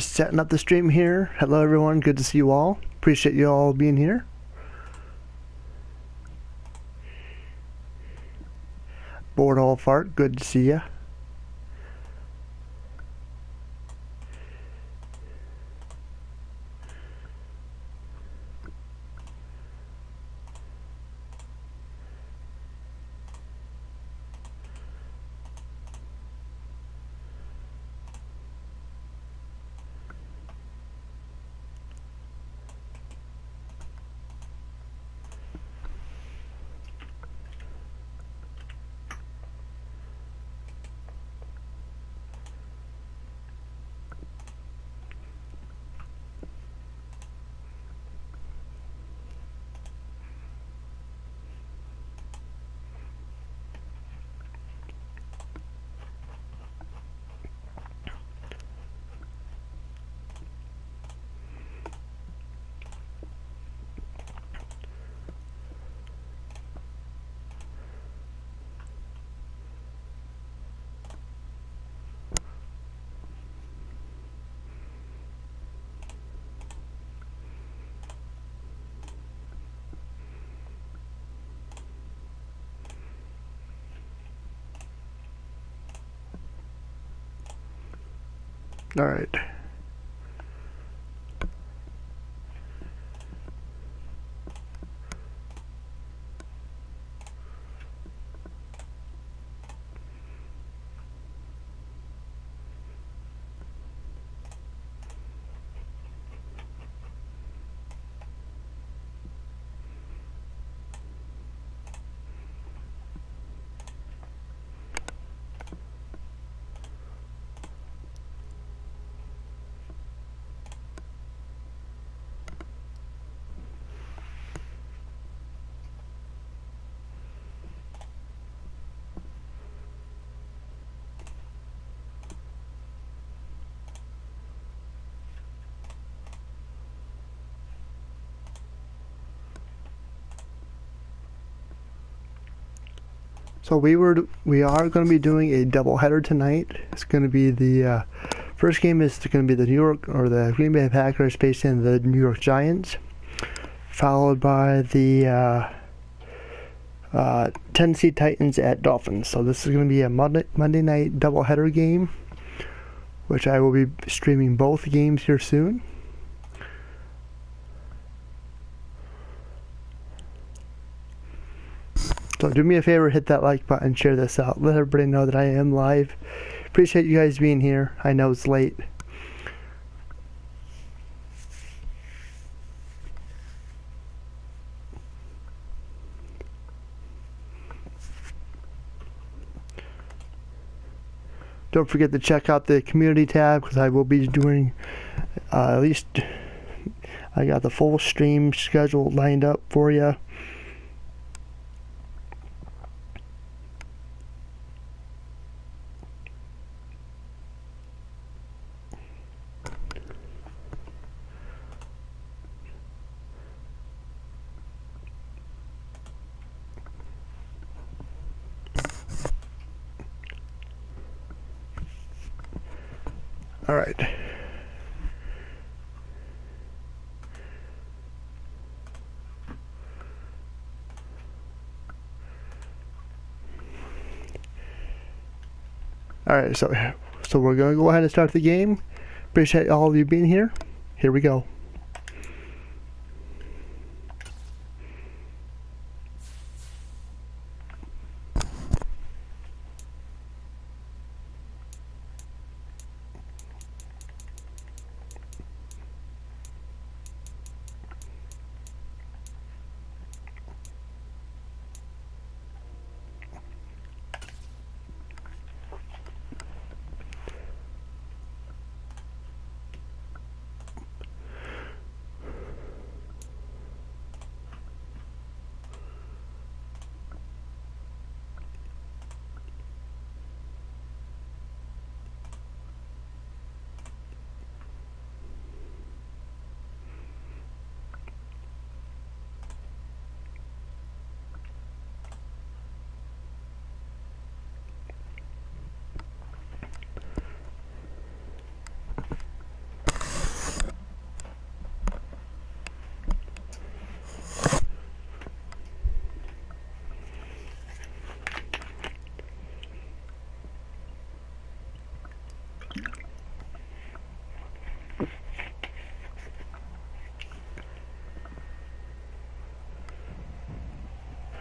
Just setting up the stream here. Hello everyone, good to see you all. Appreciate you all being here. Board Hall Fart, good to see ya. All right. So we are going to be doing a doubleheader tonight. It's going to be the first game is going to be the Green Bay Packers facing the New York Giants, followed by the Tennessee Titans at Dolphins. So this is going to be a Monday night doubleheader game, which I will be streaming both games here soon. So do me a favor, hit that like button, share this out, let everybody know that I am live. Appreciate you guys being here. I know it's late. Don't forget to check out the community tab, because I will be doing at least, I got the full stream schedule lined up for you. All right. All right, so we're going to go ahead and start the game. Appreciate all of you being here. Here we go.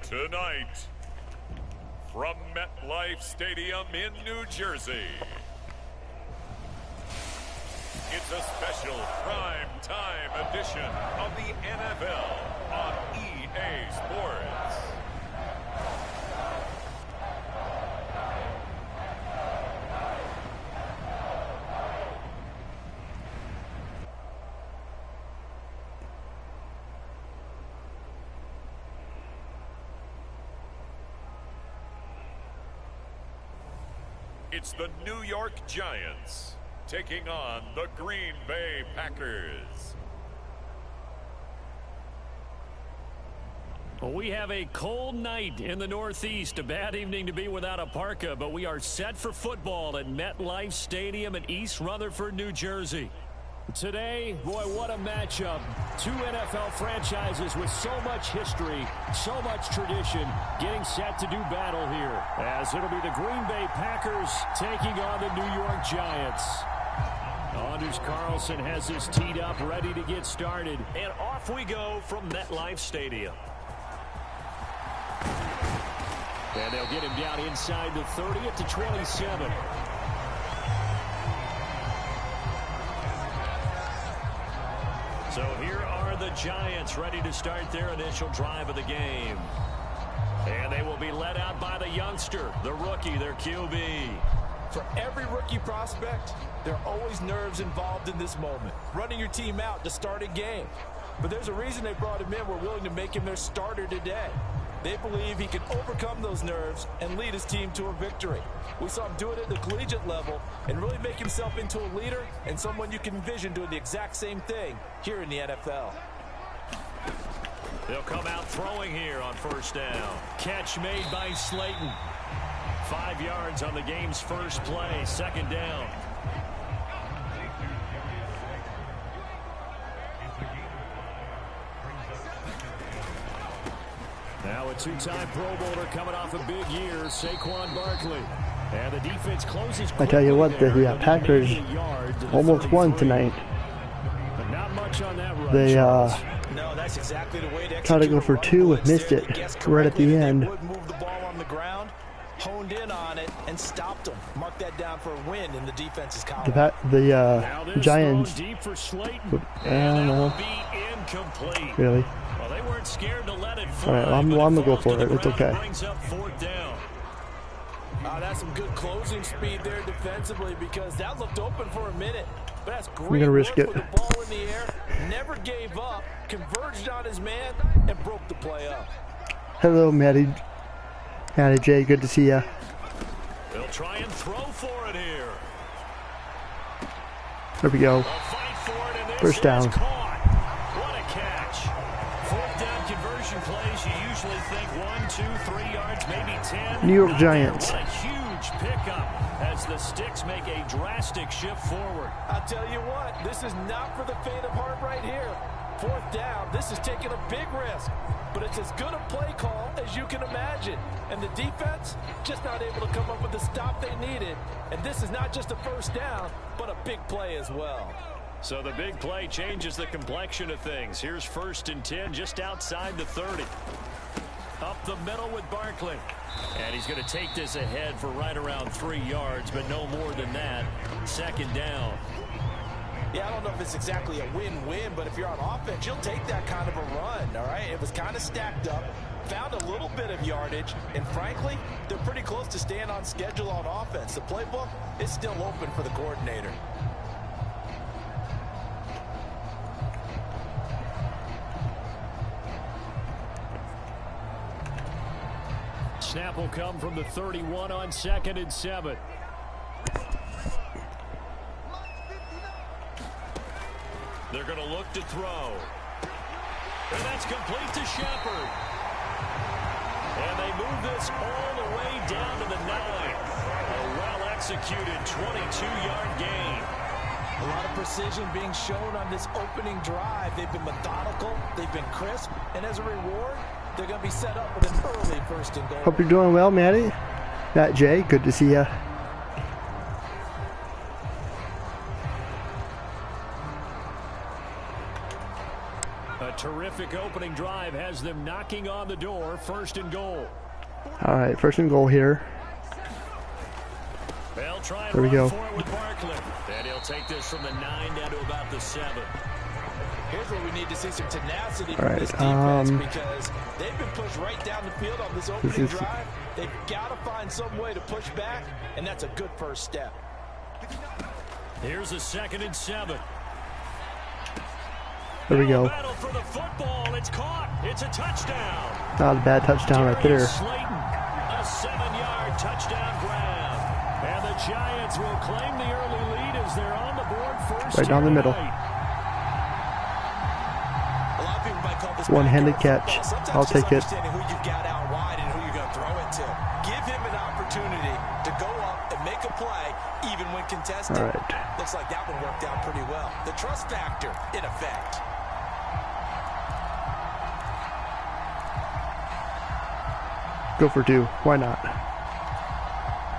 Tonight, from MetLife Stadium in New Jersey, it's a special prime time edition of the NFL on EA Sports. It's the New York Giants taking on the Green Bay Packers. Well, we have a cold night in the Northeast. A bad evening to be without a parka, but we are set for football at MetLife Stadium in East Rutherford, New Jersey. Today, boy, what a matchup. Two NFL franchises with so much history, so much tradition, getting set to do battle here. As it'll be the Green Bay Packers taking on the New York Giants. Anders Carlson has his teed up, ready to get started. And off we go from MetLife Stadium. And they'll get him down inside the 30 at the 27. So here are the Giants ready to start their initial drive of the game. And they will be led out by the youngster, the rookie, their QB. For every rookie prospect, there are always nerves involved in this moment. Running your team out to start a game. But there's a reason they brought him in. We're willing to make him their starter today. They believe he can overcome those nerves and lead his team to a victory. We saw him do it at the collegiate level and really make himself into a leader and someone you can envision doing the exact same thing here in the NFL. They'll come out throwing here on first down. Catch made by Slayton. 5 yards on the game's first play, second down. Now a two-time Pro Bowler coming off a big year, Saquon Barkley. And the defense closes. I tell you what, the Packers almost won tonight. But not much on that run. They no, that's exactly the way to tried to go for two and missed it right at the end. Move the ball on the ground, honed in on it, and stopped them. Mark that down for a win in the defense's column. The Giants. Deep for Slayton. And that will be incomplete. Really? Well, they weren't scared to let it fly. All right, I'm gonna go for it. It's okay. Brings up fourth down. That's some good closing speed there defensively because that looked open for a minute. But that's great. We're gonna risk it. With the ball in the air, never gave up, converged on his man, and broke the play up. Hello, Matty J. Good to see ya. They'll try and throw for it here. There we go. First down. What a catch. Fourth down conversion plays. You usually think 1, 2, 3 yards, maybe 10. New York Giants. What a huge pickup as the sticks make a drastic shift forward. I'll tell you what, this is not for the faint of heart right here. Fourth down, this is taking a big risk, but it's as good a play call as you can imagine. And the defense just not able to come up with the stop they needed. And this is not just a first down, but a big play as well. So the big play changes the complexion of things. Here's 1st and 10 just outside the 30. Up the middle with Barkley. And he's going to take this ahead for right around 3 yards, but no more than that. Second down. Yeah, I don't know if it's exactly a win-win, but if you're on offense, you'll take that kind of a run, all right? It was kind of stacked up, found a little bit of yardage, and frankly, they're pretty close to staying on schedule on offense. The playbook is still open for the coordinator. Snap will come from the 31 on 2nd and 7. They're going to look to throw. And that's complete to Shepard. And they move this all the way down to the 9. A well-executed 22-yard gain. A lot of precision being shown on this opening drive. They've been methodical. They've been crisp. And as a reward, they're going to be set up with an early 1st and goal. Hope you're doing well, Matty. Matt J, good to see ya. A terrific opening drive has them knocking on the door. 1st and goal. All right, 1st and goal here. They'll try and there we go. For it with Barkley. And he'll take this from the 9 down to about the 7. Here's where we need to see some tenacity from this defense because they've been pushed right down the field on this opening drive. They've got to find some way to push back, and that's a good first step. Here's a 2nd and 7. There we go. Battle for the football. It's caught. It's a touchdown. Not a bad touchdown right there. Slayton, a 7-yard touchdown grab. And the Giants will claim the early lead as they're on the board first. Right down the middle. One-handed catch. I'll take it. Who you've got out wide and who you're going to throw it to. Give him an opportunity to go up and make a play, even when contested. All right. Looks like that one worked out pretty well. The trust factor in effect. Go for 2. Why not?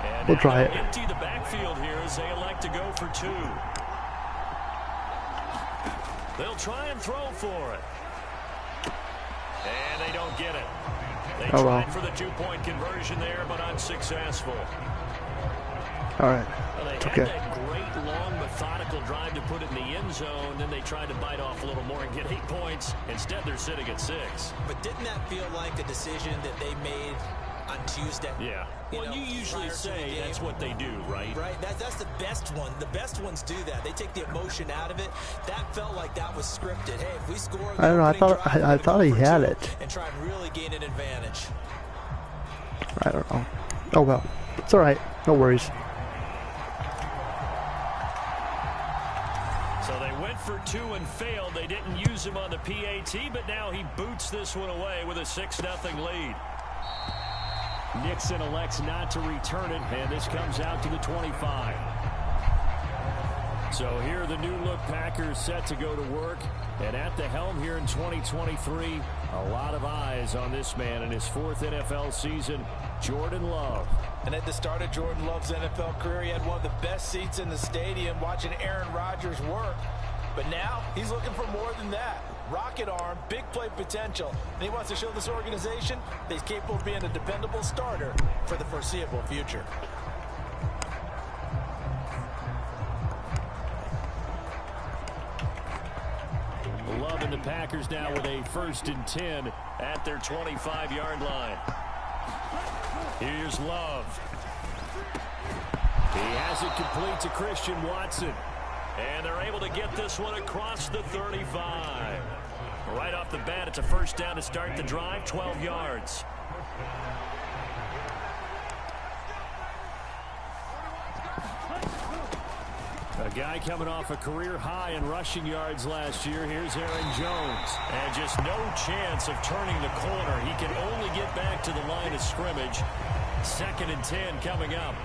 And we'll try it. Empty the backfield here as they elect to go for 2. They'll try and throw for it. And they don't get it. They tried for the 2-point conversion there, but unsuccessful. All right. Well, they had that great, long, methodical drive to put it in the end zone. Then they tried to bite off a little more and get 8 points. Instead, they're sitting at 6. But didn't that feel like a decision that they made on Tuesday? Yeah. Well, you usually say that's what they do, right? Right. That's the best one. The best ones do that. They take the emotion out of it. That felt like that was scripted. Hey, if we score, I don't know. I thought he had it. And try and really gain an advantage. I don't know. Oh well. It's all right. No worries. So they went for 2 and failed. They didn't use him on the PAT, but now he boots this one away with a 6-0 lead. Nixon elects not to return it, and this comes out to the 25. So here are the new-look Packers set to go to work. And at the helm here in 2023, a lot of eyes on this man in his 4th NFL season, Jordan Love. And at the start of Jordan Love's NFL career, he had one of the best seats in the stadium watching Aaron Rodgers work. But now he's looking for more than that. Rocket arm, big play potential. And he wants to show this organization that he's capable of being a dependable starter for the foreseeable future. Love and the Packers now with a 1st and 10 at their 25-yard line. Here's Love. He has it complete to Christian Watson. And they're able to get this one across the 35. Right off the bat, it's a 1st down to start the drive, 12 yards. A guy coming off a career high in rushing yards last year. Here's Aaron Jones. And just no chance of turning the corner. He can only get back to the line of scrimmage. 2nd and 10 coming up.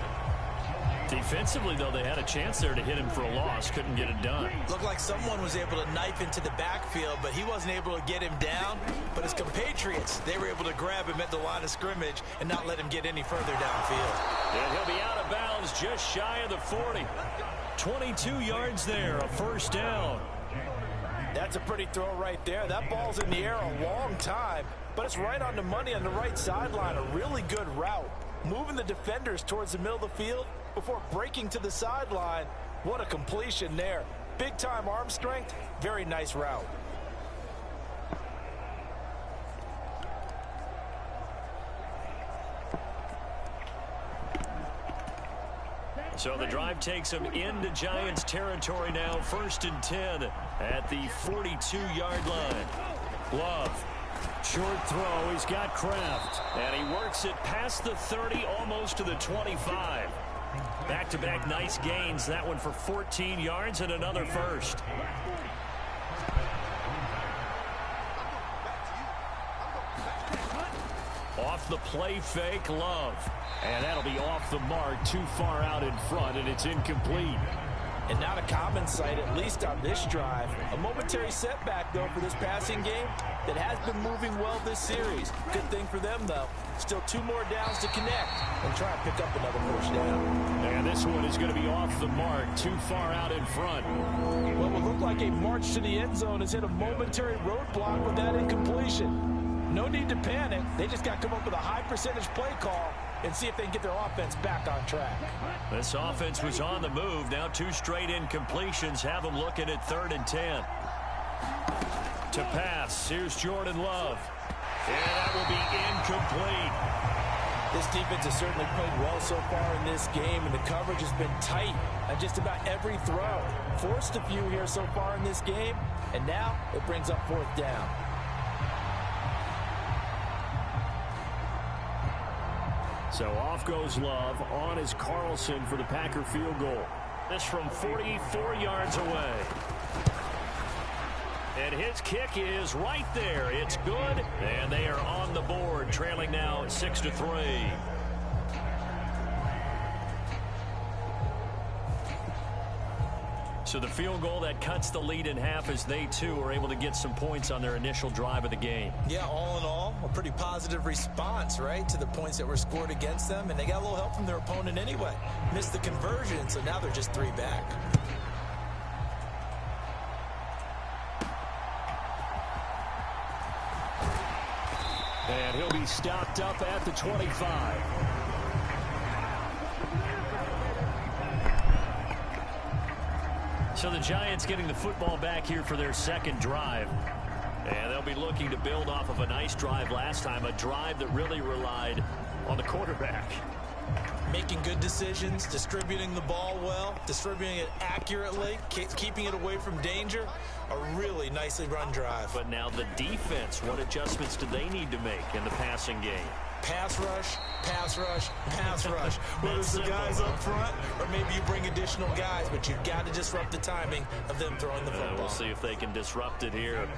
Defensively, though, they had a chance there to hit him for a loss. Couldn't get it done. Looked like someone was able to knife into the backfield, but he wasn't able to get him down. But his compatriots, they were able to grab him at the line of scrimmage and not let him get any further downfield. And he'll be out of bounds just shy of the 40. 22 yards there, a 1st down. That's a pretty throw right there. That ball's in the air a long time, but it's right on the money on the right sideline. A really good route. Moving the defenders towards the middle of the field before breaking to the sideline. What a completion there. Big-time arm strength. Very nice route. So the drive takes them into Giants territory now. 1st and 10 at the 42-yard line. Love. Short throw. He's got Kraft. And he works it past the 30, almost to the 25. Back-to-back nice gains. That one for 14 yards and another 1st. Off the play fake, Love. And that'll be off the mark, too far out in front, and it's incomplete. And not a common sight, at least on this drive. A momentary setback, though, for this passing game. that has been moving well this series. Good thing for them, though. Still 2 more downs to connect and try and pick up another first down. And this one is going to be off the mark, too far out in front. What would look like a march to the end zone has hit a momentary roadblock with that incompletion. No need to panic. They just got to come up with a high percentage play call and see if they can get their offense back on track. This offense was on the move. Now 2 straight incompletions have them looking at 3rd and 10. To pass, here's Jordan Love. And that will be incomplete. This defense has certainly played well so far in this game, and the coverage has been tight on just about every throw. Forced a few here so far in this game, and now it brings up 4th down. So off goes Love. On is Carlson for the Packer field goal. This from 44 yards away. And his kick is right there. It's good. And they are on the board, trailing now 6-3. So the field goal that cuts the lead in half as they, too, are able to get some points on their initial drive of the game. Yeah, all in all, a pretty positive response, right, to the points that were scored against them. And they got a little help from their opponent anyway. Missed the conversion, so now they're just 3 back. And he'll be stopped up at the 25. So the Giants getting the football back here for their 2nd drive. And they'll be looking to build off of a nice drive last time, a drive that really relied on the quarterback. Making good decisions, distributing the ball well, distributing it accurately, keeping it away from danger. A really nicely run drive. But now the defense, what adjustments do they need to make in the passing game? Pass rush, pass rush, pass rush. Whether it's the guys up front or maybe you bring additional guys, but you've got to disrupt the timing of them throwing the football. We'll see if they can disrupt it here.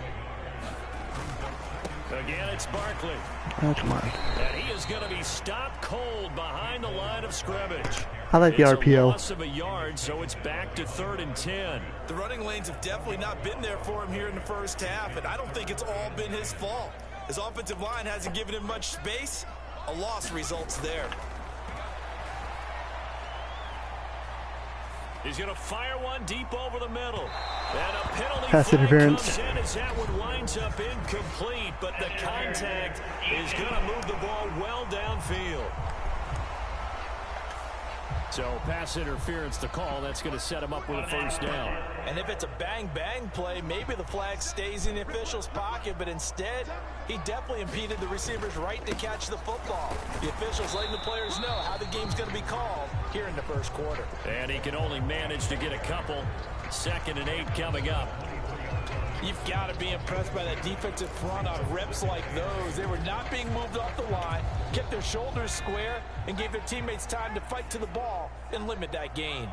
Again, it's Barkley. Oh, come on. And he is going to be stopped cold behind the line of scrimmage. I like the It's RPO. a loss of a yard, so it's back to 3rd and 10. The running lanes have definitely not been there for him here in the first half, and I don't think it's all been his fault. His offensive line hasn't given him much space. A loss results there. He's going to fire one deep over the middle. And a penalty Pass flag interference. comes in as that one winds up incomplete, but the contact is going to move the ball well downfield. So pass interference the call. That's going to set him up with a 1st down. And if it's a bang-bang play, maybe the flag stays in the official's pocket, but instead, he definitely impeded the receiver's right to catch the football. The officials letting the players know how the game's going to be called here in the 1st quarter. And he can only manage to get a couple. 2nd and 8 coming up. You've got to be impressed by that defensive front on reps like those. They were not being moved off the line, kept their shoulders square, and gave their teammates time to fight to the ball and limit that gain.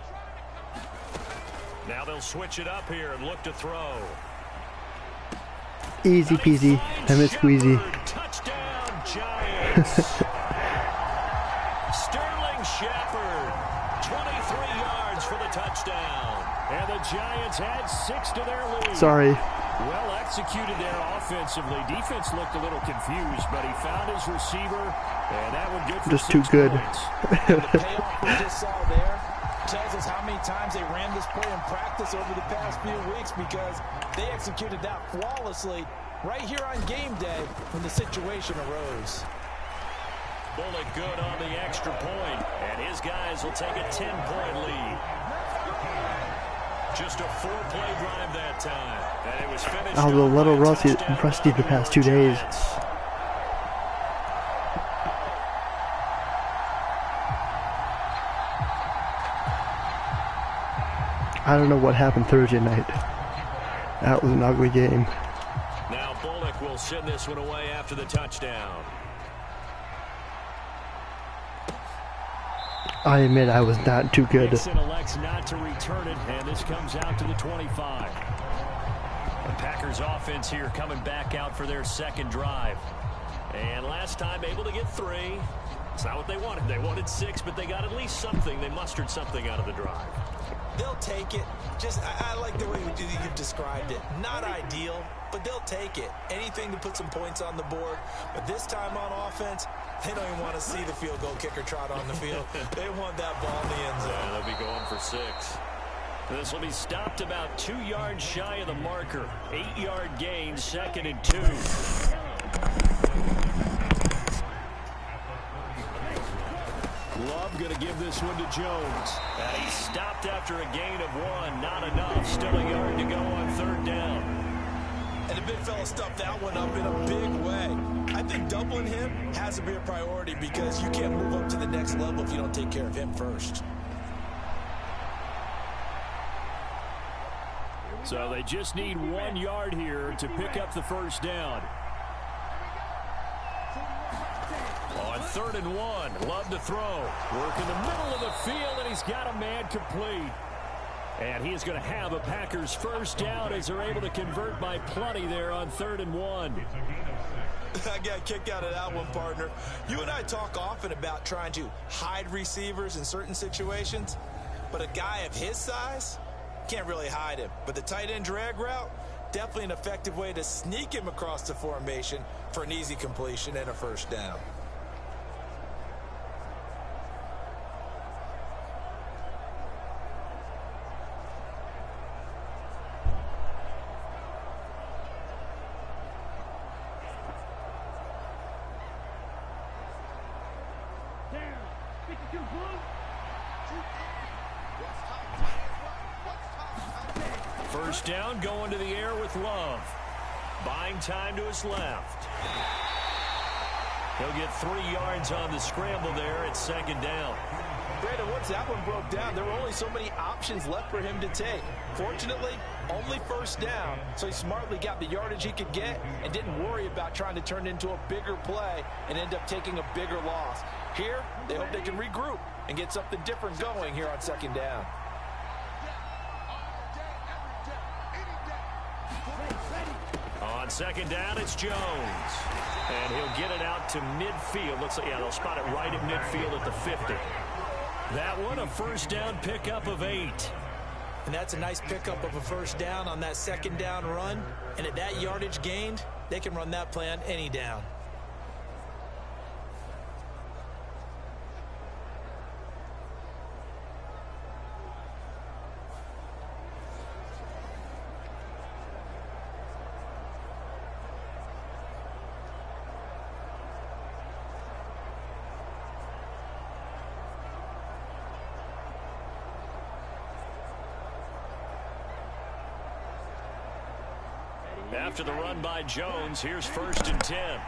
Now they'll switch it up here and look to throw. Easy peasy. Lemon squeezy. Touchdown, Giants. Sterling Shepard, 23 yards for the touchdown. And the Giants add 6 to their lead. Sorry. Well executed there offensively. Defense looked a little confused, but he found his receiver, and that one good for Just too good. The payoff we just saw there tells us how many times they ran this play in practice over the past few weeks, because they executed that flawlessly right here on game day when the situation arose. Bullock good on the extra point, and his guys will take a 10-point lead. Just a 4-play drive that time, and it was finished. I was a little rusty the past 2 days. I don't know what happened Thursday night. That was an ugly game. Now Bullock will send this one away after the touchdown. I admit I was not too good. Nixon elects not to return it, and this comes out to the 25. The Packers offense here coming back out for their 2nd drive. And last time able to get 3. It's not what they wanted. They wanted 6, but they got at least something. They mustered something out of the drive. They'll take it. I like the way you've described it. Not ideal, but they'll take it. Anything to put some points on the board. But this time on offense, they don't even want to see the field goal kicker trot on the field. They want that ball in the end zone. Yeah, they'll be going for 6. This will be stopped about 2 yards shy of the marker. 8-yard gain, 2nd and 2. Love going to give this one to Jones. He's stopped after a gain of 1. Not enough. Still a yard to go on 3rd down. And the big fella stuffed that one up in a big way. I think doubling him has to be a priority because you can't move up to the next level if you don't take care of him first. So they just need 1 yard here to pick up the 1st down. On 3rd and 1, Love to throw. Work in the middle of the field, and he's got a man complete. And he is going to have a Packers 1st down as they're able to convert by plenty there on 3rd and 1. I got a kick out of that one, partner. You and I talk often about trying to hide receivers in certain situations, but a guy of his size can't really hide him. But the tight end drag route, definitely an effective way to sneak him across the formation for an easy completion and a 1st down. First down, going to the air with Love. Buying time to his left. He'll get 3 yards on the scramble there at 2nd down. Brandon, once that one broke down, there were only so many options left for him to take. Fortunately, only 1st down, so he smartly got the yardage he could get and didn't worry about trying to turn it into a bigger play and end up taking a bigger loss. Here, they hope they can regroup and get something different going here on 2nd down. On 2nd down, it's Jones. And he'll get it out to midfield. Looks like, yeah, they'll spot it right at midfield at the 50. That one, a 1st down pickup of 8. And that's a nice pickup of a 1st down on that 2nd down run. And at that yardage gained, they can run that play on any down. After the run by Jones, here's 1st and 10.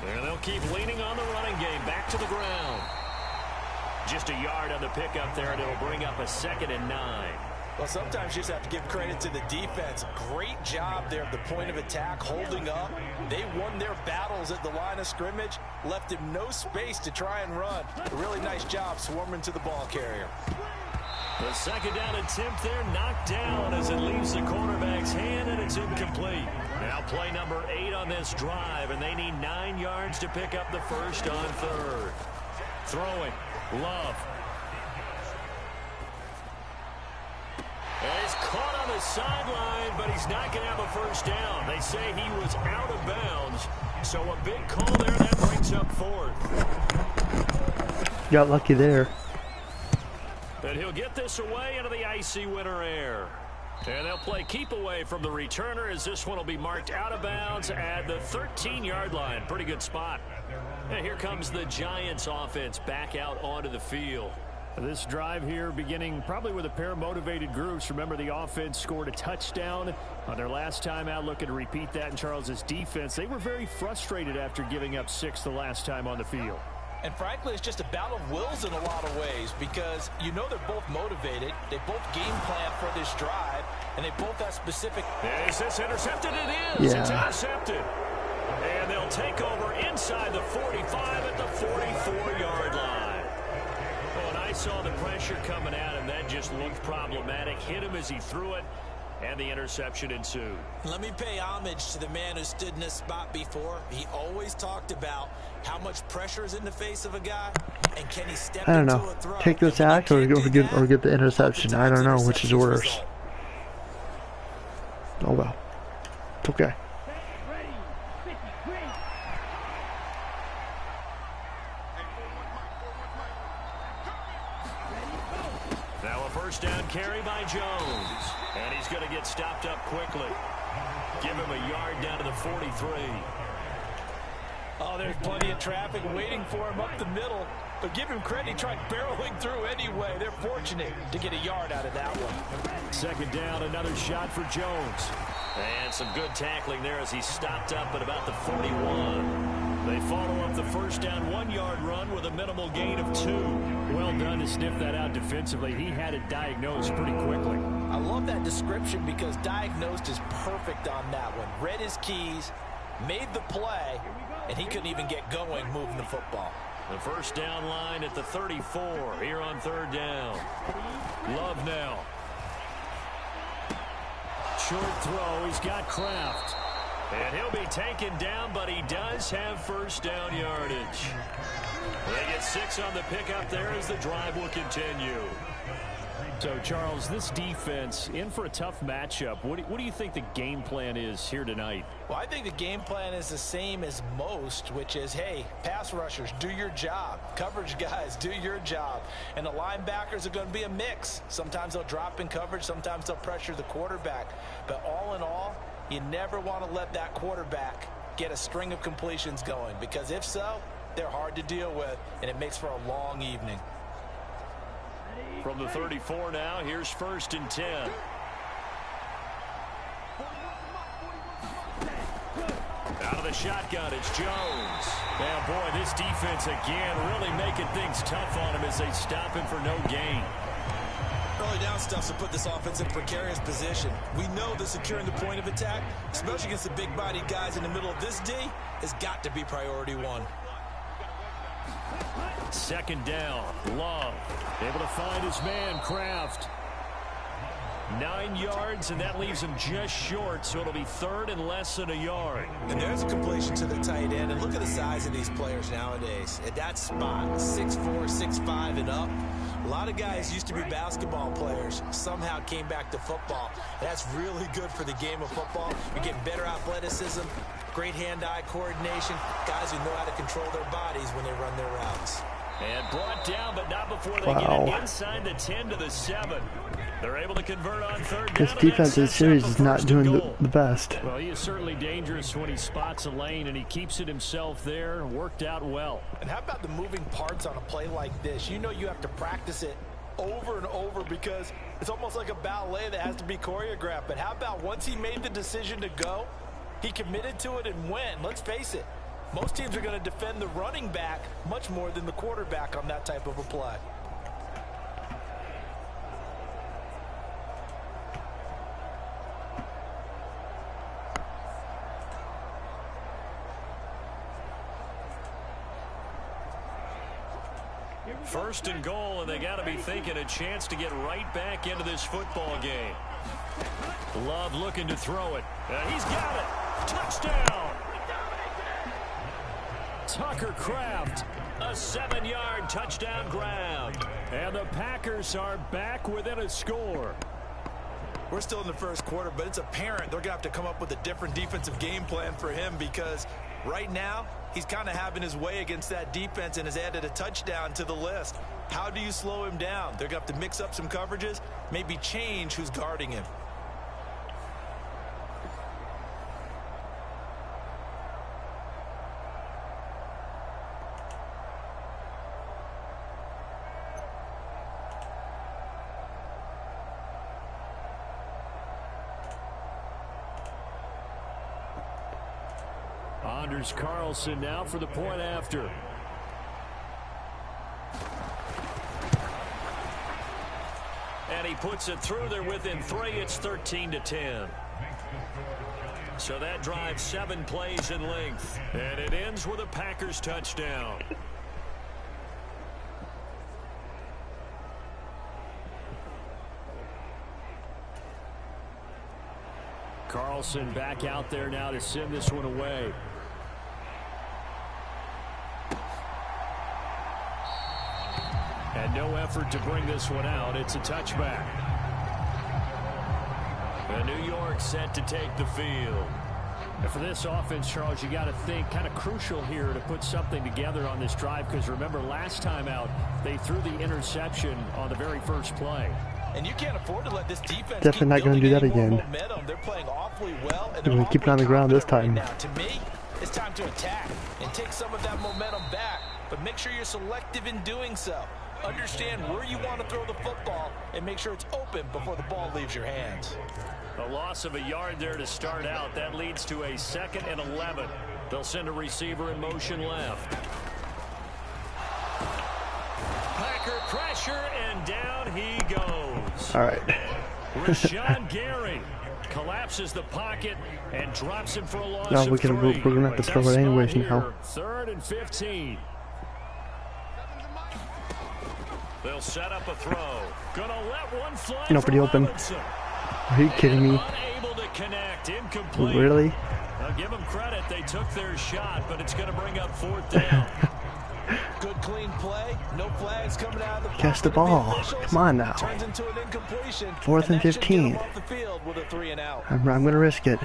And they'll keep leaning on the running game. Back to the ground. Just a yard on the pickup there, and it'll bring up a 2nd and 9. Well, sometimes you just have to give credit to the defense. Great job there at the point of attack, holding up. They won their battles at the line of scrimmage, left him no space to try and run. A really nice job swarming to the ball carrier. The 2nd down attempt there knocked down as it leaves the quarterback's hand, and it's incomplete. Now play number 8 on this drive, and they need 9 yards to pick up the 1st on 3rd. Throwing, Love. And he's caught on the sideline, but he's not going to have a 1st down. They say he was out of bounds, so a big call there that brings up 4th. Got lucky there. And he'll get this away into the icy winter air. And they'll play keep away from the returner as this one will be marked out of bounds at the 13-yard line. Pretty good spot. And here comes the Giants offense back out onto the field. This drive here beginning probably with a pair of motivated groups. Remember, the offense scored a touchdown on their last time out, looking to repeat that in Charles's defense. They were very frustrated after giving up 6 the last time on the field. And frankly, it's just a battle of wills in a lot of ways because you know they're both motivated. They both game plan for this drive, and they both have specific. Is this intercepted? It is. Yeah. It's intercepted. And they'll take over inside the 45 at the 44-yard line. Oh, and I saw the pressure coming at him. That just looked problematic. Hit him as he threw it, and the interception ensued. Let me pay homage to the man who stood in this spot before. He always talked about how much pressure is in the face of a guy, and can he step I don't into know. a throw. Take the sack or get the interception. I don't know which is worse. Oh well. It's okay. Now a first down carry by Jones. And he's going to get stopped up quickly. Give him a yard down to the 43. Oh, there's plenty of traffic waiting for him up the middle. But give him credit, he tried barreling through anyway. They're fortunate to get a yard out of that one. Second down, another shot for Jones. And some good tackling there as he stopped up at about the 41. They follow up the first down 1-yard run with a minimal gain of 2. Well done to sniff that out defensively. He had it diagnosed pretty quickly. I love that description because diagnosed is perfect on that one. Read his keys, made the play, and he couldn't even get going moving the football. The first down line at the 34 here on third down. Love now. Short throw. He's got Kraft. And he'll be taken down, but he does have first down yardage. They get 6 on the pickup there as the drive will continue. So, Charles, this defense in for a tough matchup. What do you think the game plan is here tonight? Well, I think the game plan is the same as most, which is, hey, pass rushers, do your job. Coverage guys, do your job. And the linebackers are going to be a mix. Sometimes they'll drop in coverage. Sometimes they'll pressure the quarterback. But all in all, you never want to let that quarterback get a string of completions going, because if so, they're hard to deal with, and it makes for a long evening. From the 34 now, here's first and 10. Out of the shotgun, it's Jones. And boy, this defense again really making things tough on him as they stop him for no gain. Early down stuff to put this offense in precarious position. We know that securing the point of attack, especially against the big-bodied guys in the middle of this D, has got to be priority one. Second down, Love able to find his man, Kraft. 9 yards, and that leaves him just short, so it'll be third and less than a yard. And there's a completion to the tight end, and look at the size of these players nowadays. At that spot, 6'4", 6'5", and up. A lot of guys used to be basketball players, somehow came back to football. And that's really good for the game of football. You're getting better athleticism, great hand-eye coordination, guys who know how to control their bodies when they run their routes. And brought down, but not before they get it inside the 10 to the 7. They're able to convert on third down. This defensive series is not doing the best. Well, he is certainly dangerous when he spots a lane, and he keeps it himself there. Worked out well. And how about the moving parts on a play like this? You know you have to practice it over and over because it's almost like a ballet that has to be choreographed. But how about once he made the decision to go, he committed to it and went. Let's face it, most teams are going to defend the running back much more than the quarterback on that type of a play. First and goal, and they got to be thinking a chance to get right back into this football game. Love looking to throw it. He's got it. Touchdown. Tucker Kraft, a 7-yard touchdown grab. And the Packers are back within a score. We're still in the first quarter, but it's apparent they're going to have to come up with a different defensive game plan for him because right now he's kind of having his way against that defense and has added a touchdown to the list. How do you slow him down? They're going to have to mix up some coverages, maybe change who's guarding him. Anders Carlson now for the point after. And he puts it through there within 3. It's 13-10. So that drives 7 plays in length. And it ends with a Packers touchdown. Carlson back out there now to send this one away. And no effort to bring this one out. It's a touchback. And New York set to take the field. And for this offense, Charles, you got to think kind of crucial here to put something together on this drive, because remember last time out they threw the interception on the very first play. And you can't afford to let this defense Definitely not going to do that again. They're playing awfully well, and We're going to keep it on the ground this time. Right now. To me, it's time to attack and take some of that momentum back, but make sure you're selective in doing so. Understand where you want to throw the football and make sure it's open before the ball leaves your hands. A loss of a yard there to start out. That leads to a 2nd and 11. They'll send a receiver in motion left. Packer pressure, and down he goes. All right. Rashawn Gary collapses the pocket and drops him for a loss No, of we're 3. gonna have to throw it anyways now. 3rd and 15. They'll set up a throw. Gonna let one fly. Nobody open. Are you kidding me? Unable to connect. Incomplete. Really? I'll give them credit. They took their shot, but it's going to bring up 4th down. Good clean play. No flags coming out of the Catch the ball. Come on now. Turns into an incompletion. 4th and 15. Off the field with a 3 and out. I'm going to risk it.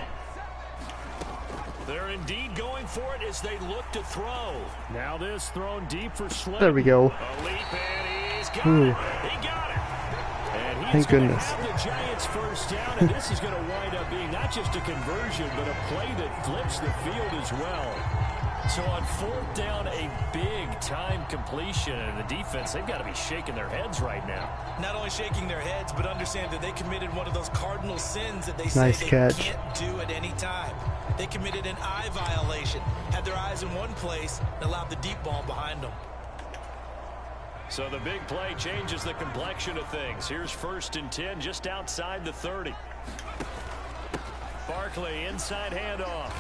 They're indeed going for it as they look to throw. Now this thrown deep for Swift. There we go. A leap, and he's got Ooh. it. He got it. And he's Thank going to goodness. have the Giants first down, and this is going to wind up being not just a conversion, but a play that flips the field as well. So on 4th down, a big-time completion, and the defense, they've got to be shaking their heads right now. Not only shaking their heads, but understand that they committed one of those cardinal sins that they Nice say they catch. can't do at any time. They committed an eye violation, had their eyes in one place, and allowed the deep ball behind them. So the big play changes the complexion of things. Here's 1st and 10 just outside the 30. Barkley inside handoff.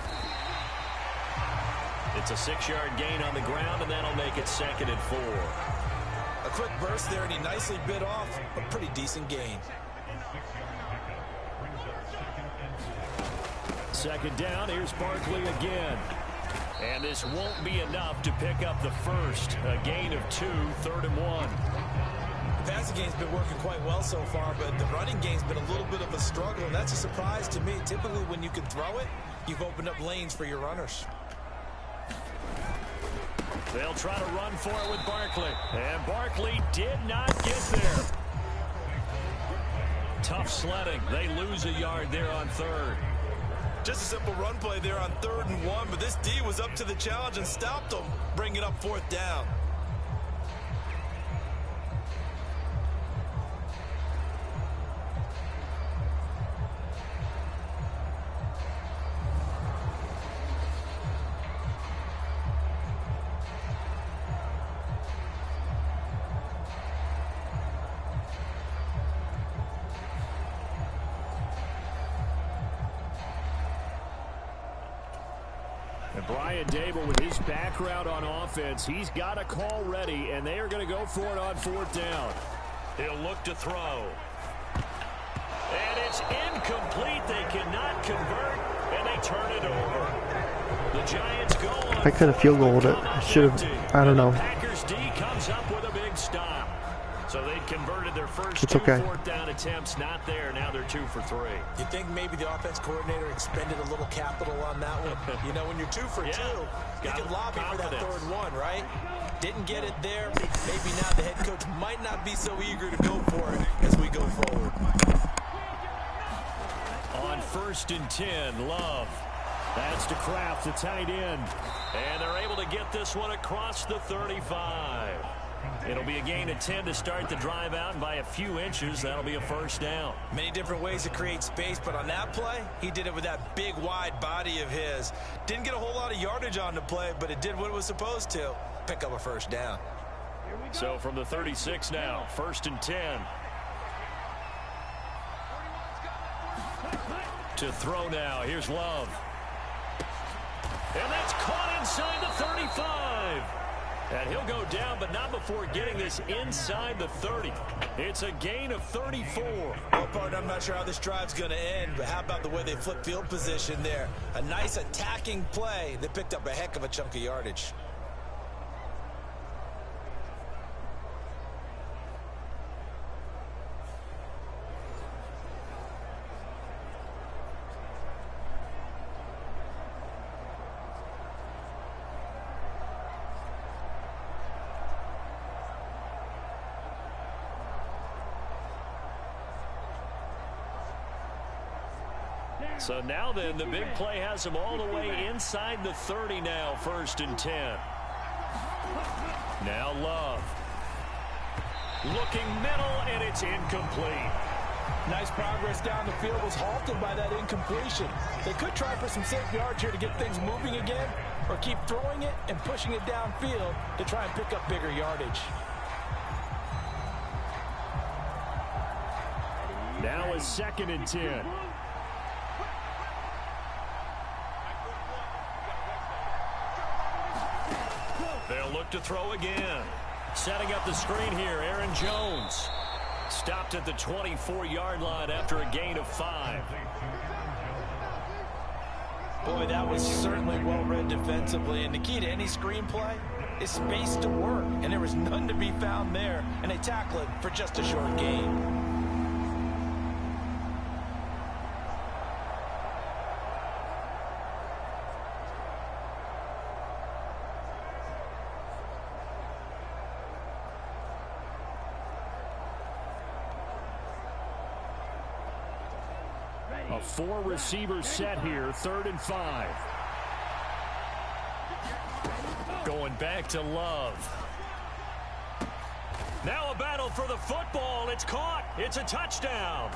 It's a 6-yard gain on the ground, and that'll make it 2nd and 4. A quick burst there, and he nicely bit off a pretty decent gain. 2nd down, here's Barkley again. And this won't be enough to pick up the first. A gain of 2, 3rd and 1. The passing game's been working quite well so far, but the running game's been a little bit of a struggle, and that's a surprise to me. Typically, when you can throw it, you've opened up lanes for your runners. They'll try to run for it with Barkley. And Barkley did not get there. Tough sledding. They lose a yard there on 3rd. Just a simple run play there on 3rd and 1, but this D was up to the challenge and stopped them, bringing up 4th down. And Brian Dable, with his background on offense, he's got a call ready, and they are going to go for it on 4th down. He'll look to throw. And it's incomplete. They cannot convert, and they turn it over. The Giants go on. I could have field goaled it. I should have. I don't know. The Packers D comes up with a big stop. So they converted their first It's 2 okay. 4th down attempts. Not there. Now they're 2 for 3. You think maybe the offense coordinator expended a little capital on that one? You know, when you're 2 for 2, you can lobby for that 3rd one, right? Didn't get it there. Maybe now the head coach might not be so eager to go for it as we go forward. On 1st and 10, Love. That's to Kraft, the tight end. And they're able to get this one across the 35. It'll be a gain of 10 to start the drive out, and by a few inches, that'll be a 1st down. Many different ways to create space, but on that play, he did it with that big, wide body of his. Didn't get a whole lot of yardage on the play, but it did what it was supposed to. Pick up a 1st down. So from the 36 now, 1st and 10. To throw now, here's Love. And that's caught inside the 35. And he'll go down, but not before getting this inside the 30. It's a gain of 34. Well, partner, I'm not sure how this drive's going to end, but how about the way they flip field position there? A nice attacking play that picked up a heck of a chunk of yardage. So now then, the big play has him all the way inside the 30 now, 1st and 10. Now Love. Looking middle, and it's incomplete. Nice progress down the field, was halted by that incompletion. They could try for some safe yards here to get things moving again, or keep throwing it and pushing it downfield to try and pick up bigger yardage. Now is 2nd and 10. They'll look to throw again. Setting up the screen here, Aaron Jones. Stopped at the 24-yard line after a gain of 5. Boy, that was certainly well-read defensively. And the key to any screenplay is space to work. And there was none to be found there. And they tackle it for just a short gain. A 4-receiver set here, 3rd and 5. Going back to Love. Now a battle for the football. It's caught. It's a touchdown.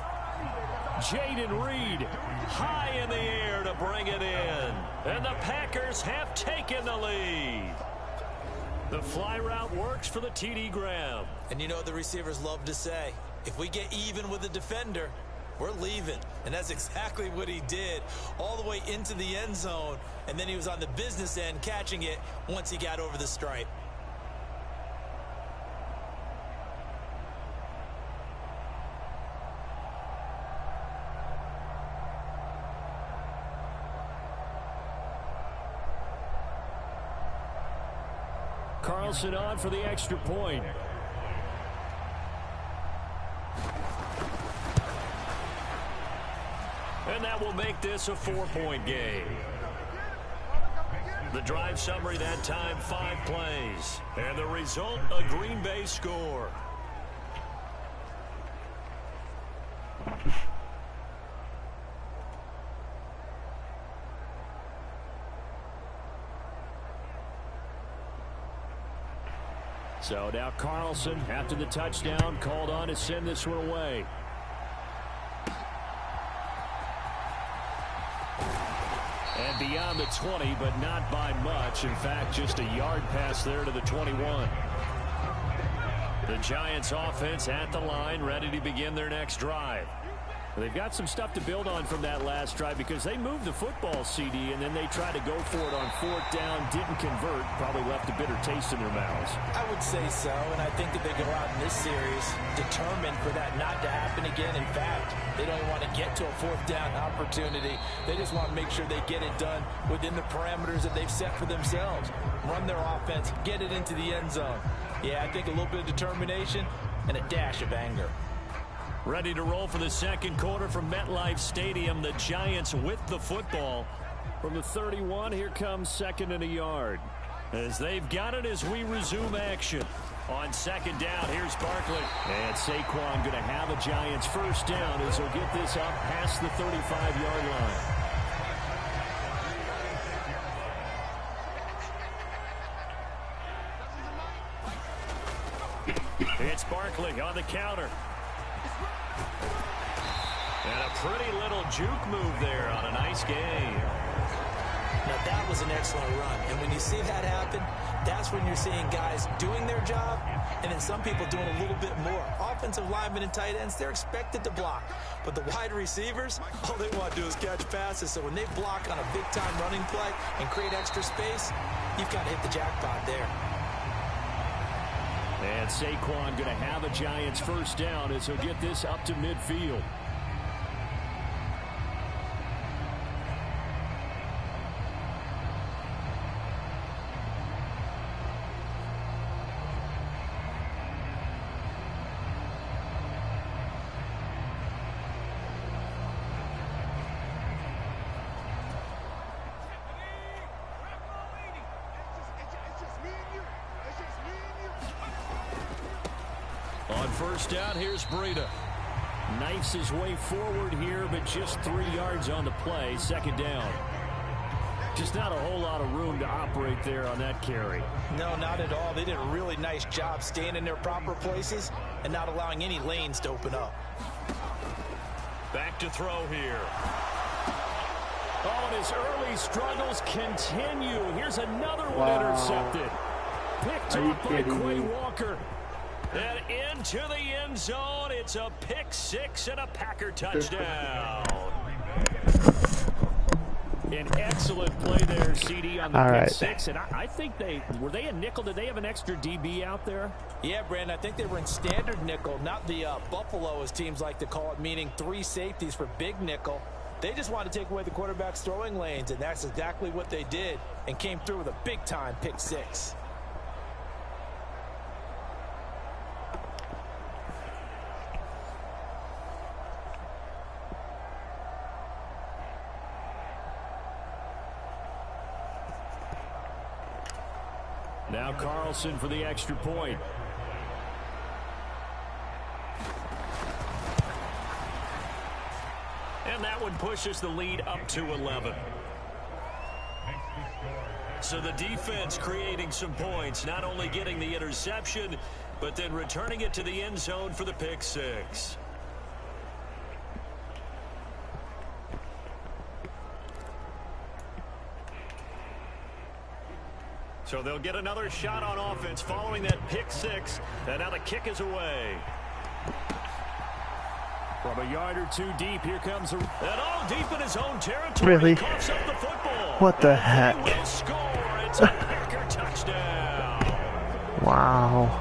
Jaden Reed high in the air to bring it in. And the Packers have taken the lead. The fly route works for the TD Graham. And you know what the receivers love to say? If we get even with the defender, we're leaving. And that's exactly what he did, all the way into the end zone. And then he was on the business end catching it once he got over the stripe. Carlson on for the extra point. And that will make this a 4-point game. The drive summary that time, 5 plays. And the result, a Green Bay score. So now Carlson, after the touchdown, called on to send this one away. And beyond the 20, but not by much. In fact, just a yard pass there to the 21. The Giants offense at the line, ready to begin their next drive. They've got some stuff to build on from that last drive because they moved the football, CD, and then they tried to go for it on 4th down, didn't convert, probably left a bitter taste in their mouths. I would say so, and I think that they go out in this series determined for that not to happen again. In fact, they don't even want to get to a 4th down opportunity. They just want to make sure they get it done within the parameters that they've set for themselves. Run their offense, get it into the end zone. Yeah, I think a little bit of determination and a dash of anger. Ready to roll for the second quarter from MetLife Stadium. The Giants with the football. From the 31, here comes 2nd and a yard. As they've got it as we resume action. On 2nd down, here's Barkley. And Saquon going to have a Giants first down as he'll get this up past the 35-yard line. It's Barkley on the counter. And a pretty little juke move there on a nice game. Now that was an excellent run. And when you see that happen, that's when you're seeing guys doing their job and then some people doing a little bit more. Offensive linemen and tight ends, they're expected to block. But the wide receivers, all they want to do is catch passes. So when they block on a big-time running play and create extra space, you've got to hit the jackpot there. And Saquon going to have a Giants first down as he'll get this up to midfield. On 1st down, here's Breida. Knifes his way forward here, but just 3 yards on the play. Second down. Just not a whole lot of room to operate there on that carry. No, not at all. They did a really nice job staying in their proper places and not allowing any lanes to open up. Back to throw here. Oh, and his early struggles continue. Here's another one intercepted. Picked up by Quay Walker. And into the end zone. It's a pick six and a Packer touchdown. An excellent play there, CD, on the pick six. And I think were they a nickel? Did they have an extra DB out there? Yeah, Brandon, I think they were in standard nickel, not the Buffalo, as teams like to call it, meaning 3 safeties for big nickel. They just wanted to take away the quarterback's throwing lanes, and that's exactly what they did and came through with a big-time pick six. Now Carlson for the extra point. And that one pushes the lead up to 11. So the defense creating some points, not only getting the interception, but then returning it to the end zone for the pick six. So they'll get another shot on offense following that pick six. And now the kick is away. From a yard or two deep, here comes and all deep in his own territory. Really? Coughs up the football. What the heck? They will score. It's a Packer touchdown. Wow.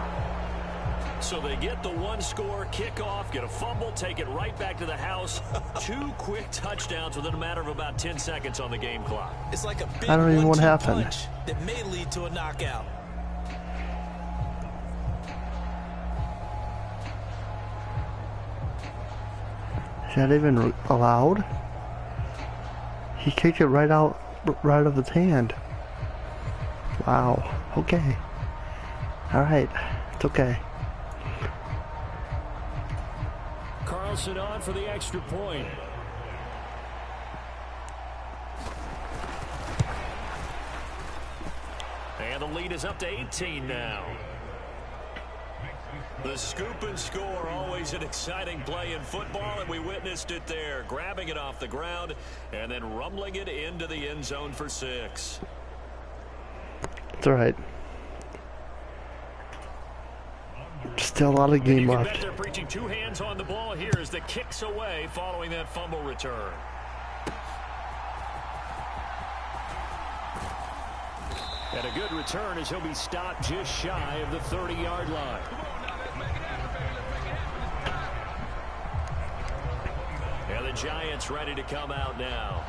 So they get the one-score kickoff, get a fumble, take it right back to the house. 2 quick touchdowns within a matter of about 10 seconds on the game clock. It's like a big I don't even know what 1-2 happened. punch that may lead to a knockout. Is that even allowed? He kicked it right out of his hand. Wow. Okay. Alright. It's okay. Carlson on for the extra point. And the lead is up to 18 now. The scoop and score, always an exciting play in football, and we witnessed it there, grabbing it off the ground and then rumbling it into the end zone for 6. It's alright. Still a lot of game left. They're preaching 2 hands on the ball here as the kick's away following that fumble return. And a good return as he'll be stopped just shy of the 30-yard line. And the Giants ready to come out now.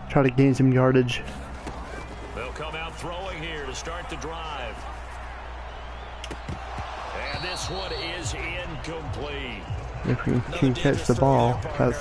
Try to gain some yardage. They'll come out throwing here to start the drive. And this one is incomplete. If we can catch the ball, that's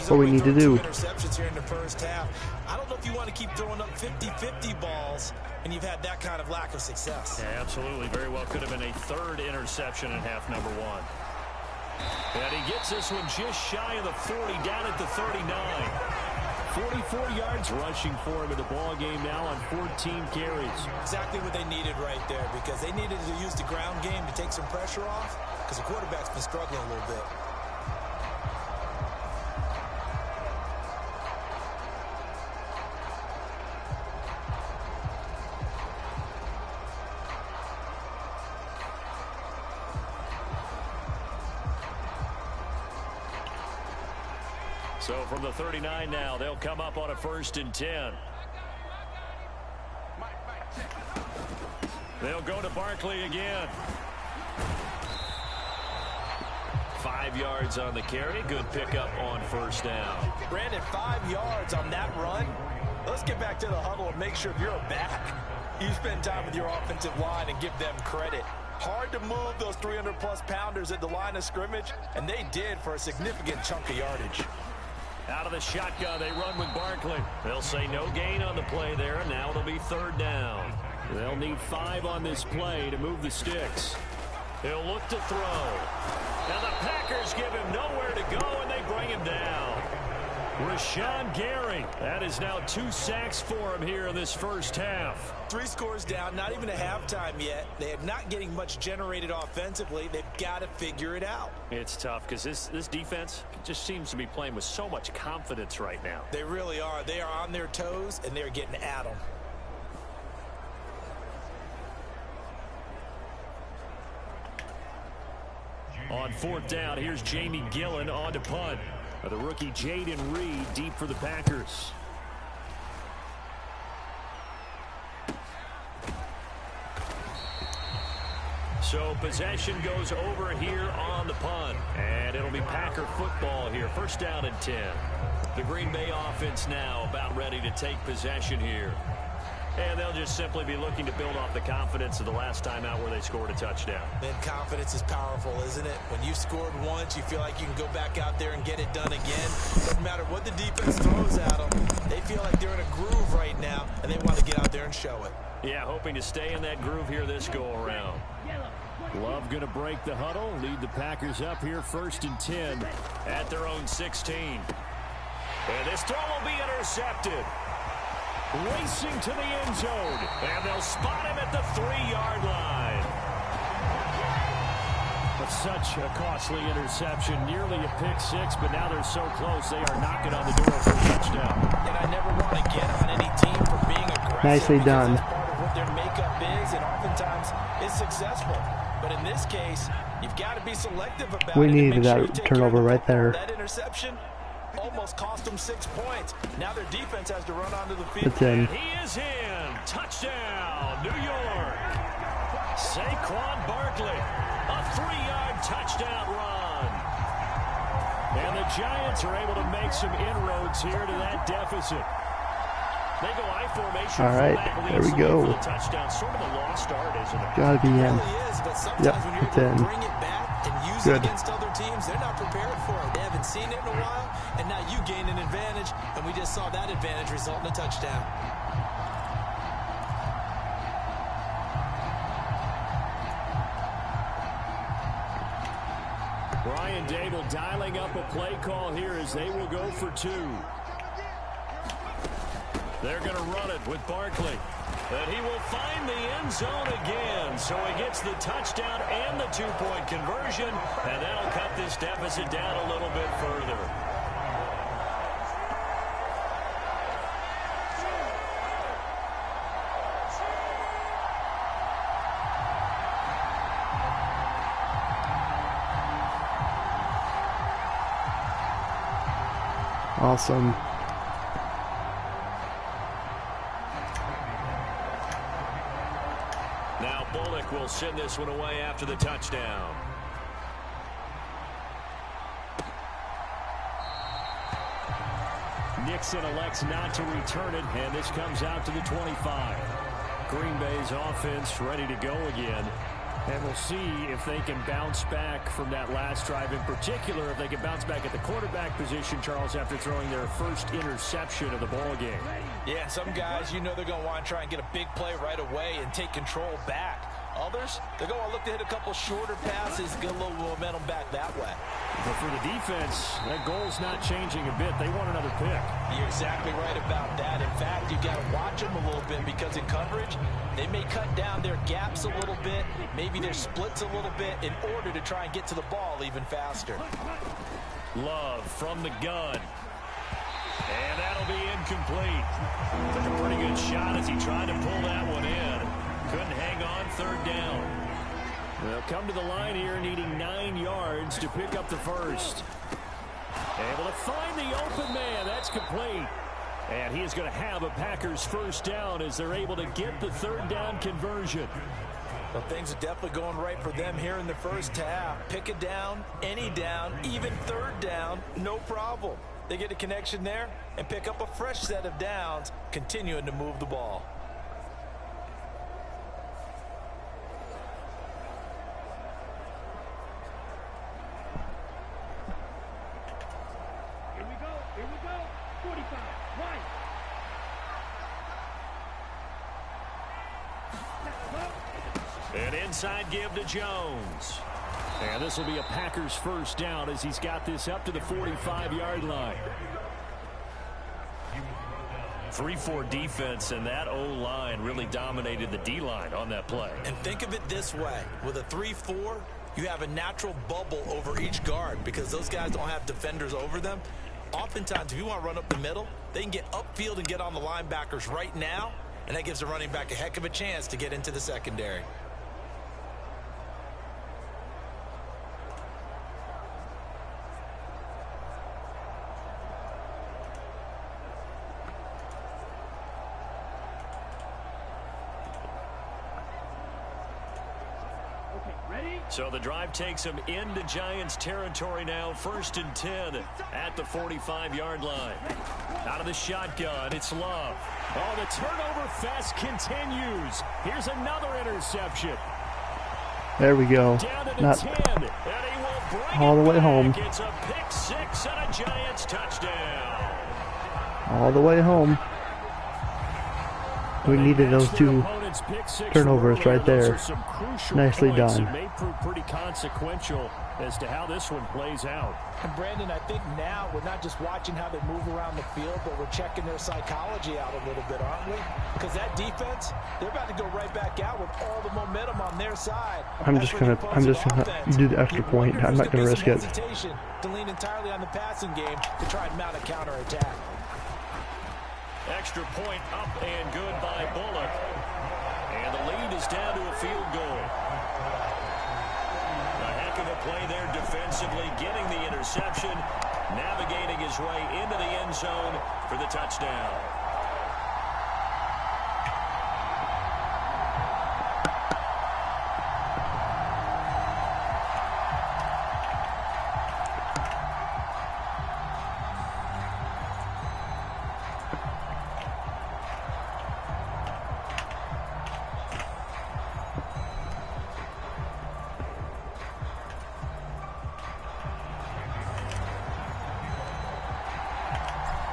what we need to do. Interceptions here in the first half. I don't know if you want to keep throwing up 50-50 balls, and you've had that kind of lack of success. Yeah, absolutely. Very well could have been a 3rd interception in half number 1. And he gets this one just shy of the 40, down at the 39. 44 yards rushing for him in the ball game now on 14 carries. Exactly what they needed right there, because they needed to use the ground game to take some pressure off, because the quarterback's been struggling a little bit. So from the 39 now, they'll come up on a 1st and 10. They'll go to Barkley again. 5 yards on the carry. Good pickup on 1st down. Brandon, 5 yards on that run. Let's get back to the huddle and make sure you're back. You spend time with your offensive line and give them credit. Hard to move those 300-plus pounders at the line of scrimmage, and they did for a significant chunk of yardage. Out of the shotgun, they run with Barkley. They'll say no gain on the play there. Now it'll be 3rd down. They'll need 5 on this play to move the sticks. He'll look to throw. Now the Packers give him nowhere to go, and they bring him down. Rashawn Gary. That is now 2 sacks for him here in this first half. 3 scores down, not even a halftime yet. They are not getting much generated offensively. They've got to figure it out. It's tough because this defense just seems to be playing with so much confidence right now. They really are. They are on their toes, and they're getting at them. On 4th down, here's Jamie Gillen on to punt. The rookie Jaden Reed deep for the Packers. So possession goes over here on the punt. And it'll be Packer football here. 1st down and 10. The Green Bay offense now about ready to take possession here. And they'll just simply be looking to build off the confidence of the last time out where they scored a touchdown. And confidence is powerful, isn't it? When you scored once, you feel like you can go back out there and get it done again. Doesn't matter what the defense throws at them. They feel like they're in a groove right now, and they want to get out there and show it. Yeah, hoping to stay in that groove here this go-around. Love going to break the huddle, lead the Packers up here 1st and 10 at their own 16. And this throw will be intercepted. Racing to the end zone, and they'll spot him at the 3-yard line. But such a costly interception, nearly a pick-6, but now they're so close they are knocking on the door for a touchdown. And I never want to get on any team for being aggressive. Nicely done. That's part of what their makeup is, and oftentimes is successful. But in this case, you've got to be selective about We it. needed Make sure that you take turnover care of the right there. That interception almost cost them 6 points. Now their defense has to run onto the field. It's in. And he is in. Touchdown, New York. Saquon Barkley, a 3-yard touchdown run. And the Giants are able to make some inroads here to that deficit. They go I formation. All right, there we go. The touchdown, sort of a lost start, isn't it? Gotta be in. It really is, but sometimes Yep, when you're it's able to in. bring it back and use Good. it against other teams, they're not prepared for it. They haven't seen it in a while, and now you gain an advantage, and we just saw that advantage result in a touchdown. Brian Dable dialing up a play call here as they will go for 2. They're going to run it with Barkley. And he will find the end zone again. So he gets the touchdown and the 2-point conversion. And that'll cut this deficit down a little bit further. Awesome. Now Bullock will send this one away after the touchdown. Nixon elects not to return it, and this comes out to the 25. Green Bay's offense ready to go again. And we'll see if they can bounce back from that last drive. In particular, if they can bounce back at the quarterback position, Charles, after throwing their first interception of the ball game. Yeah, and some guys, you know they're going to want to try and get a big play right away and take control back. Others, they're going to look to hit a couple shorter passes, get a little momentum back that way. But for the defense, that goal's not changing a bit. They want another pick. You're exactly right about that. In fact, you got to watch them a little bit because in coverage, they may cut down their gaps a little bit, maybe their splits a little bit in order to try and get to the ball even faster. Love from the gun. And that'll be incomplete. Took a pretty good shot as he tried to pull that one in. Couldn't hang on, 3rd down. They'll come to the line here needing 9 yards to pick up the first. Able to find the open man. That's complete. And he is going to have a Packers first down as they're able to get the 3rd down conversion. Well, things are definitely going right for them here in the first half. Pick a down, any down, even 3rd down, no problem. They get a connection there and pick up a fresh set of downs, continuing to move the ball. Here we go. 45, right. An inside give to Jones. And this will be a Packers first down as he's got this up to the 45-yard line. 3-4 defense, and that O-line really dominated the D-line on that play. And think of it this way. With a 3-4, you have a natural bubble over each guard because those guys don't have defenders over them. Oftentimes, if you want to run up the middle, they can get upfield and get on the linebackers right now, and that gives the running back a heck of a chance to get into the secondary. So the drive takes him into Giants territory now, 1st and 10 at the 45-yard line. Out of the shotgun, it's Love. Oh, the turnover fest continues. Here's another interception. There we go. Not 10, and he will bring all the way back. home. It's a pick six and a Giants touchdown. All the way home. We needed those two turnovers right there. Nicely done. It may prove pretty consequential as to how this one plays out. And Brandon, I think now we're not just watching how they move around the field, but we're checking their psychology out a little bit, aren't we? Because that defense, they're about to go right back out with all the momentum on their side. I'm just gonna do the extra point. I'm not gonna risk it. To lean entirely on the passing game to try and mount a counterattack. Extra point up and good by Bullock. And the lead is down to a field goal. A heck of a play there defensively, getting the interception, navigating his way into the end zone for the touchdown.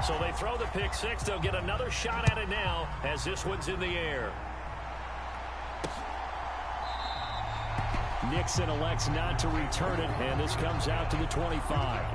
So they throw the pick six. They'll get another shot at it now as this one's in the air. Nixon elects not to return it, and this comes out to the 25.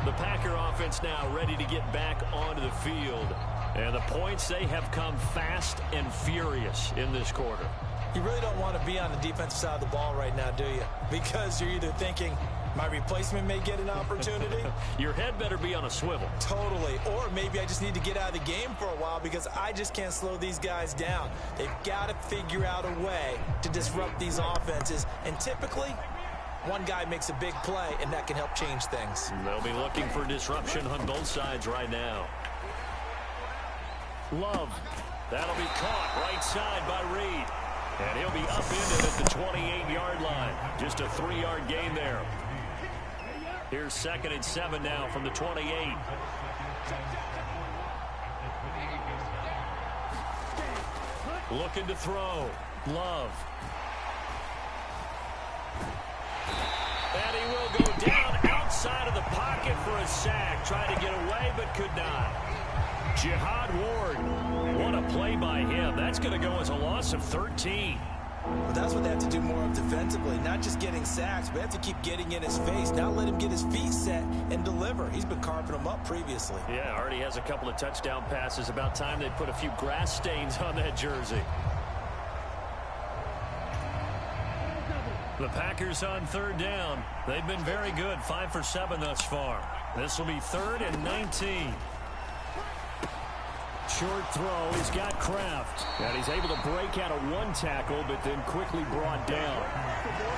The Packer offense now ready to get back onto the field. And the points, they have come fast and furious in this quarter. You really don't want to be on the defensive side of the ball right now, do you? Because you're either thinking, my replacement may get an opportunity. Your head better be on a swivel. Totally. Or maybe I just need to get out of the game for a while because I just can't slow these guys down. They've got to figure out a way to disrupt these offenses. And typically, one guy makes a big play, and that can help change things. They'll be looking for disruption on both sides right now. Love. That'll be caught right side by Reed. And he'll be upended at the 28-yard line. Just a 3-yard gain there. Here's 2nd and 7 now from the 28. Looking to throw. Love. And he will go down outside of the pocket for a sack. Tried to get away but could not. Jihad Ward. What a play by him. That's going to go as a loss of 13. But that's what they have to do more of defensively, not just getting sacks, but have to keep getting in his face, not let him get his feet set and deliver. He's been carving them up previously. Yeah, already has a couple of touchdown passes. About time they put a few grass stains on that jersey. The Packers on 3rd down. They've been very good, 5 for 7 thus far. This will be 3rd and 19. Short throw, he's got Kraft. And he's able to break out of one tackle, but then quickly brought down.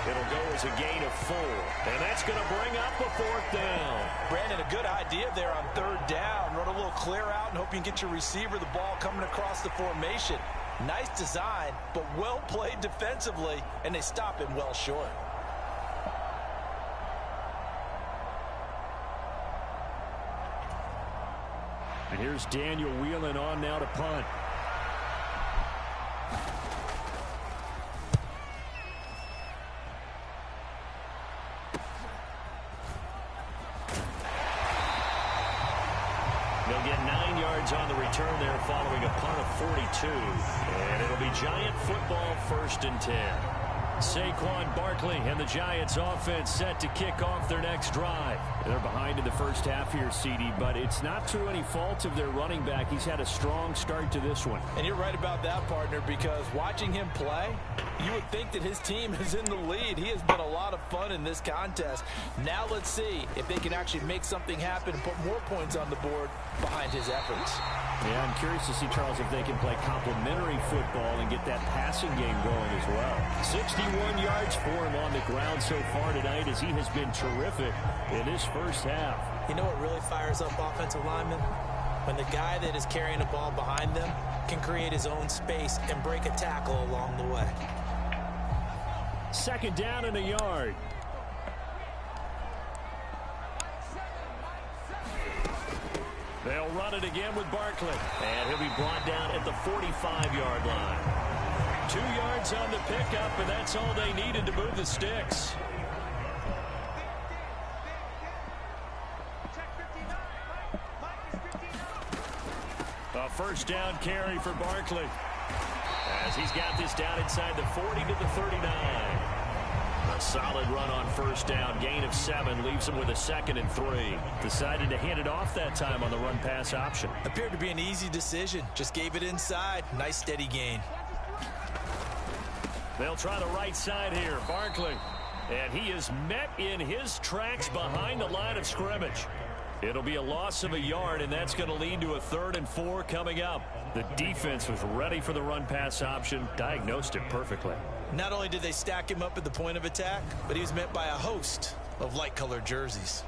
It'll go as a gain of 4. And that's going to bring up a 4th down. Brandon, a good idea there on 3rd down. Run a little clear out and hope you can get your receiver the ball coming across the formation. Nice design, but well played defensively, and they stop him well short. Here's Daniel Whelan on now to punt. They'll get 9 yards on the return there following a punt of 42. And it'll be Giant football, 1st and 10. Saquon Barkley and the Giants offense set to kick off their next drive. They're behind in the first half here, CD, but it's not through any fault of their running back. He's had a strong start to this one. And you're right about that, partner, because watching him play, you would think that his team is in the lead. He has been a lot of fun in this contest. Now let's see if they can actually make something happen and put more points on the board behind his efforts. Yeah, I'm curious to see, Charles, if they can play complementary football and get that passing game going as well. 61 yards for him on the ground so far tonight as he has been terrific in this first half. You know what really fires up offensive linemen? When the guy that is carrying the ball behind them can create his own space and break a tackle along the way. 2nd down and a yard. They'll run it again with Barkley. And he'll be brought down at the 45-yard line. 2 yards on the pickup, and that's all they needed to move the sticks. A 1st down carry for Barkley, as he's got this down inside the 40 to the 39. A solid run on 1st down. Gain of 7 leaves him with a 2nd and 3. Decided to hand it off that time on the run-pass option. Appeared to be an easy decision. Just gave it inside. Nice steady gain. They'll try the right side here. Barkley. And he is met in his tracks behind the line of scrimmage. It'll be a loss of a yard, and that's going to lead to a 3rd and 4 coming up. The defense was ready for the run-pass option, diagnosed it perfectly. Not only did they stack him up at the point of attack, but he was met by a host of light-colored jerseys.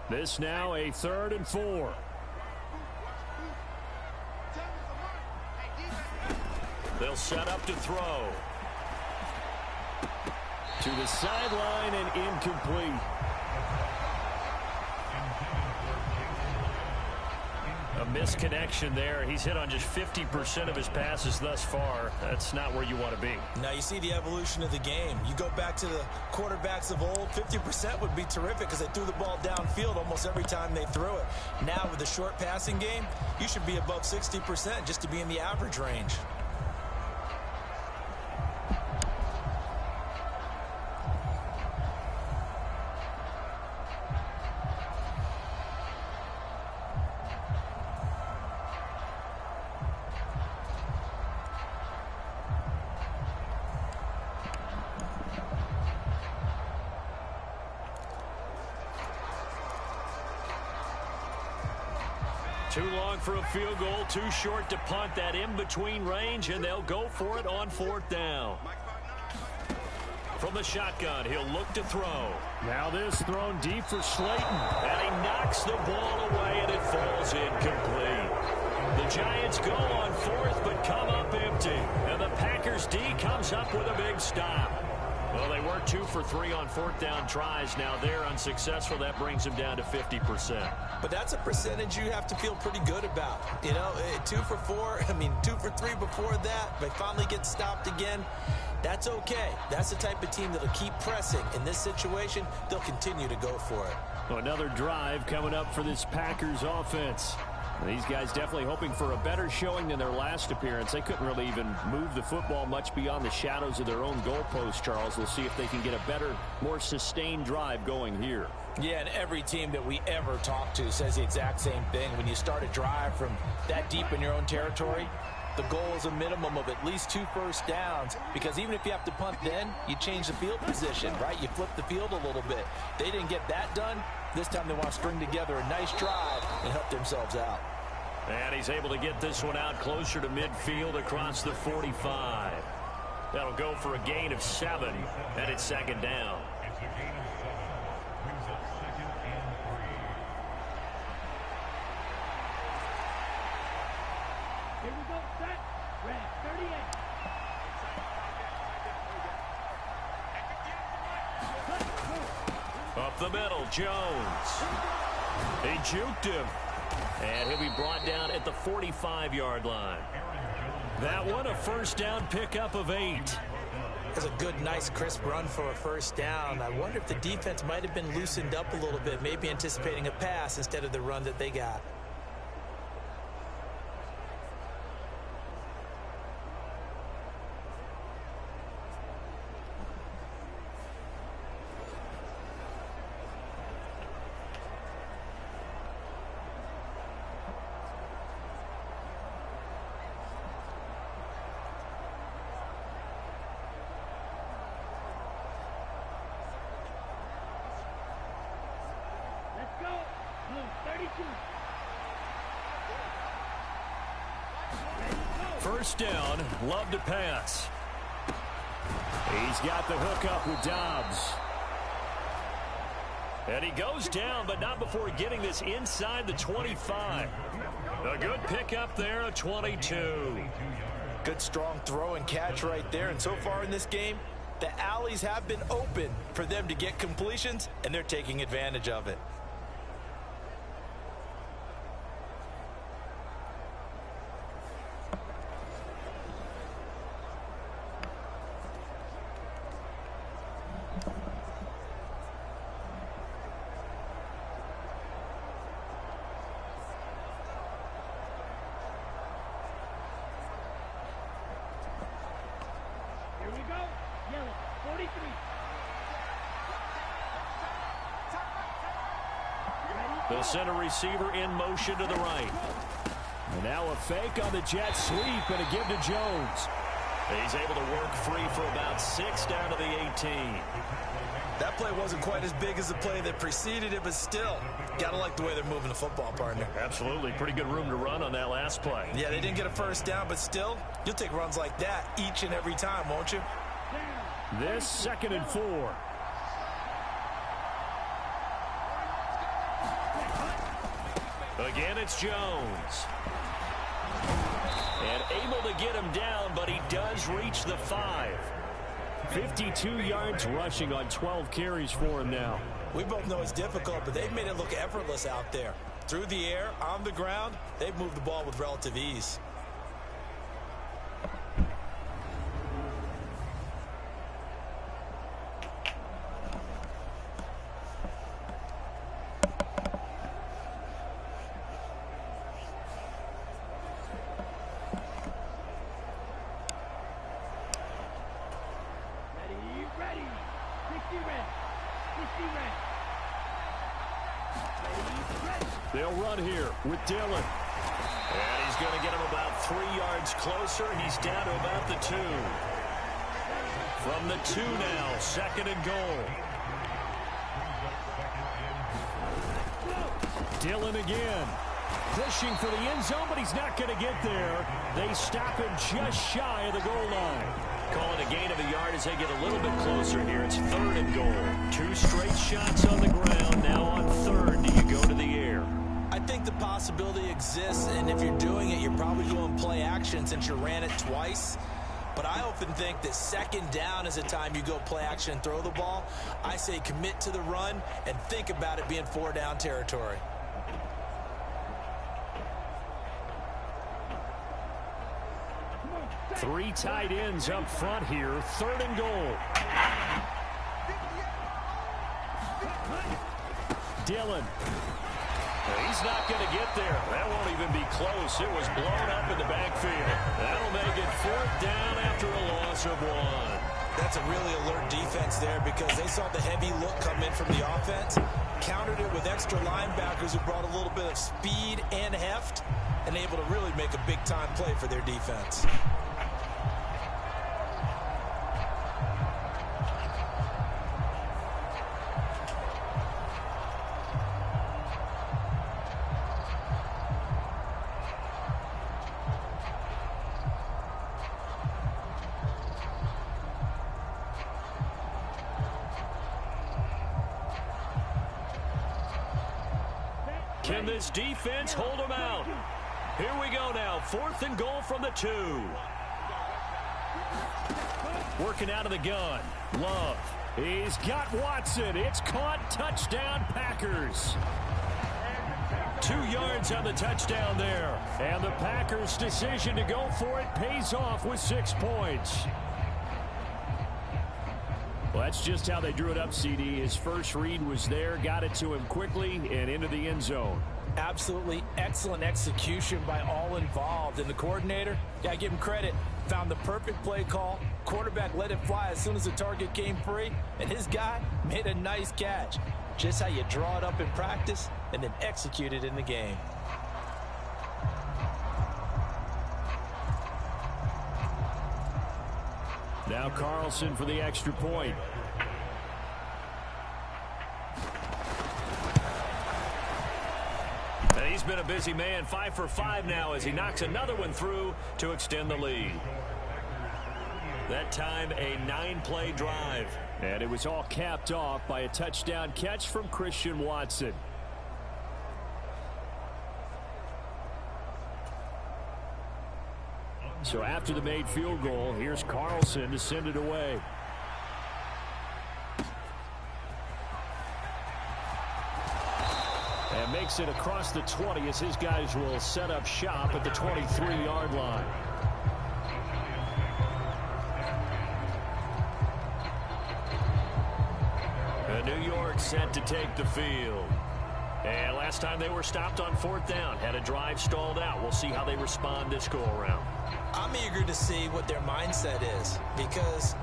This now a 3rd and 4. They'll set up to throw. To the sideline and incomplete. A misconnection there. He's hit on just 50% of his passes thus far. That's not where you want to be. Now you see the evolution of the game. You go back to the quarterbacks of old, 50% would be terrific because they threw the ball downfield almost every time they threw it. Now with the short passing game, you should be above 60% just to be in the average range. Too long for a field goal, too short to punt. That in-between range, and they'll go for it on 4th down. From the shotgun, he'll look to throw. Now this thrown deep for Slayton, and he knocks the ball away, and it falls incomplete. The Giants go on 4th, but come up empty, and the Packers D comes up with a big stop. Well, they were 2 for 3 on 4th down tries. Now they're unsuccessful. That brings them down to 50%. But that's a percentage you have to feel pretty good about. You know, 2 for 4, 2 for 3 before that. They finally get stopped again. That's okay. That's the type of team that'll keep pressing. In this situation, they'll continue to go for it. Well, another drive coming up for this Packers offense. These guys definitely hoping for a better showing than their last appearance. They couldn't really even move the football much beyond the shadows of their own goalpost, Charles. We'll see if they can get a better, more sustained drive going here. Yeah, and every team that we ever talk to says the exact same thing. When you start a drive from that deep in your own territory, the goal is a minimum of at least 2 first downs, because even if you have to punt then, you change the field position, right? You flip the field a little bit. They didn't get that done. This time they want to string together a nice drive and help themselves out. And he's able to get this one out closer to midfield across the 45. That'll go for a gain of 7, and it's 2nd down. Here we go. Up the middle, Jones. He juked him. And he'll be brought down at the 45-yard line. That one, a first down pickup of 8. That's a good, nice, crisp run for a first down. I wonder if the defense might have been loosened up a little bit, maybe anticipating a pass instead of the run that they got. First down, Love to pass. He's got the hook up with Dobbs. And he goes down, but not before getting this inside the 25. A good pickup there, a 22. Good strong throw and catch right there. And so far in this game, the alleys have been open for them to get completions, and they're taking advantage of it. The center receiver in motion to the right. And now a fake on the jet sweep and a give to Jones. He's able to work free for about 6 down to the 18. That play wasn't quite as big as the play that preceded it, but still, gotta like the way they're moving the football, partner. Absolutely. Pretty good room to run on that last play. Yeah, they didn't get a first down, but still, you'll take runs like that each and every time, won't you? This 2nd and 4. Again, it's Jones. And able to get him down, but he does reach the 5. 52 yards rushing on 12 carries for him now. We both know it's difficult, but they've made it look effortless out there. Through the air, on the ground, they've moved the ball with relative ease. They'll run here with Dillon. And he's going to get him about 3 yards closer. He's down to about the 2. From the 2 now, 2nd and goal. Dillon again. Pushing for the end zone, but he's not going to get there. They stop him just shy of the goal line. Calling a gain of a yard as they get a little bit closer here. It's 3rd and goal. 2 straight shots on the ground. Now on 3rd, do you go to the air? I think the possibility exists, and if you're doing it, you're probably going play action since you ran it twice. But I often think that 2nd down is a time you go play action and throw the ball. I say commit to the run and think about it being 4 down territory. Three tight ends up front here. 3rd and goal. Dillon. He's not going to get there. That won't even be close. It was blown up in the backfield. That'll make it 4th down after a loss of 1. That's a really alert defense there because they saw the heavy look come in from the offense, countered it with extra linebackers who brought a little bit of speed and heft, and able to really make a big-time play for their defense. Can this defense hold them out? Here we go now. 4th and goal from the 2. Working out of the gun. Love. He's got Watson. It's caught. Touchdown, Packers. 2 yards on the touchdown there. And the Packers' decision to go for it pays off with 6 points. Well, that's just how they drew it up, CD. His first read was there, got it to him quickly, and into the end zone. Absolutely excellent execution by all involved. And the coordinator, got to give him credit, found the perfect play call. Quarterback let it fly as soon as the target came free, and his guy made a nice catch. Just how you draw it up in practice and then execute it in the game. Now Carlson for the extra point. And he's been a busy man, 5 for 5 now as he knocks another one through to extend the lead. That time a 9-play drive. And it was all capped off by a touchdown catch from Christian Watson. So after the made field goal, here's Carlson to send it away. And makes it across the 20 as his guys will set up shop at the 23-yard line. New York set to take the field. And last time they were stopped on 4th down, had a drive stalled out. We'll see how they respond this go-around. I'm eager to see what their mindset is, because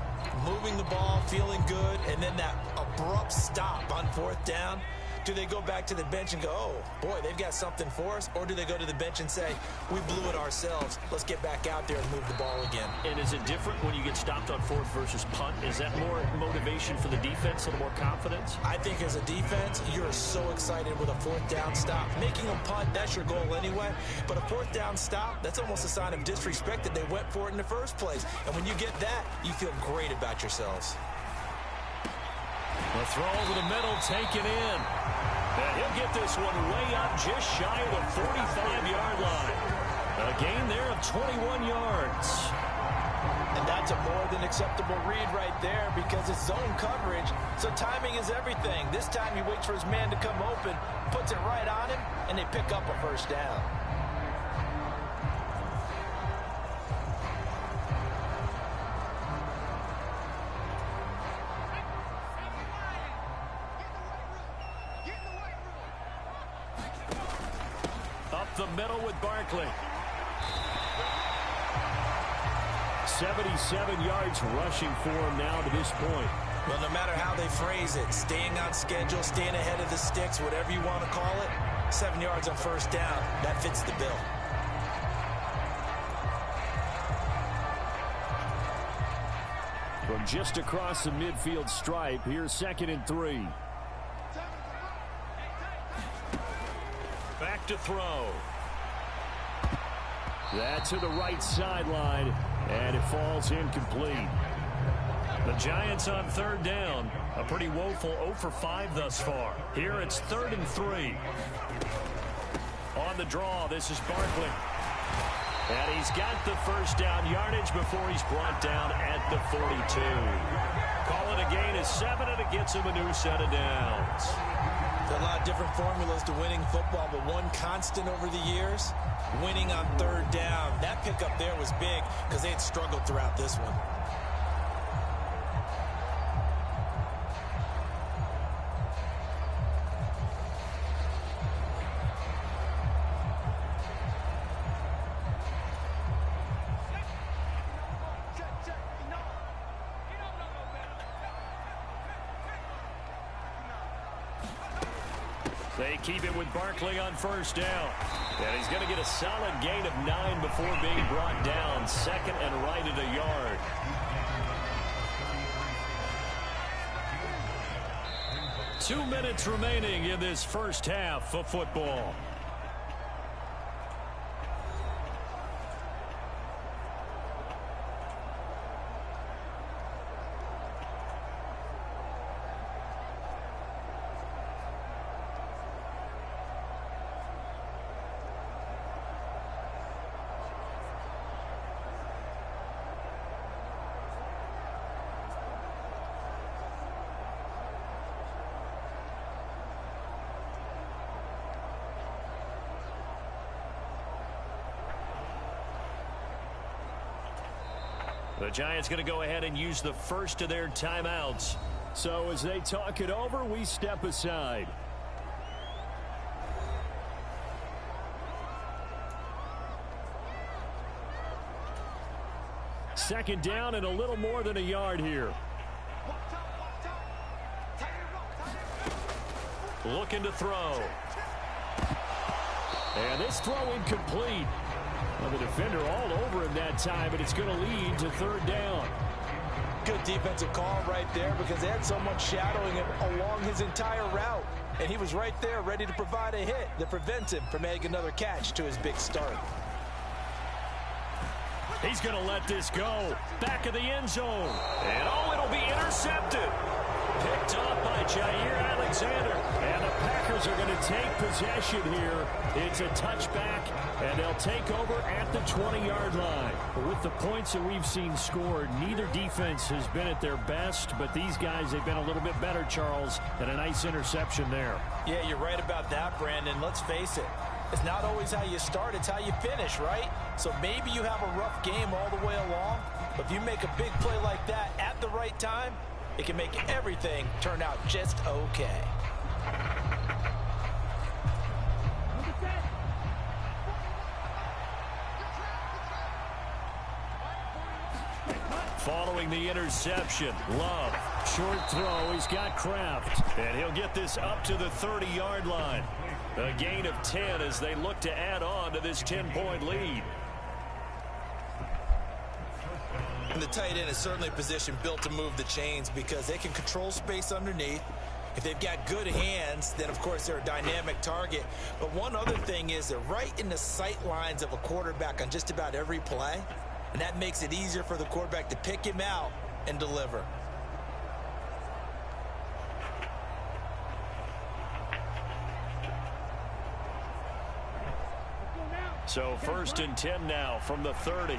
moving the ball, feeling good, and then that abrupt stop on 4th down, do they go back to the bench and go, oh, boy, they've got something for us? Or do they go to the bench and say, we blew it ourselves, let's get back out there and move the ball again? And is it different when you get stopped on 4th versus punt? Is that more motivation for the defense, a little more confidence? I think as a defense, you're so excited with a 4th down stop. Making them punt, that's your goal anyway. But a 4th down stop, that's almost a sign of disrespect that they went for it in the first place. And when you get that, you feel great about yourselves. The throw over the middle, taken in. And he'll get this one way up just shy of the 45-yard line. A gain there of 21 yards. And that's a more than acceptable read right there because it's zone coverage, so timing is everything. This time he waits for his man to come open, puts it right on him, and they pick up a first down. The middle with Barkley. 77 yards rushing for him now to this point. Well, no matter how they phrase it, staying on schedule, staying ahead of the sticks, whatever you want to call it, 7 yards on first down, that fits the bill. From just across the midfield stripe, here's 2nd and 3. Back to throw. That's to the right sideline, and it falls incomplete. The Giants on 3rd down. A pretty woeful 0 for 5 thus far. Here it's 3rd and 3. On the draw, this is Barkley. And he's got the first down yardage before he's brought down at the 42. Call it a gain of 7, and it gets him a new set of downs. There are a lot of different formulas to winning football, but one constant over the years, winning on 3rd down. That pickup there was big because they had struggled throughout this one. They keep it with Barkley on first down. And he's going to get a solid gain of 9 before being brought down. 2nd and right at a yard. Two minutes remaining in this first half of football. The Giants going to go ahead and use the first of their timeouts. So as they talk it over, we step aside. Second down and a little more than a yard here. Looking to throw. And this throw incomplete. Well, the defender all over him that time, but it's going to lead to third down. Good defensive call right there because they had someone shadowing him along his entire route. And he was right there ready to provide a hit that prevents him from making another catch to his big start. He's going to let this go. Back of the end zone. And oh, it'll be intercepted. Picked up by Jair Alexander. And the Packers are going to take possession here. It's a touchback, and they'll take over at the 20-yard line. With the points that we've seen scored, neither defense has been at their best, but these guys, they've been a little bit better, Charles, and a nice interception there. Yeah, you're right about that, Brandon. Let's face it. It's not always how you start, it's how you finish, right? So maybe you have a rough game all the way along, but if you make a big play like that at the right time, it can make everything turn out just okay. Following the interception, Love, short throw, he's got Kraft, and he'll get this up to the 30-yard line. A gain of 10 as they look to add on to this 10-point lead. And the tight end is certainly a position built to move the chains because they can control space underneath. If they've got good hands, then of course they're a dynamic target. But one other thing is they're right in the sight lines of a quarterback on just about every play. And that makes it easier for the quarterback to pick him out and deliver. So 1st and 10 now from the 30.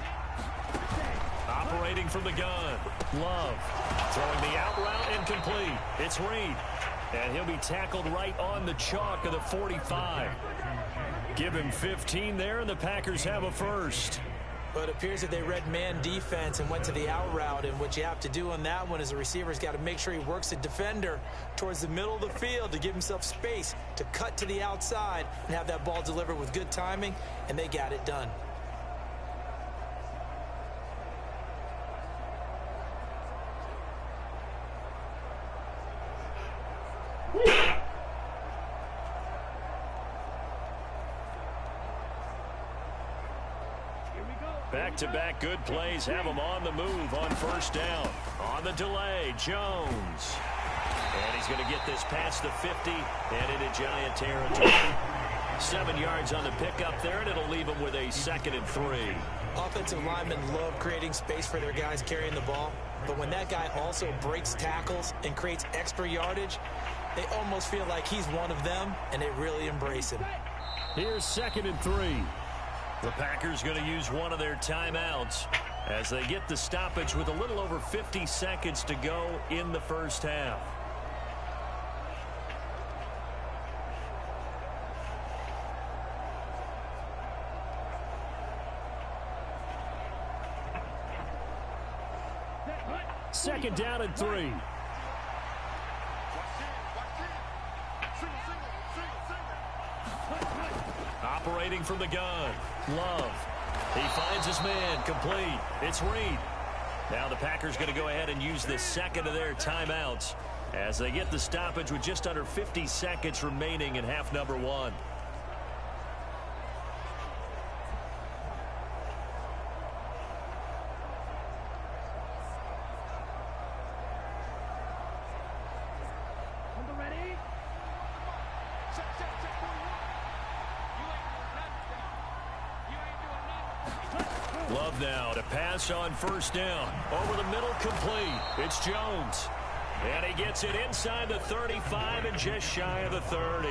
Operating from the gun. Love throwing the out route incomplete. It's Reed. And he'll be tackled right on the chalk of the 45. Give him 15 there, and the Packers have a first. But it appears that they read man defense and went to the out route. And what you have to do on that one is the receiver's got to make sure he works the defender towards the middle of the field to give himself space to cut to the outside and have that ball delivered with good timing, and they got it done. Back-to-back good plays have them on the move on first down. On the delay, Jones. And he's going to get this past the 50 and into Giant territory. 7 yards on the pickup there, and it'll leave them with a 2nd and 3. Offensive linemen love creating space for their guys carrying the ball. But when that guy also breaks tackles and creates extra yardage, they almost feel like he's one of them, and they really embrace him. Here's 2nd and 3. The Packers going to use one of their timeouts as they get the stoppage with a little over 50 seconds to go in the first half. Second down and 3. Operating from the gun. Love. He finds his man. Complete. It's Reed. Now the Packers going to go ahead and use the 2nd of their timeouts as they get the stoppage with just under 50 seconds remaining in half number 1. Love now to pass on first down. Over the middle, complete. It's Jones. And he gets it inside the 35 and just shy of the 30.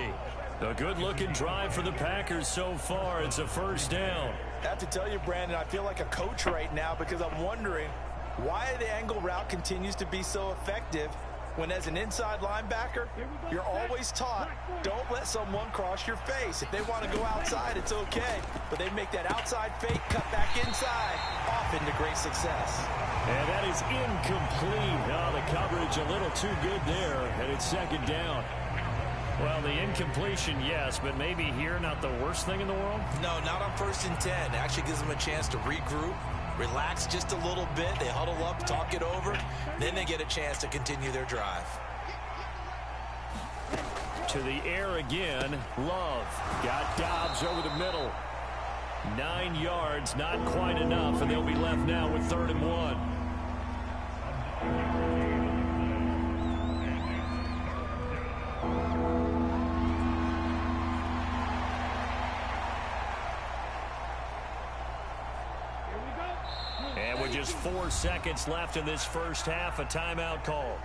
A good-looking drive for the Packers so far. It's a first down. I have to tell you, Brandon, I feel like a coach right now because I'm wondering why the angle route continues to be so effective when as an inside linebacker, you're always taught, don't let someone cross your face. If they want to go outside, it's okay. But they make that outside fake, cut back inside, off into great success. And that is incomplete. Oh, the coverage a little too good there, and it's second down. Well, the incompletion, yes, but maybe here not the worst thing in the world? No, not on 1st and 10. It actually gives them a chance to regroup, relax just a little bit. They huddle up, talk it over. Then they get a chance to continue their drive. To the air again. Love got Dobbs over the middle. 9 yards, not quite enough, and they'll be left now with 3rd and 1. And with just 4 seconds left in this first half, a timeout call.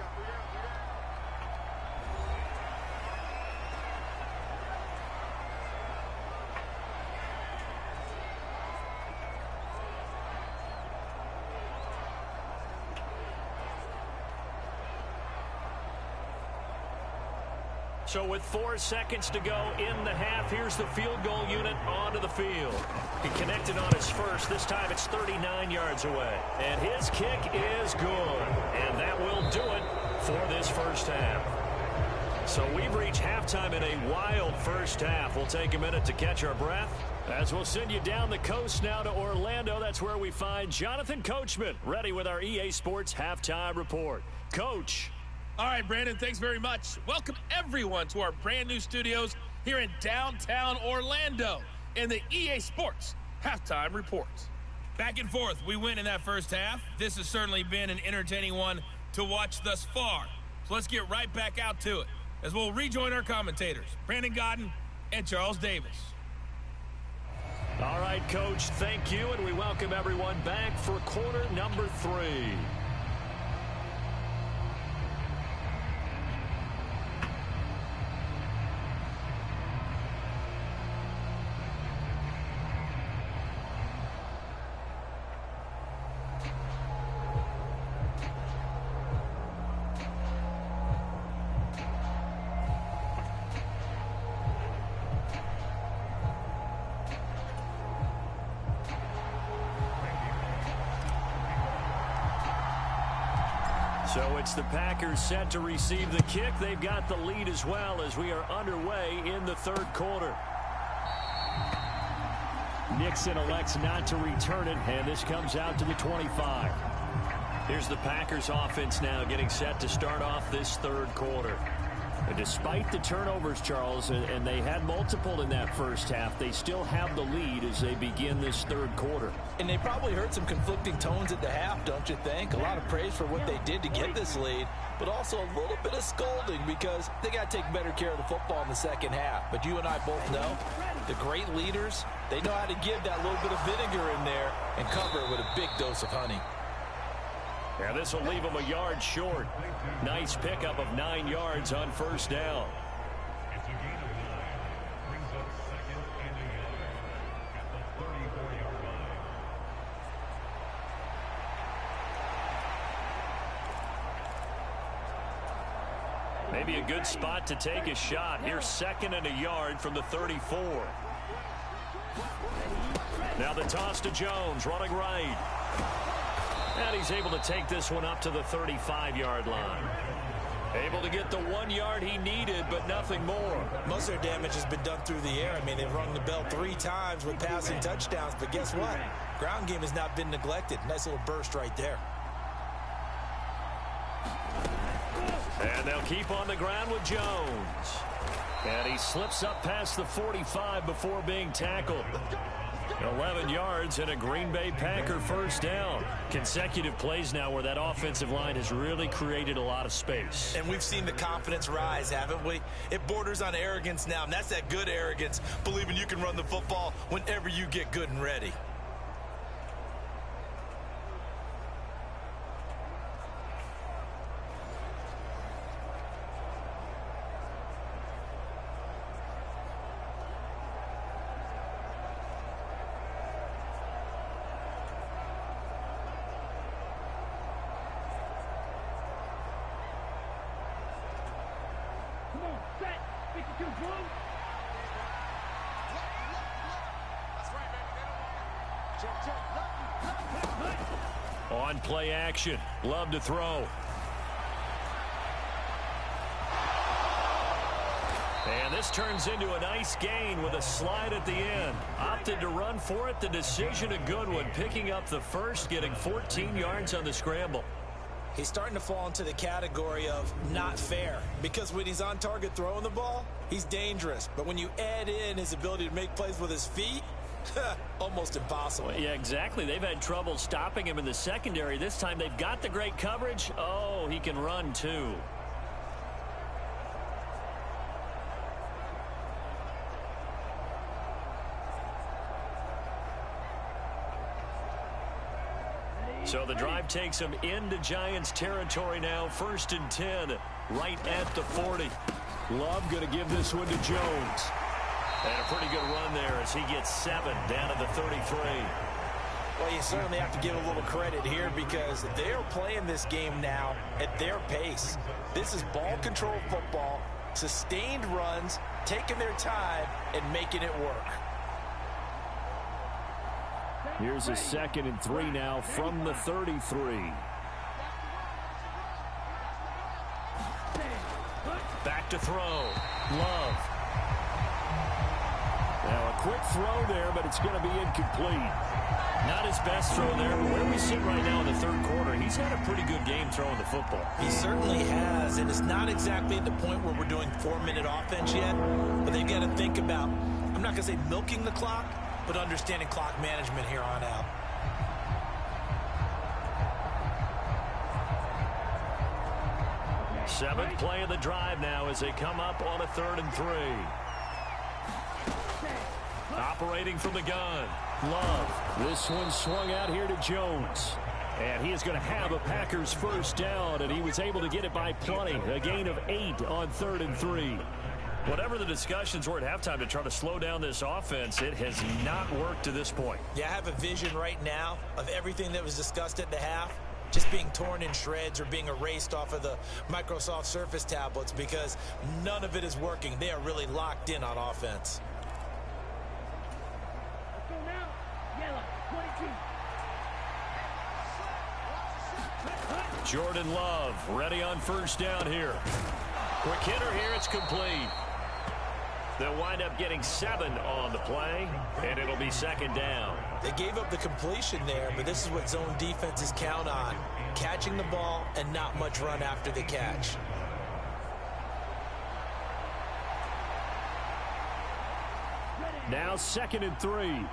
So with 4 seconds to go in the half, here's the field goal unit onto the field. He connected on his first. This time it's 39 yards away. And his kick is good. And that will do it for this first half. So we've reached halftime in a wild first half. We'll take a minute to catch our breath as we'll send you down the coast now to Orlando. That's where we find Jonathan Coachman ready with our EA Sports Halftime Report. Coach. All right, Brandon, thanks very much. Welcome, everyone, to our brand-new studios here in downtown Orlando in the EA Sports Halftime Report. Back and forth, we win in that first half. This has certainly been an entertaining one to watch thus far. So let's get right back out to it as we'll rejoin our commentators, Brandon Godden and Charles Davis. All right, Coach, thank you, and we welcome everyone back for quarter number 3. So it's the Packers set to receive the kick. They've got the lead as well as we are underway in the 3rd quarter. Nixon elects not to return it, and this comes out to the 25. Here's the Packers offense now getting set to start off this 3rd quarter. And despite the turnovers, Charles, and they had multiple in that first half, they still have the lead as they begin this 3rd quarter. And they probably heard some conflicting tones at the half, don't you think? A lot of praise for what they did to get this lead, but also a little bit of scolding because they got to take better care of the football in the second half. But you and I both know the great leaders, they know how to give that little bit of vinegar in there and cover it with a big dose of honey. Yeah, this will leave them a yard short. Nice pickup of 9 yards on first down. Maybe a good spot to take a shot. Here's 2nd and a yard from the 34. Now the toss to Jones, running right. And he's able to take this one up to the 35-yard line. Able to get the 1 yard he needed, but nothing more. Most of their damage has been done through the air. I mean, they've rung the bell 3 times with passing touchdowns, but guess what? Ground game has not been neglected. Nice little burst right there. And they'll keep on the ground with Jones. And he slips up past the 45 before being tackled. 11 yards and a Green Bay Packer first down. Consecutive plays now where that offensive line has really created a lot of space. And we've seen the confidence rise, haven't we? It borders on arrogance now, and that's that good arrogance, believing you can run the football whenever you get good and ready. Too close. On play action. Love to throw. And this turns into a nice gain with a slide at the end. Opted to run for it. The decision a good one. Picking up the first, getting 14 yards on the scramble. He's starting to fall into the category of not fair, because when he's on target throwing the ball, he's dangerous. But when you add in his ability to make plays with his feet, almost impossible. Well, yeah, exactly. They've had trouble stopping him in the secondary. This time they've got the great coverage. Oh, he can run too. So the drive takes him into Giants territory now. 1st and 10, right at the 40. Love going to give this one to Jones. And a pretty good run there as he gets 7 down to the 33. Well, you certainly have to give a little credit here because they're playing this game now at their pace. This is ball control football, sustained runs, taking their time, and making it work. Here's a 2nd and 3 now from the 33. Back to throw. Love. Now a quick throw there, but it's going to be incomplete. Not his best throw there, but where we sit right now in the 3rd quarter, he's had a pretty good game throwing the football. He certainly has, and it's not exactly at the point where we're doing 4-minute offense yet, but they've got to think about, I'm not going to say milking the clock, but understanding clock management here on out. Seventh play of the drive now as they come up on a 3rd and 3. Operating from the gun. Love. This one swung out here to Jones. And he is going to have a Packers first down, and he was able to get it by plenty. A gain of 8 on 3rd and 3. Whatever the discussions were at halftime to try to slow down this offense, it has not worked to this point. Yeah, I have a vision right now of everything that was discussed at the half just being torn in shreds or being erased off of the Microsoft Surface tablets because none of it is working. They are really locked in on offense. Let's go now. Yellow, 22. Jordan Love ready on first down here. Quick hitter here. It's complete. They'll wind up getting 7 on the play, and it'll be 2nd down. They gave up the completion there, but this is what zone defenses count on. Catching the ball and not much run after the catch. Now 2nd and 3.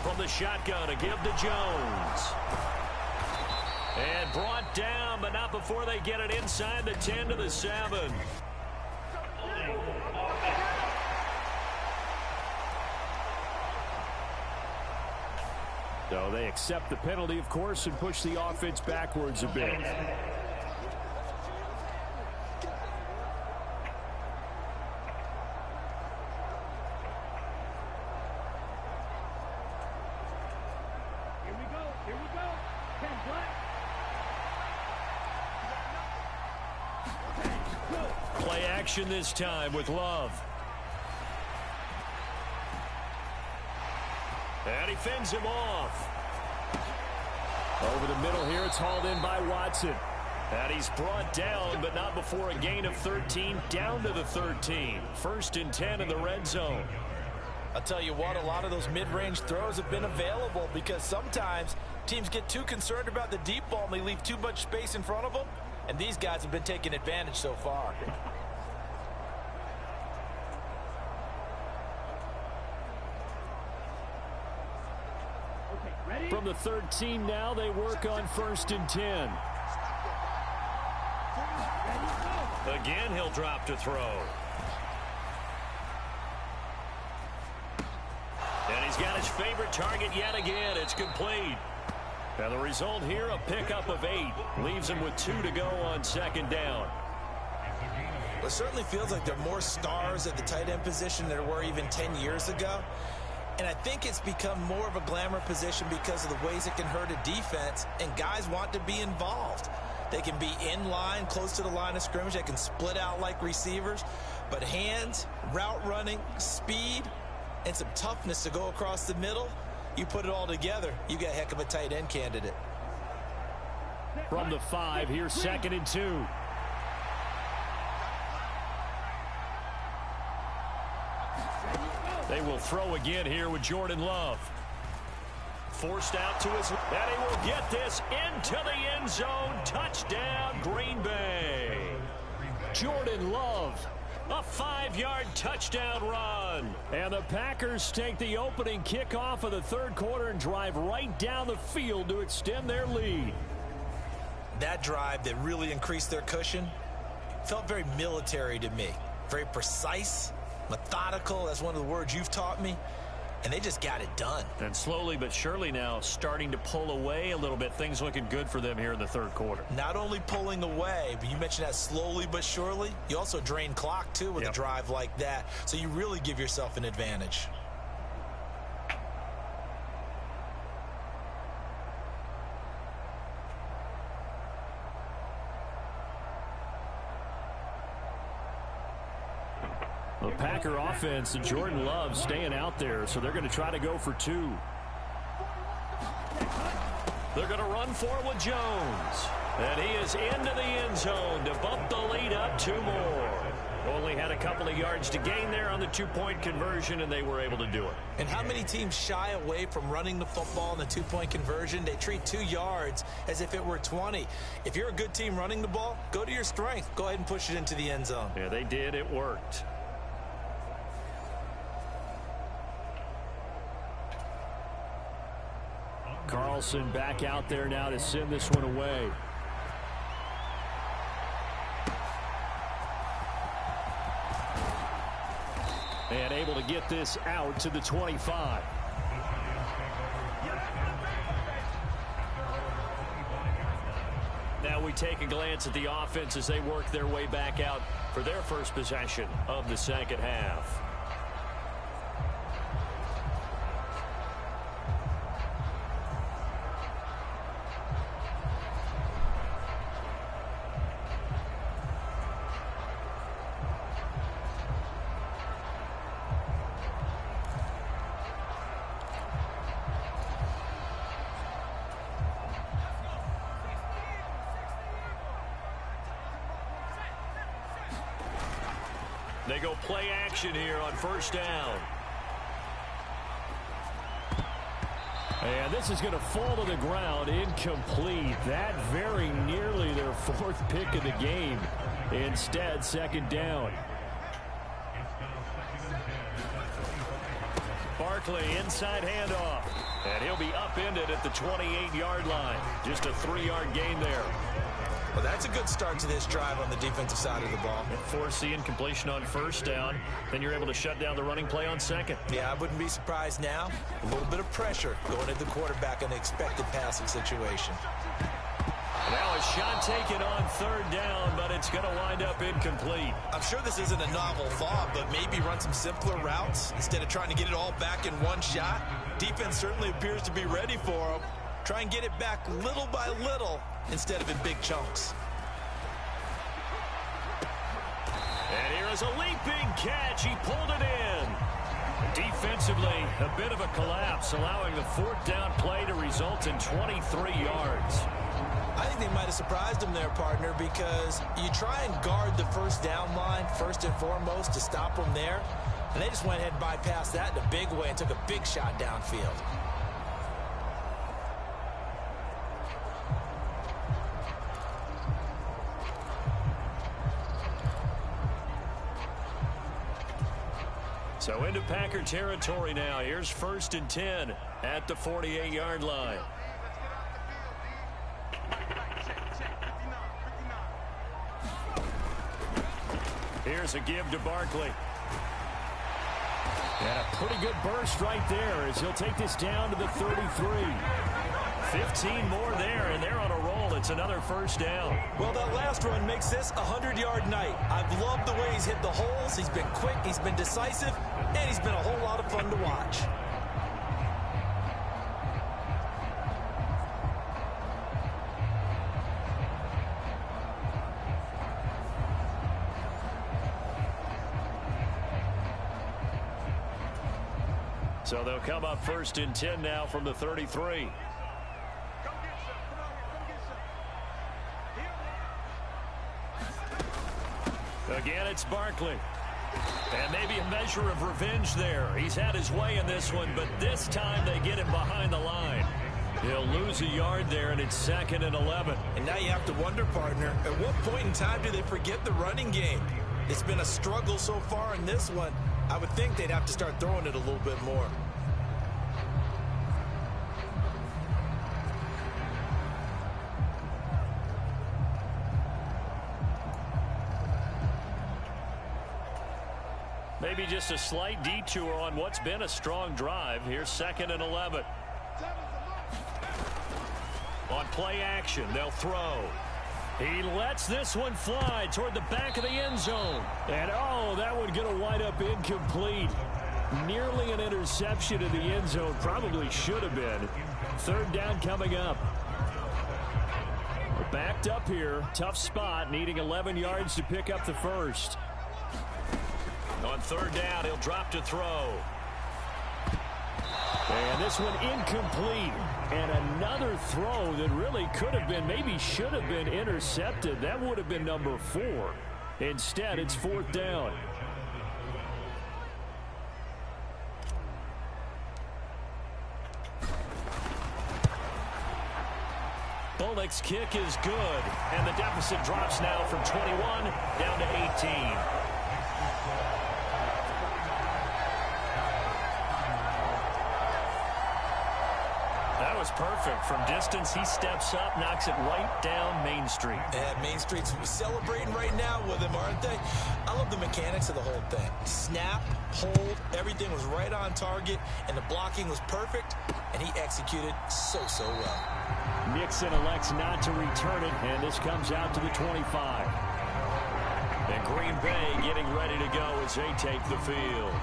From the shotgun, a give to Jones. And brought down, but not before they get it inside the 10 to the 7. So they accept the penalty, of course, and push the offense backwards a bit. Play action this time with Love. And he fends him off. Over the middle here, it's hauled in by Watson. And he's brought down, but not before a gain of 13, down to the 13. 1st and 10 in the red zone. I'll tell you what, a lot of those mid-range throws have been available because sometimes teams get too concerned about the deep ball and they leave too much space in front of them. And these guys have been taking advantage so far. From the 13 now, they work on 1st and 10. Again, he'll drop to throw. And he's got his favorite target yet again. It's complete. And the result here, a pickup of 8. Leaves him with 2 to go on 2nd down. It certainly feels like there are more stars at the tight end position than there were even 10 years ago. And I think it's become more of a glamour position because of the ways it can hurt a defense, and guys want to be involved. They can be in line, close to the line of scrimmage. They can split out like receivers. But hands, route running, speed, and some toughness to go across the middle, you put it all together, you get a heck of a tight end candidate. From the 5, here's 2nd and 2. They will throw again here with Jordan Love. Forced out to his, and he will get this into the end zone. Touchdown, Green Bay. Jordan Love, a 5-yard touchdown run. And the Packers take the opening kickoff of the 3rd quarter and drive right down the field to extend their lead. That drive that really increased their cushion felt very military to me. Very precise, methodical. That's one of the words you've taught me. And they just got it done. And slowly but surely now starting to pull away a little bit. Things looking good for them here in the 3rd quarter. Not only pulling away, but you mentioned that slowly but surely. You also drain clock, too, with a drive like that. So you really give yourself an advantage. The Packer offense and Jordan Love staying out there, so they're going to try to go for 2. They're going to run for it with Jones. And he is into the end zone to bump the lead up 2 more. Only had a couple of yards to gain there on the 2-point conversion, and they were able to do it. And how many teams shy away from running the football in the 2-point conversion? They treat 2 yards as if it were 20. If you're a good team running the ball, go to your strength. Go ahead and push it into the end zone. Yeah, they did. It worked. Carlson back out there now to send this one away. And able to get this out to the 25. Now we take a glance at the offense as they work their way back out for their first possession of the 2nd half. They go play action here on 1st down. And this is going to fall to the ground, incomplete. That very nearly their 4th pick of the game. Instead, 2nd down. Barkley inside handoff. And he'll be upended at the 28-yard line. Just a 3-yard gain there. Well, that's a good start to this drive on the defensive side of the ball. Force the incompletion on 1st down. Then you're able to shut down the running play on 2nd. Yeah, I wouldn't be surprised now. A little bit of pressure going at the quarterback in an expected passing situation. Now a shot taken on 3rd down, but it's going to wind up incomplete. I'm sure this isn't a novel thought, but maybe run some simpler routes instead of trying to get it all back in one shot. Defense certainly appears to be ready for him. Try and get it back little by little instead of in big chunks. And here is a leaping catch. He pulled it in. Defensively, a bit of a collapse, allowing the 4th down play to result in 23 yards. I think they might have surprised him there, partner, because you try and guard the 1st down line first and foremost to stop them there. And they just went ahead and bypassed that in a big way and took a big shot downfield. So into Packer territory now. Here's 1st and 10 at the 48-yard line. Here's a give to Barkley. And a pretty good burst right there as he'll take this down to the 33. 15 more there, and they're on a roll. It's another 1st down. Well, that last run makes this a 100-yard night. I've loved the way he's hit the holes. He's been quick, he's been decisive, and he's been a whole lot of fun to watch. So they'll come up 1st and 10 now from the 33. Again, it's Barkley. And maybe a measure of revenge there. He's had his way in this one, but this time they get him behind the line. He'll lose a yard there, and it's 2nd and 11. And now you have to wonder, partner, at what point in time do they forget the running game? It's been a struggle so far in this one. I would think they'd have to start throwing it a little bit more. Maybe just a slight detour on what's been a strong drive. Here's 2nd and 11. On play action, they'll throw. He lets this one fly toward the back of the end zone. And, oh, that one going to wind up incomplete. Nearly an interception in the end zone. Probably should have been. 3rd down coming up. We're backed up here. Tough spot, needing 11 yards to pick up the first. On 3rd down, he'll drop to throw. And this one incomplete. And another throw that really could have been, maybe should have been intercepted. That would have been number 4. Instead, it's 4th down. Bullock's kick is good. And the deficit drops now from 21 down to 18. That was perfect. From distance, he steps up, knocks it right down Main Street. And Main Street's celebrating right now with him, aren't they? I love the mechanics of the whole thing. Snap, hold, everything was right on target, and the blocking was perfect, and he executed so well. Nixon elects not to return it, and this comes out to the 25. And Green Bay getting ready to go as they take the field.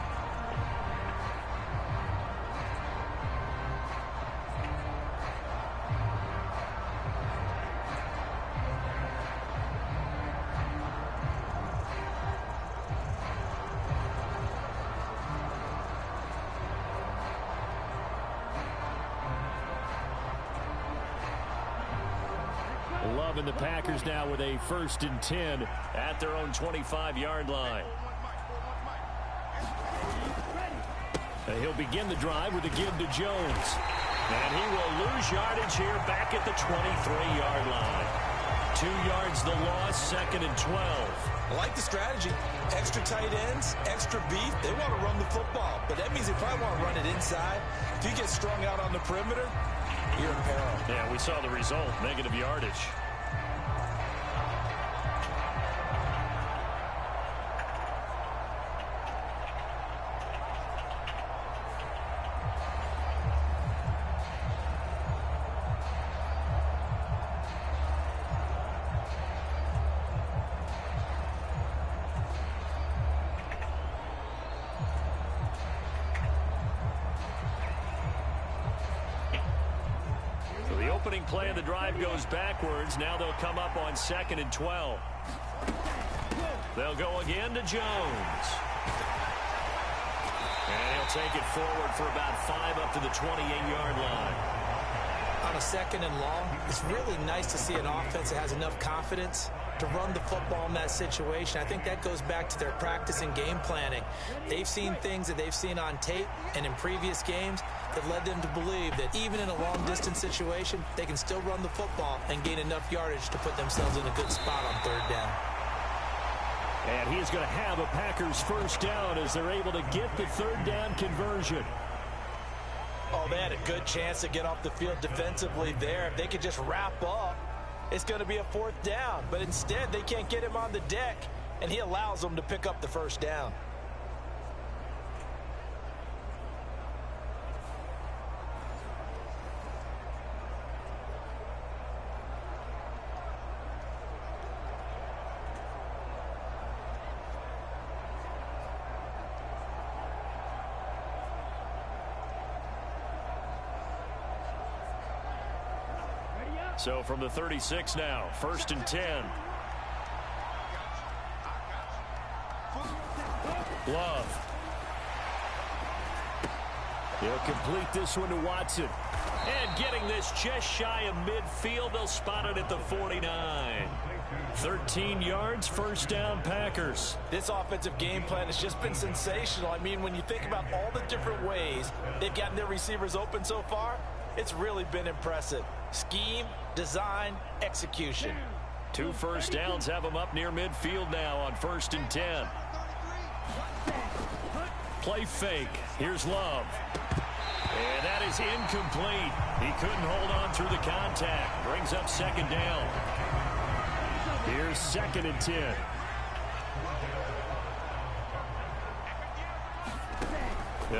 Love and the Packers now with a 1st and 10 at their own 25-yard line. He'll begin the drive with a give to Jones. And he will lose yardage here back at the 23-yard line. 2 yards the loss, 2nd and 12. I like the strategy. Extra tight ends, extra beef. They want to run the football, but that means they probably want to run it inside. If you get strung out on the perimeter, you're in peril. Yeah, we saw the result, negative yardage. Opening play of the drive goes backwards. Now they'll come up on 2nd and 12. They'll go again to Jones. And he'll take it forward for about 5 up to the 28-yard line. On a 2nd and long, it's really nice to see an offense that has enough confidence to run the football in that situation. I think that goes back to their practice and game planning. They've seen things that they've seen on tape and in previous games that led them to believe that even in a long-distance situation, they can still run the football and gain enough yardage to put themselves in a good spot on 3rd down. And he's going to have a Packers 1st down as they're able to get the 3rd down conversion. Oh, they had a good chance to get off the field defensively there. If they could just wrap up, it's going to be a 4th down. But instead, they can't get him on the deck, and he allows them to pick up the 1st down. So from the 36 now, 1st and 10. Love. He'll complete this one to Watson. And getting this just shy of midfield, they'll spot it at the 49. 13 yards, first down, Packers. This offensive game plan has just been sensational. I mean, when you think about all the different ways they've gotten their receivers open so far, it's really been impressive. Scheme, design, execution. 2 first downs have them up near midfield now on 1st and 10. Play fake. Here's Love. And that is incomplete. He couldn't hold on through the contact. Brings up 2nd down. Here's 2nd and 10.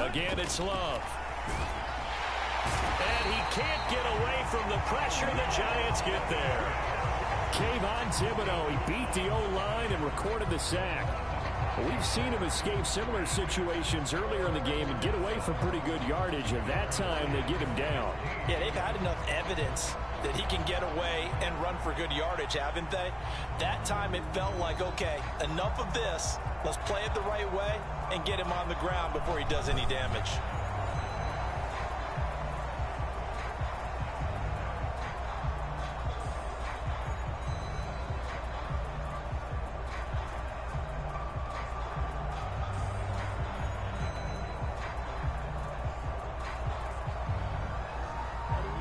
Again, it's Love. And he can't get away from the pressure. The Giants get there. Kayvon Thibodeau, he beat the O-line and recorded the sack. We've seen him escape similar situations earlier in the game and get away from pretty good yardage. At that time, they get him down. Yeah, they've had enough evidence that he can get away and run for good yardage, haven't they? That time it felt like, okay, enough of this. Let's play it the right way and get him on the ground before he does any damage.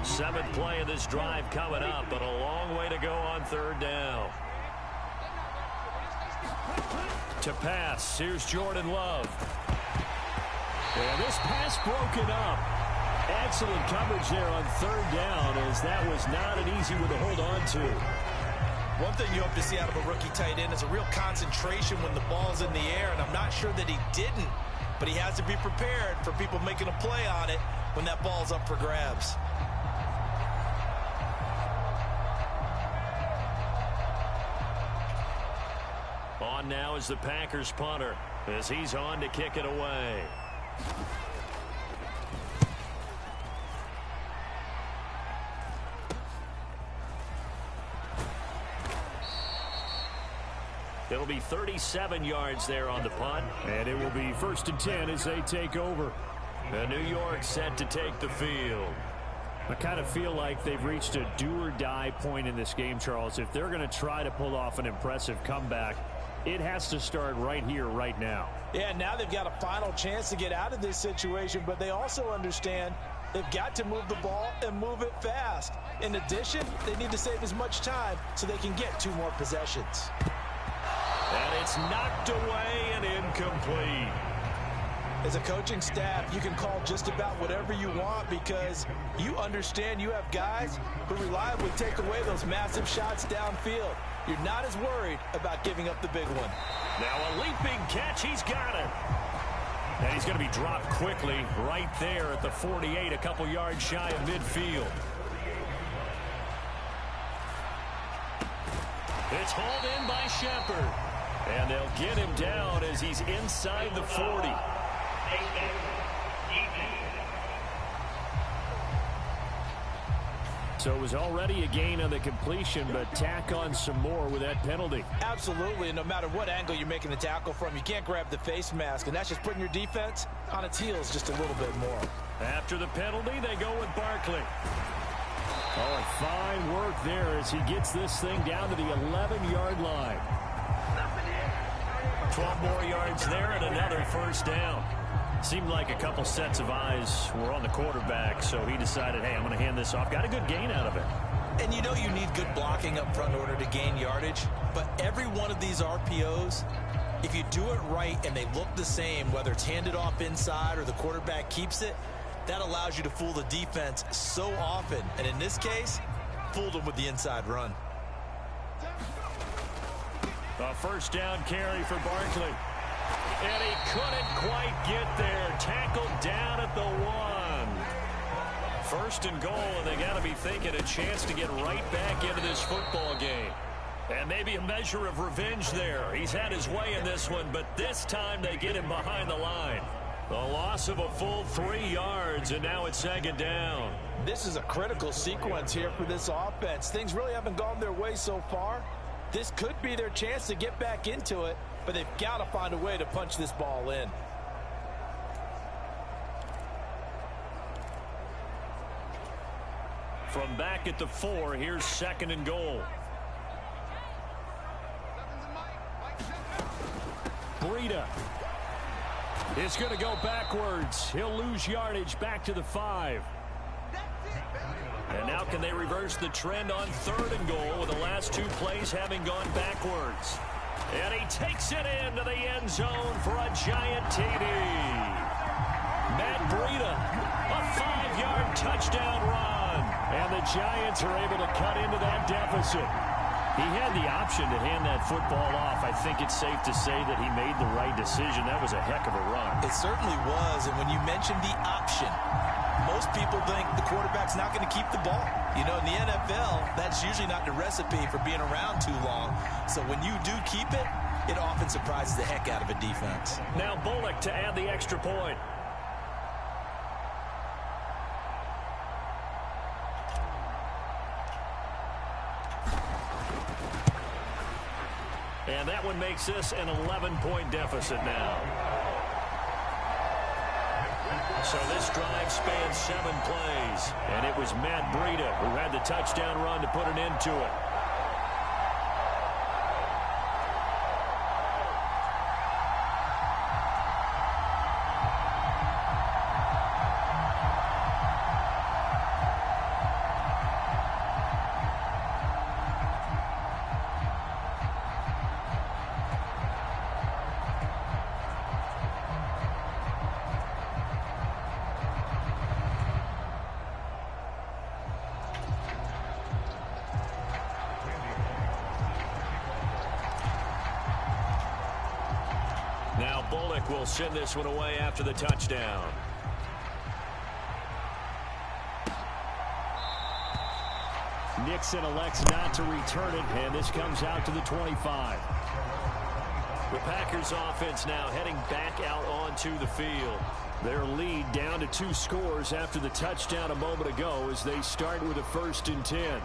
Seventh play of this drive coming up, but a long way to go on 3rd down. To pass, here's Jordan Love. And this pass broken up. Excellent coverage there on 3rd down, as that was not an easy one to hold on to. One thing you hope to see out of a rookie tight end is a real concentration when the ball's in the air, and I'm not sure that he didn't, but he has to be prepared for people making a play on it when that ball's up for grabs. On now is the Packers punter, as he's on to kick it away. It'll be 37 yards there on the punt, and it will be 1st and 10 as they take over. And New York set to take the field. I kind of feel like they've reached a do-or-die point in this game, Charles. If they're going to try to pull off an impressive comeback, it has to start right here, right now. Yeah, now they've got a final chance to get out of this situation, but they also understand they've got to move the ball and move it fast. In addition, they need to save as much time so they can get 2 more possessions. And it's knocked away and incomplete. As a coaching staff, you can call just about whatever you want because you understand you have guys who reliably take away those massive shots downfield. You're not as worried about giving up the big one. Now a leaping catch. He's got it. And he's going to be dropped quickly right there at the 48, a couple yards shy of midfield. It's hauled in by Shepard. And they'll get him down as he's inside the 40. So it was already a gain on the completion, but tack on some more with that penalty. Absolutely. No matter what angle you're making the tackle from, you can't grab the face mask, and that's just putting your defense on its heels just a little bit more. After the penalty, they go with Barkley. Oh, and fine work there as he gets this thing down to the 11-yard line. 12 more yards there and another 1st down. Seemed like a couple sets of eyes were on the quarterback, so he decided, hey, I'm going to hand this off. Got a good gain out of it. And you know you need good blocking up front in order to gain yardage, but every one of these RPOs, if you do it right and they look the same, whether it's handed off inside or the quarterback keeps it, that allows you to fool the defense so often. And in this case, fooled them with the inside run. A 1st down carry for Barkley. And he couldn't quite get there. Tackled down at the 1. 1st and goal, and they got to be thinking a chance to get right back into this football game. And maybe a measure of revenge there. He's had his way in this one, but this time they get him behind the line. The loss of a full 3 yards, and now it's 2nd down. This is a critical sequence here for this offense. Things really haven't gone their way so far. This could be their chance to get back into it, but they've got to find a way to punch this ball in. From back at the 4, here's 2nd and goal. Breida is going to go backwards. He'll lose yardage back to the 5. And now can they reverse the trend on 3rd and goal with the last 2 plays having gone backwards. And he takes it into the end zone for a giant TD. Matt Breida, a 5-yard touchdown run. And the Giants are able to cut into that deficit. He had the option to hand that football off. I think it's safe to say that he made the right decision. That was a heck of a run. It certainly was. And when you mentioned the option, most people think the quarterback's not going to keep the ball. You know, in the NFL, that's usually not the recipe for being around too long. So when you do keep it, it often surprises the heck out of a defense. Now Bullock to add the extra point. And that one makes this an 11-point deficit now. So this drive spans 7 plays. And it was Matt Breida who had the touchdown run to put an end to it. Now Bullock will send this one away after the touchdown. Nixon elects not to return it, and this comes out to the 25. The Packers offense now heading back out onto the field. Their lead down to 2 scores after the touchdown a moment ago as they start with a 1st and 10.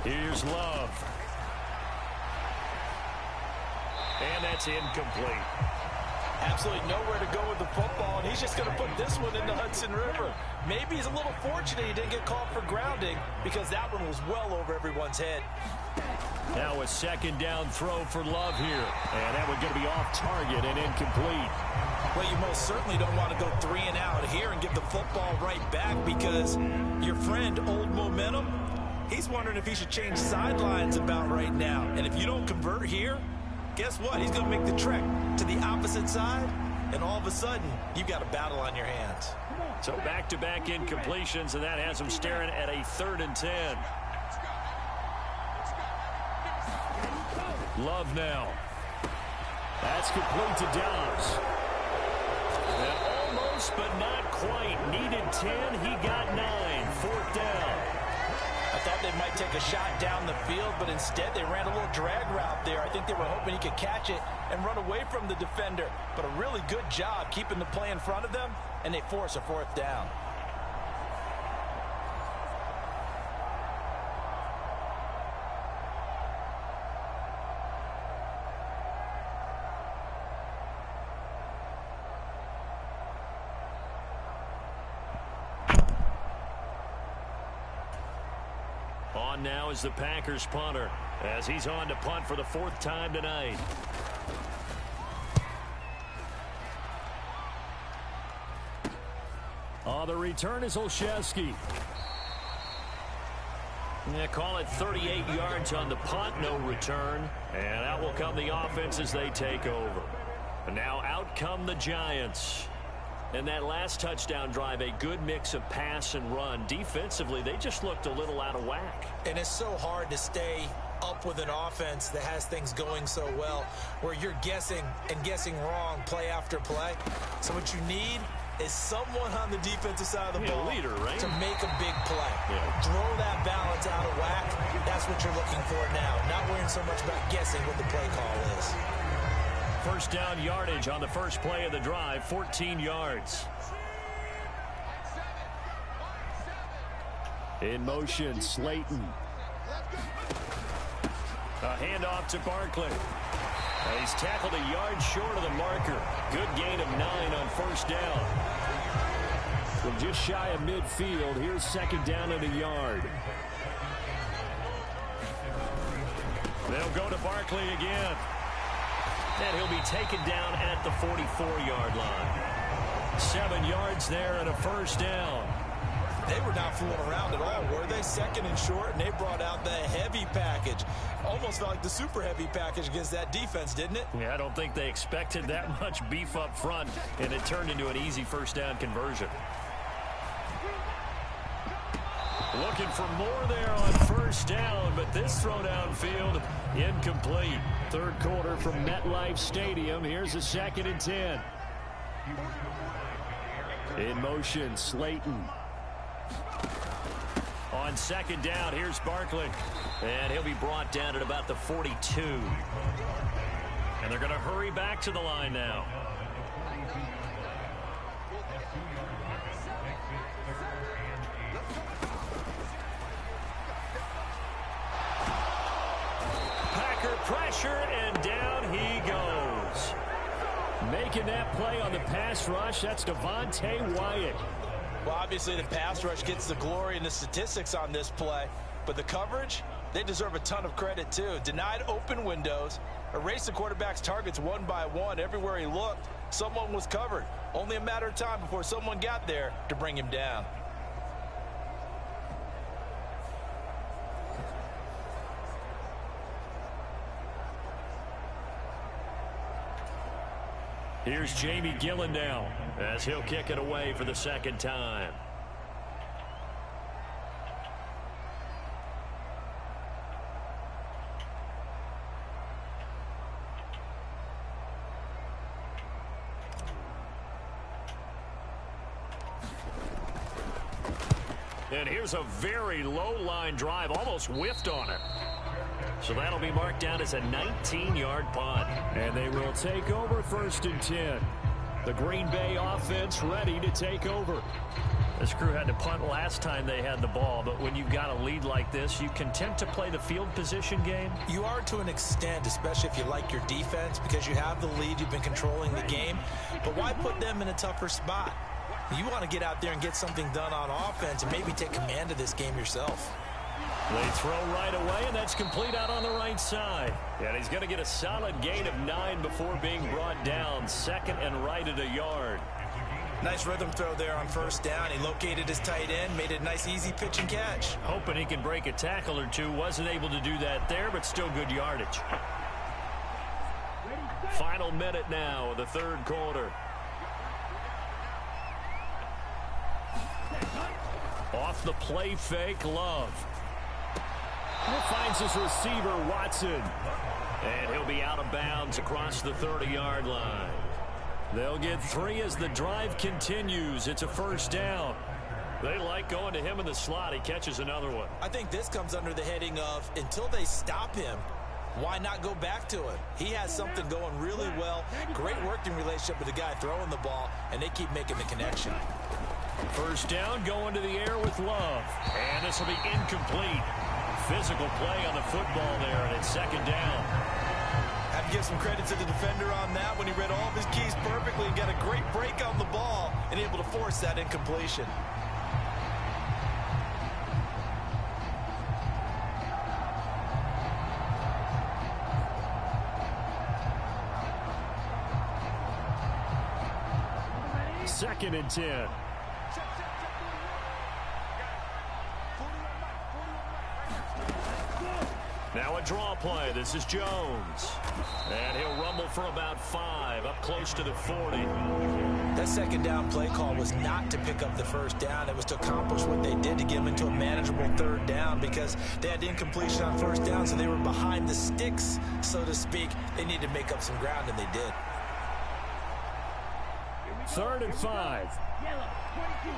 Here's Love. And that's incomplete. Absolutely nowhere to go with the football, and he's just going to put this one in the Hudson River. Maybe he's a little fortunate he didn't get called for grounding because that one was well over everyone's head. Now a 2nd down throw for Love here. And that one going to be off target and incomplete. Well, you most certainly don't want to go 3 and out here and give the football right back because your friend, Old Momentum, he's wondering if he should change sidelines about right now. And if you don't convert here, guess what? He's going to make the trek to the opposite side, and all of a sudden, you've got a battle on your hands. So back-to-back incompletions, and that has him staring at a 3rd and 10. Love now. That's complete to Dobbs. And almost, but not quite. Needed 10. He got 9. 4th down. I thought they might take a shot down the field, but instead they ran a little drag route there. I think they were hoping he could catch it and run away from the defender. But a really good job keeping the play in front of them, and they force a 4th down. On now is the Packers punter as he's on to punt for the 4th time tonight. The return is Olszewski. Yeah, call it 38 yards on the punt, no return. And out will come the offense as they take over. And now out come the Giants. And that last touchdown drive, a good mix of pass and run. Defensively, they just looked a little out of whack. And it's so hard to stay up with an offense that has things going so well, where you're guessing and guessing wrong play after play. So what you need is someone on the defensive side of the ball leader, right? to make a big play. Yeah. Throw that balance out of whack. That's what you're looking for now. Not worrying so much about guessing what the play call is. 1st down yardage on the first play of the drive, 14 yards. In motion, Slayton. A handoff to Barkley. He's tackled a yard short of the marker. Good gain of 9 on first down. From just shy of midfield, here's second down and a yard. They'll go to Barkley again. And he'll be taken down at the 44-yard line. 7 yards there and a first down. They were not fooling around at all, were they? Second and short, and they brought out the heavy package. Almost felt like the super heavy package against that defense, didn't it? Yeah, I don't think they expected that much beef up front, and it turned into an easy first down conversion. Looking for more there on first down, but this throw downfield incomplete. Third quarter from MetLife Stadium. Here's a 2nd and 10. In motion, Slayton. On second down, here's Barkley. And he'll be brought down at about the 42. And they're going to hurry back to the line now. Packer pressure, and down he goes. Making that play on the pass rush, that's Devontae Wyatt. Well, obviously the pass rush gets the glory and the statistics on this play, but the coverage, they deserve a ton of credit too. Denied open windows, erased the quarterback's targets one by one. Everywhere he looked, someone was covered. Only a matter of time before someone got there to bring him down. Here's Jamie Gillen now as he'll kick it away for the second time. And here's a very low line drive, almost whiffed on it. So that'll be marked down as a 19-yard punt. And they will take over 1st and 10. The Green Bay offense ready to take over. This crew had to punt last time they had the ball, but when you've got a lead like this, you content to play the field position game? You are to an extent, especially if you like your defense, because you have the lead, you've been controlling the game. But why put them in a tougher spot? You want to get out there and get something done on offense and maybe take command of this game yourself. They throw right away, and that's complete out on the right side. And he's going to get a solid gain of 9 before being brought down. 2nd and right at a yard. Nice rhythm throw there on first down. He located his tight end, made it a nice easy pitch and catch. Hoping he can break a tackle or two. Wasn't able to do that there, but still good yardage. Final minute now of the third quarter. Off the play fake, Love. Finds his receiver, Watson. And he'll be out of bounds across the 30-yard line. They'll get 3 as the drive continues. It's a first down. They like going to him in the slot. He catches another one. I think this comes under the heading of, until they stop him, why not go back to him? He has something going really well. Great working relationship with the guy throwing the ball, and they keep making the connection. First down, going to the air with Love. And this will be incomplete. Physical play on the football there, and it's second down. Have to give some credit to the defender on that when he read all of his keys perfectly and got a great break on the ball and able to force that incompletion. Second and 10. Now a draw play. This is Jones. And he'll rumble for about 5, up close to the 40. That second down play call was not to pick up the first down. It was to accomplish what they did to get them into a manageable third down because they had incompletion on first down, so they were behind the sticks, so to speak. They needed to make up some ground, and they did. 3rd and 5. Yellow, 22.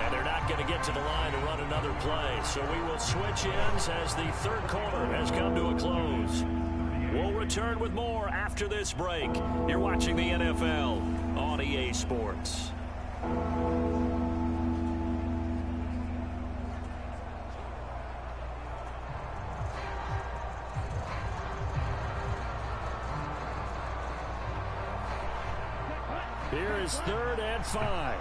And they're not going to get to the line to run another play. So we will switch ends as the third quarter has come to a close. We'll return with more after this break. You're watching the NFL on EA Sports. Here is 3rd and 5.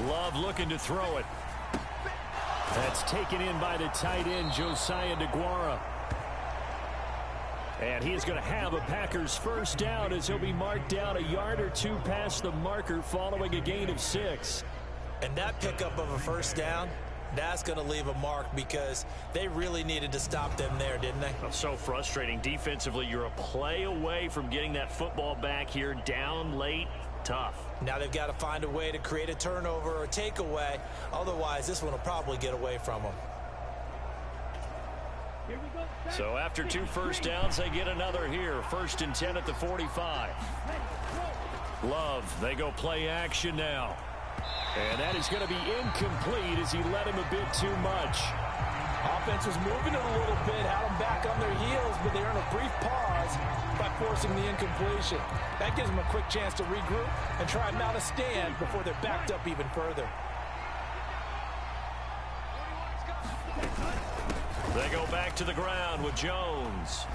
Love looking to throw it. That's taken in by the tight end, Josiah DeGuara. And he is going to have a Packers first down as he'll be marked down a yard or two past the marker following a gain of 6. And that pickup of a first down, that's going to leave a mark because they really needed to stop them there, didn't they? So frustrating. Defensively, you're a play away from getting that football back here. Down late, tough. Now they've got to find a way to create a turnover or a takeaway. Otherwise, this one will probably get away from them. So after 2 first downs, they get another here. 1st and 10 at the 45. Love, they go play action now. And that is going to be incomplete as he led him a bit too much. Offense was moving it a little bit, had them back on their heels, but they earned a brief pause by forcing the incompletion. That gives them a quick chance to regroup and try and mount a stand before they're backed up even further. They go back to the ground with Jones.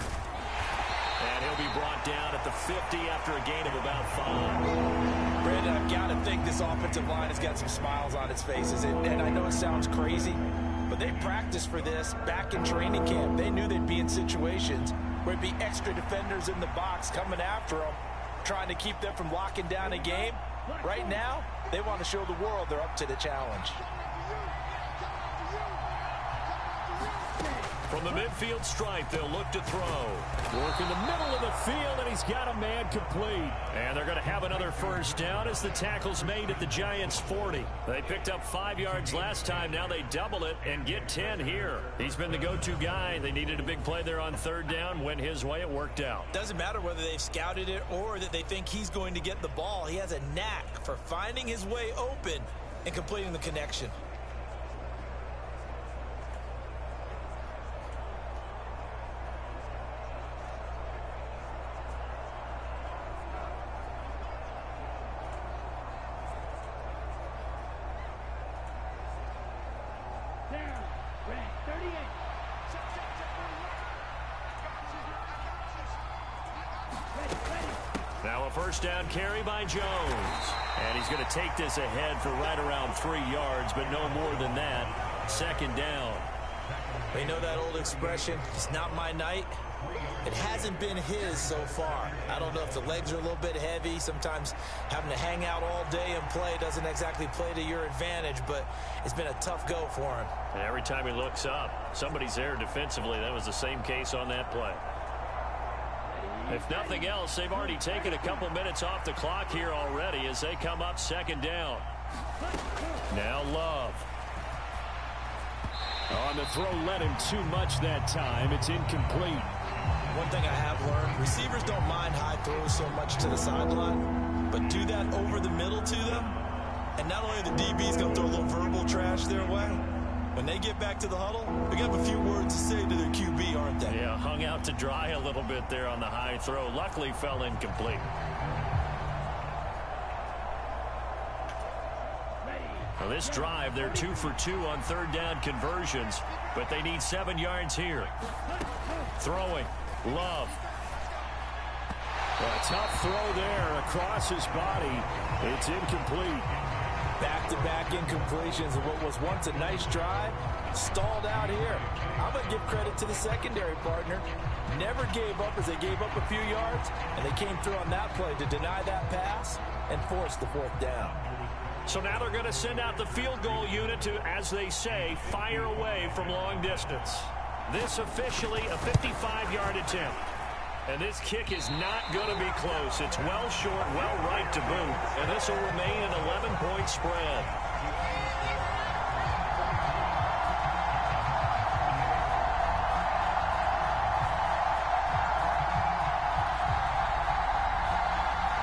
And he'll be brought down at the 50 after a gain of about 5. Brandon, I've got to think this offensive line has got some smiles on its faces. And I know it sounds crazy, but they practiced for this back in training camp. They knew they'd be in situations where it'd be extra defenders in the box coming after them, trying to keep them from locking down a game. Right now, they want to show the world they're up to the challenge. From the midfield stripe, they'll look to throw. Work in the middle of the field, and he's got a man complete. And they're going to have another first down as the tackle's made at the Giants' 40. They picked up 5 yards last time. Now they double it and get 10 here. He's been the go-to guy. They needed a big play there on 3rd down. Went his way. It worked out. Doesn't matter whether they've scouted it or that they think he's going to get the ball. He has a knack for finding his way open and completing the connection. Now a first down carry by Jones. And he's going to take this ahead for right around 3 yards, but no more than that. 2nd down. We know that old expression, it's not my night. It hasn't been his so far. I don't know if the legs are a little bit heavy. Sometimes having to hang out all day and play doesn't exactly play to your advantage, but it's been a tough go for him. And every time he looks up, somebody's there defensively. That was the same case on that play. If nothing else, they've already taken a couple minutes off the clock here already as they come up 2nd down. Now Love. On the throw, let him too much that time. It's incomplete. One thing I have learned, receivers don't mind high throws so much to the sideline, but do that over the middle to them, and not only are the DBs going to throw a little verbal trash their way, when they get back to the huddle, they got a few words to say to their QB, aren't they? Yeah, hung out to dry a little bit there on the high throw. Luckily fell incomplete. Well, this drive, they're 2 for 2 on 3rd down conversions, but they need 7 yards here. Throwing. Love. A tough throw there across his body. It's incomplete. Back-to-back incompletions of what was once a nice drive, stalled out here. I'm going to give credit to the secondary partner. Never gave up as they gave up a few yards, and they came through on that play to deny that pass and force the 4th down. So now they're going to send out the field goal unit to, as they say, fire away from long distance. This officially a 55-yard attempt. And this kick is not going to be close. It's well short, well right to boot. And this will remain an 11-point spread.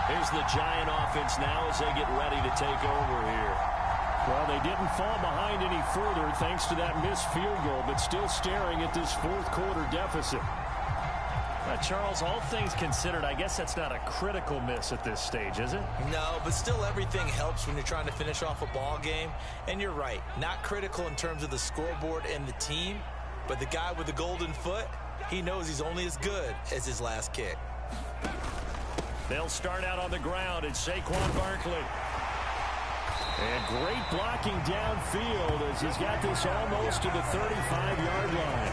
Here's the Giant offense now as they get ready to take over here. Well, they didn't fall behind any further thanks to that missed field goal, but still staring at this 4th quarter deficit. Charles, all things considered, I guess that's not a critical miss at this stage, is it? No, but still everything helps when you're trying to finish off a ball game. And you're right, not critical in terms of the scoreboard and the team, but the guy with the golden foot, he knows he's only as good as his last kick. They'll start out on the ground. It's Saquon Barkley. And great blocking downfield as he's got this almost to the 35-yard line.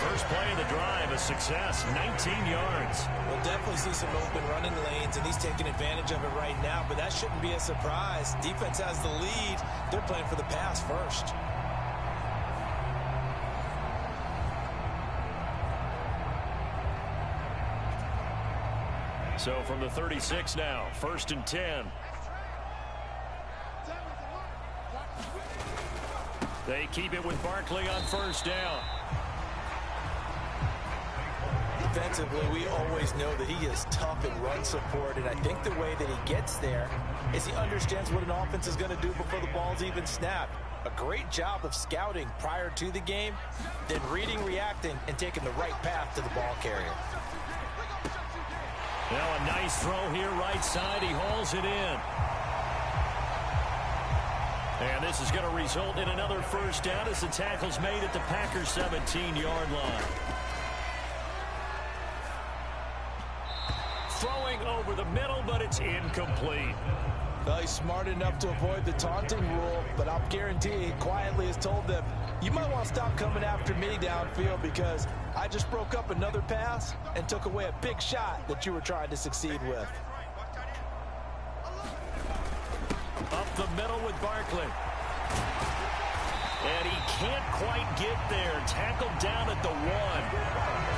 First play of the drive, a success, 19 yards. We'll definitely see some open running lanes, and he's taking advantage of it right now, but that shouldn't be a surprise. Defense has the lead. They're playing for the pass first. So from the 36 now, 1st and 10. They keep it with Barkley on 1st down. Defensively, we always know that he is tough in run support, and I think the way that he gets there is he understands what an offense is going to do before the ball's even snapped. A great job of scouting prior to the game, then reading, reacting, and taking the right path to the ball carrier. Now a nice throw here, right side. He hauls it in. And this is going to result in another 1st down as the tackle's made at the Packers' 17-yard line. Throwing over the middle, but it's incomplete. Well, he's smart enough to avoid the taunting rule, but I'll guarantee he quietly has told them, you might want to stop coming after me downfield because I just broke up another pass and took away a big shot that you were trying to succeed with. Up the middle with Barkley. And he can't quite get there. Tackled down at the 1.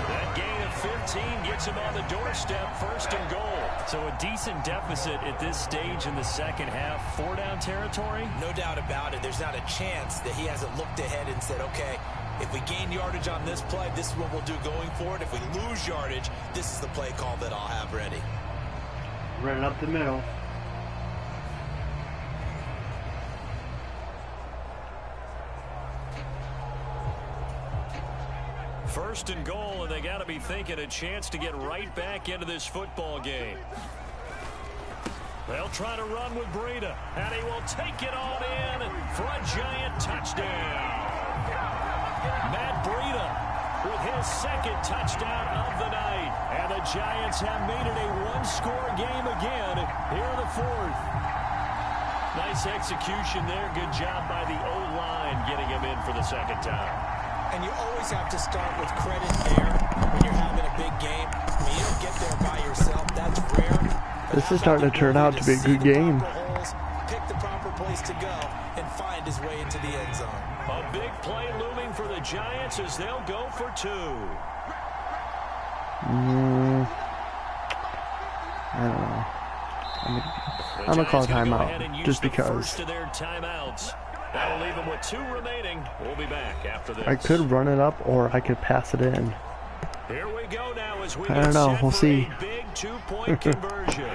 That gain of 15 gets him on the doorstep, 1st and goal. So a decent deficit at this stage in the second half. 4-down territory? No doubt about it. There's not a chance that he hasn't looked ahead and said, okay, if we gain yardage on this play, this is what we'll do going forward. If we lose yardage, this is the play call that I'll have ready. Running up the middle. First and goal, and they got to be thinking a chance to get right back into this football game. They'll try to run with Breida, and he will take it on in for a giant touchdown. Matt Breida with his 2nd touchdown of the night, and the Giants have made it a 1-score game again here in the 4th. Nice execution there. Good job by the O-line getting him in for the 2nd time. And you always have to start with credit there when you're having a big game. I mean, you don't get there by yourself. That's rare. This is starting to turn out to be a good game. Pick the proper place to go and find his way into the end zone. A big play looming for the Giants as they'll go for 2. I don't know. I'm going to call a timeout just because. That'll leave them with 2 remaining. We'll be back after this. I could run it up or I could pass it in. Here we go now as we I don't know. We'll see. Big 2-point conversion.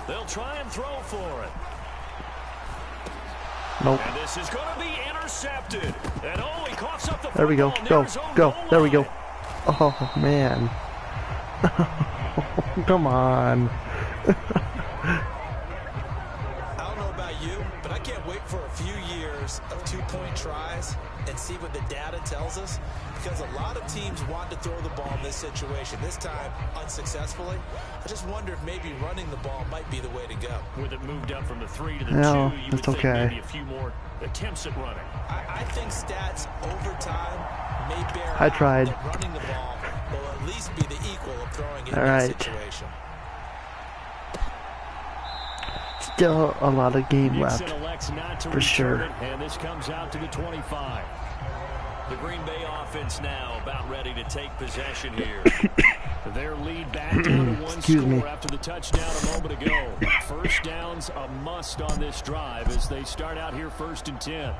They'll try and throw for it. Nope. And this is going to be intercepted. And he coughs up the there we go. Go. There we go. Oh, man. Come on. But I can't wait for a few years of 2-point tries and see what the data tells us, because a lot of teams want to throw the ball in this situation. This time, unsuccessfully. I just wonder if maybe running the ball might be the way to go. With it moved up from the 3 to the 2, you would think maybe a few more attempts at running. I think stats over time may bear I tried. that running the ball will at least be the equal of throwing it All in right. this situation. Still a lot of game left, for sure. And this comes out to the 25. The Green Bay offense now about ready to take possession here. Their lead back down to 1 score after the touchdown a moment ago. 1st down's a must on this drive as they start out here 1st and 10.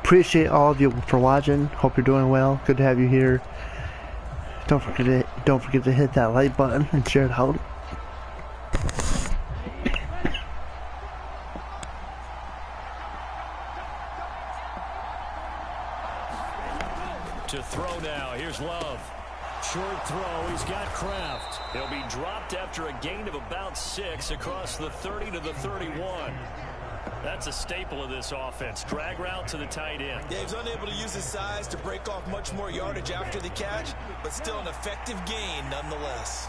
Appreciate all of you for watching. Hope you're doing well. Good to have you here. Don't forget to hit that like button and share it out. To throw now. Here's Love. Short throw. He's got Kraft. He'll be dropped after a gain of about 6 across the 30 to the 31. That's a staple of this offense. Drag route to the tight end. Yeah, he's unable to use his size to break off much more yardage after the catch, but still an effective gain nonetheless.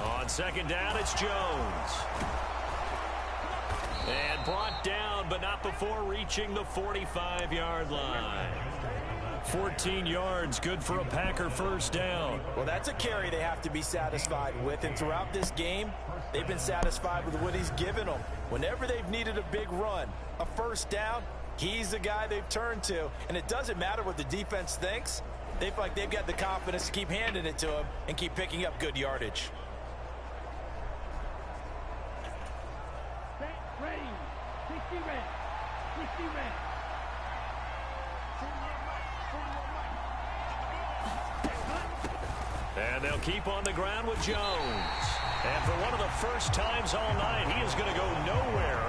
On second down, it's Jones. And brought down, but not before reaching the 45-yard line. 14 yards, good for a Packer first down. Well, that's a carry they have to be satisfied with, and throughout this game, they've been satisfied with what he's given them. Whenever they've needed a big run, a first down, he's the guy they've turned to, and it doesn't matter what the defense thinks. They feel like they've got the confidence to keep handing it to him and keep picking up good yardage. Ready. 60 red. 60 red. And they'll keep on the ground with Jones. And for one of the first times all night, he is going to go nowhere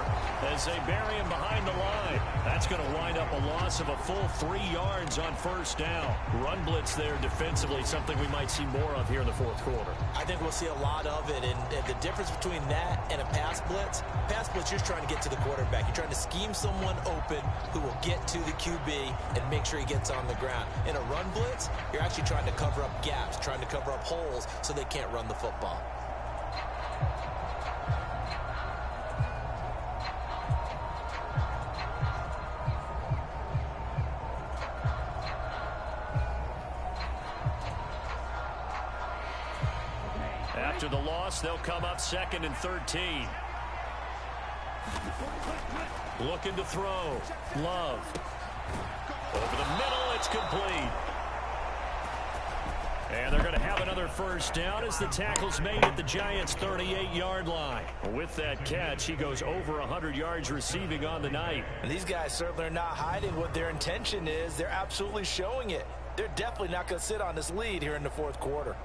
as they bury him behind the line. That's going to wind up a loss of a full 3 yards on first down. Run blitz there defensively, something we might see more of here in the fourth quarter. I think we'll see a lot of it, and the difference between that and a pass blitz, you're just trying to get to the quarterback. You're trying to scheme someone open who will get to the QB and make sure he gets on the ground. In a run blitz, you're actually trying to cover up gaps, trying to cover up holes so they can't run the football. After the loss, they'll come up 2nd and 13. Looking to throw. Love. Over the middle, it's complete. And they're going to have another first down as the tackle's made at the Giants' 38-yard line. With that catch, he goes over 100 yards receiving on the night. And these guys certainly are not hiding what their intention is. They're absolutely showing it. They're definitely not going to sit on this lead here in the fourth quarter.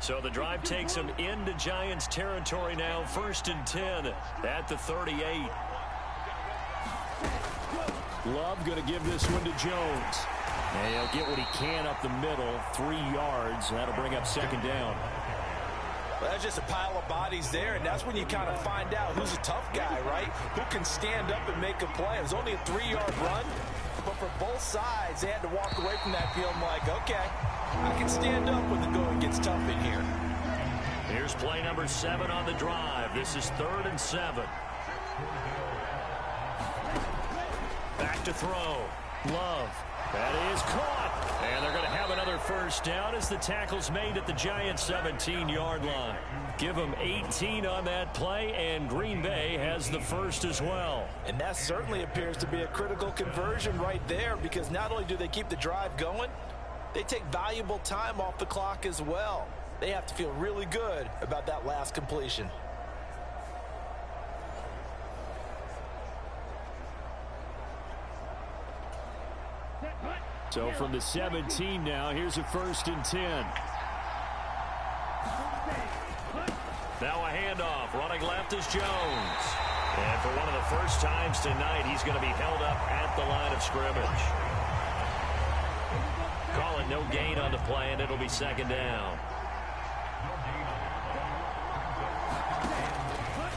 So the drive takes them into Giants territory now. 1st and 10 at the 38. Love going to give this one to Jones. And he'll get what he can up the middle. 3 yards. That'll bring up 2nd down. Well, that's just a pile of bodies there, and that's when you kind of find out who's a tough guy, right? Who can stand up and make a play. It was only a 3-yard run, but for both sides, they had to walk away from that field like, okay, I can stand up when the going gets tough in here. Here's play number 7 on the drive. This is 3rd and 7. Back to throw. Love. That is caught. And they're going to have another first down as the tackle's made at the Giants' 17-yard line. Give them 18 on that play, and Green Bay has the first as well. And that certainly appears to be a critical conversion right there, because not only do they keep the drive going, they take valuable time off the clock as well. They have to feel really good about that last completion. So from the 17 now, here's a 1st and 10. Now a handoff. Running left is Jones. And for one of the first times tonight, he's going to be held up at the line of scrimmage. Call it no gain on the play, and it'll be 2nd down.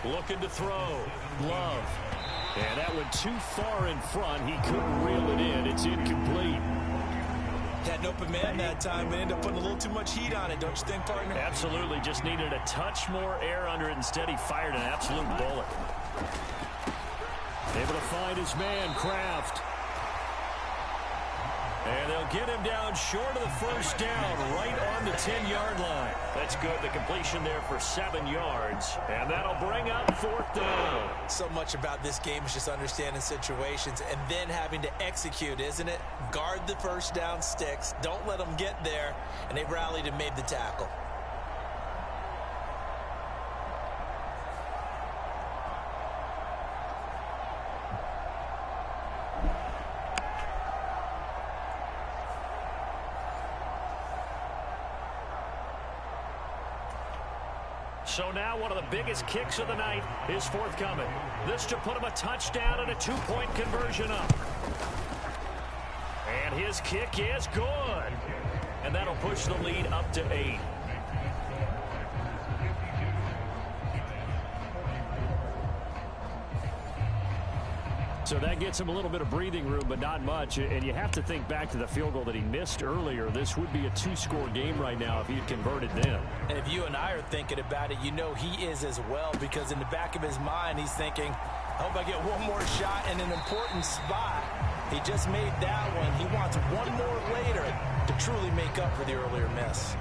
Looking to throw. Love. And that went too far in front. He couldn't reel it in. It's incomplete. Had an open man that time and ended up putting a little too much heat on it, don't you think, partner? Absolutely. Just needed a touch more air under it. Instead, he fired an absolute bullet. Able to find his man, Kraft. And they'll get him down short of the first down, right on the 10-yard line. That's good. The completion there for 7 yards. And that'll bring up 4th down. So much about this game is just understanding situations and then having to execute, isn't it? Guard the first down sticks. Don't let them get there. And they rallied and made the tackle. So now one of the biggest kicks of the night is forthcoming. This to put him a touchdown and a 2-point conversion up. And his kick is good. And that'll push the lead up to 8. So that gets him a little bit of breathing room, but not much. And you have to think back to the field goal that he missed earlier. This would be a 2-score game right now if he had converted then. And if you and I are thinking about it, you know he is as well, because in the back of his mind, he's thinking, I hope I get one more shot in an important spot. He just made that one. He wants one more later to truly make up for the earlier miss.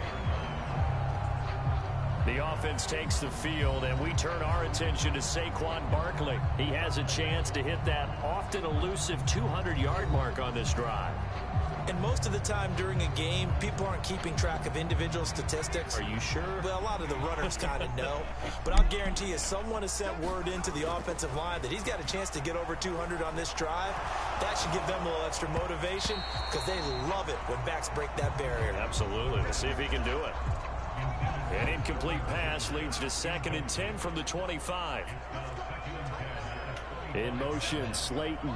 The offense takes the field, and we turn our attention to Saquon Barkley. He has a chance to hit that often elusive 200-yard mark on this drive. And most of the time during a game, people aren't keeping track of individual statistics. Are you sure? Well, a lot of the runners kind of know. But I'll guarantee you someone has sent word into the offensive line that he's got a chance to get over 200 on this drive. That should give them a little extra motivation, because they love it when backs break that barrier. Absolutely. Let's see if he can do it. An incomplete pass leads to 2nd and 10 from the 25. In motion, Slayton.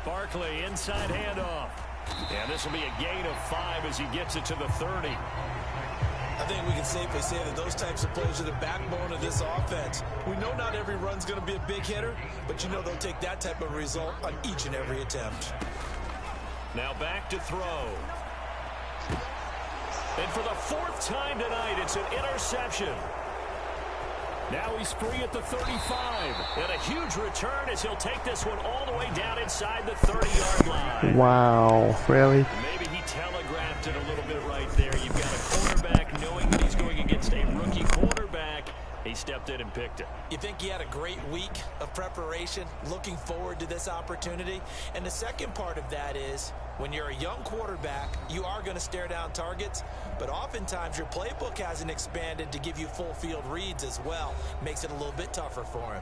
Barkley, inside handoff. And this will be a gain of 5 as he gets it to the 30. I think we can safely say that those types of plays are the backbone of this offense. We know not every run's going to be a big hitter, but you know they'll take that type of result on each and every attempt. Now back to throw. And for the 4th time tonight, it's an interception. Now he's free at the 35. And a huge return as he'll take this one all the way down inside the 30-yard line. Wow, really? Maybe he telegraphed it a little bit right there. You've got a quarterback knowing that he's going against a rookie quarterback. He stepped in and picked it. You think he had a great week of preparation, looking forward to this opportunity? And the second part of that is, when you're a young quarterback, you are going to stare down targets, but oftentimes your playbook hasn't expanded to give you full field reads as well. Makes it a little bit tougher for him.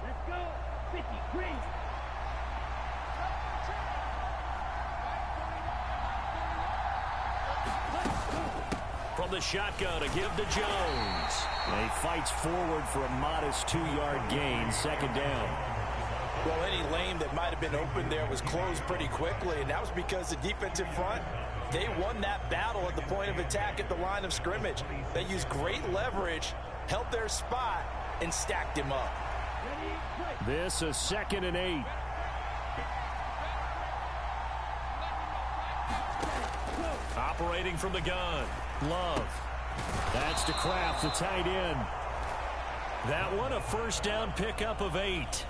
Let's go. 53. From the shotgun to give to Jones. And he fights forward for a modest 2-yard gain, 2nd down. Well, any lane that might have been open there was closed pretty quickly, and that was because the defensive front, they won that battle at the point of attack at the line of scrimmage. They used great leverage, held their spot, and stacked him up. This is 2nd and 8. Operating from the gun. Love. That's to Kraft, the tight end. That one, a 1st down pickup of 8.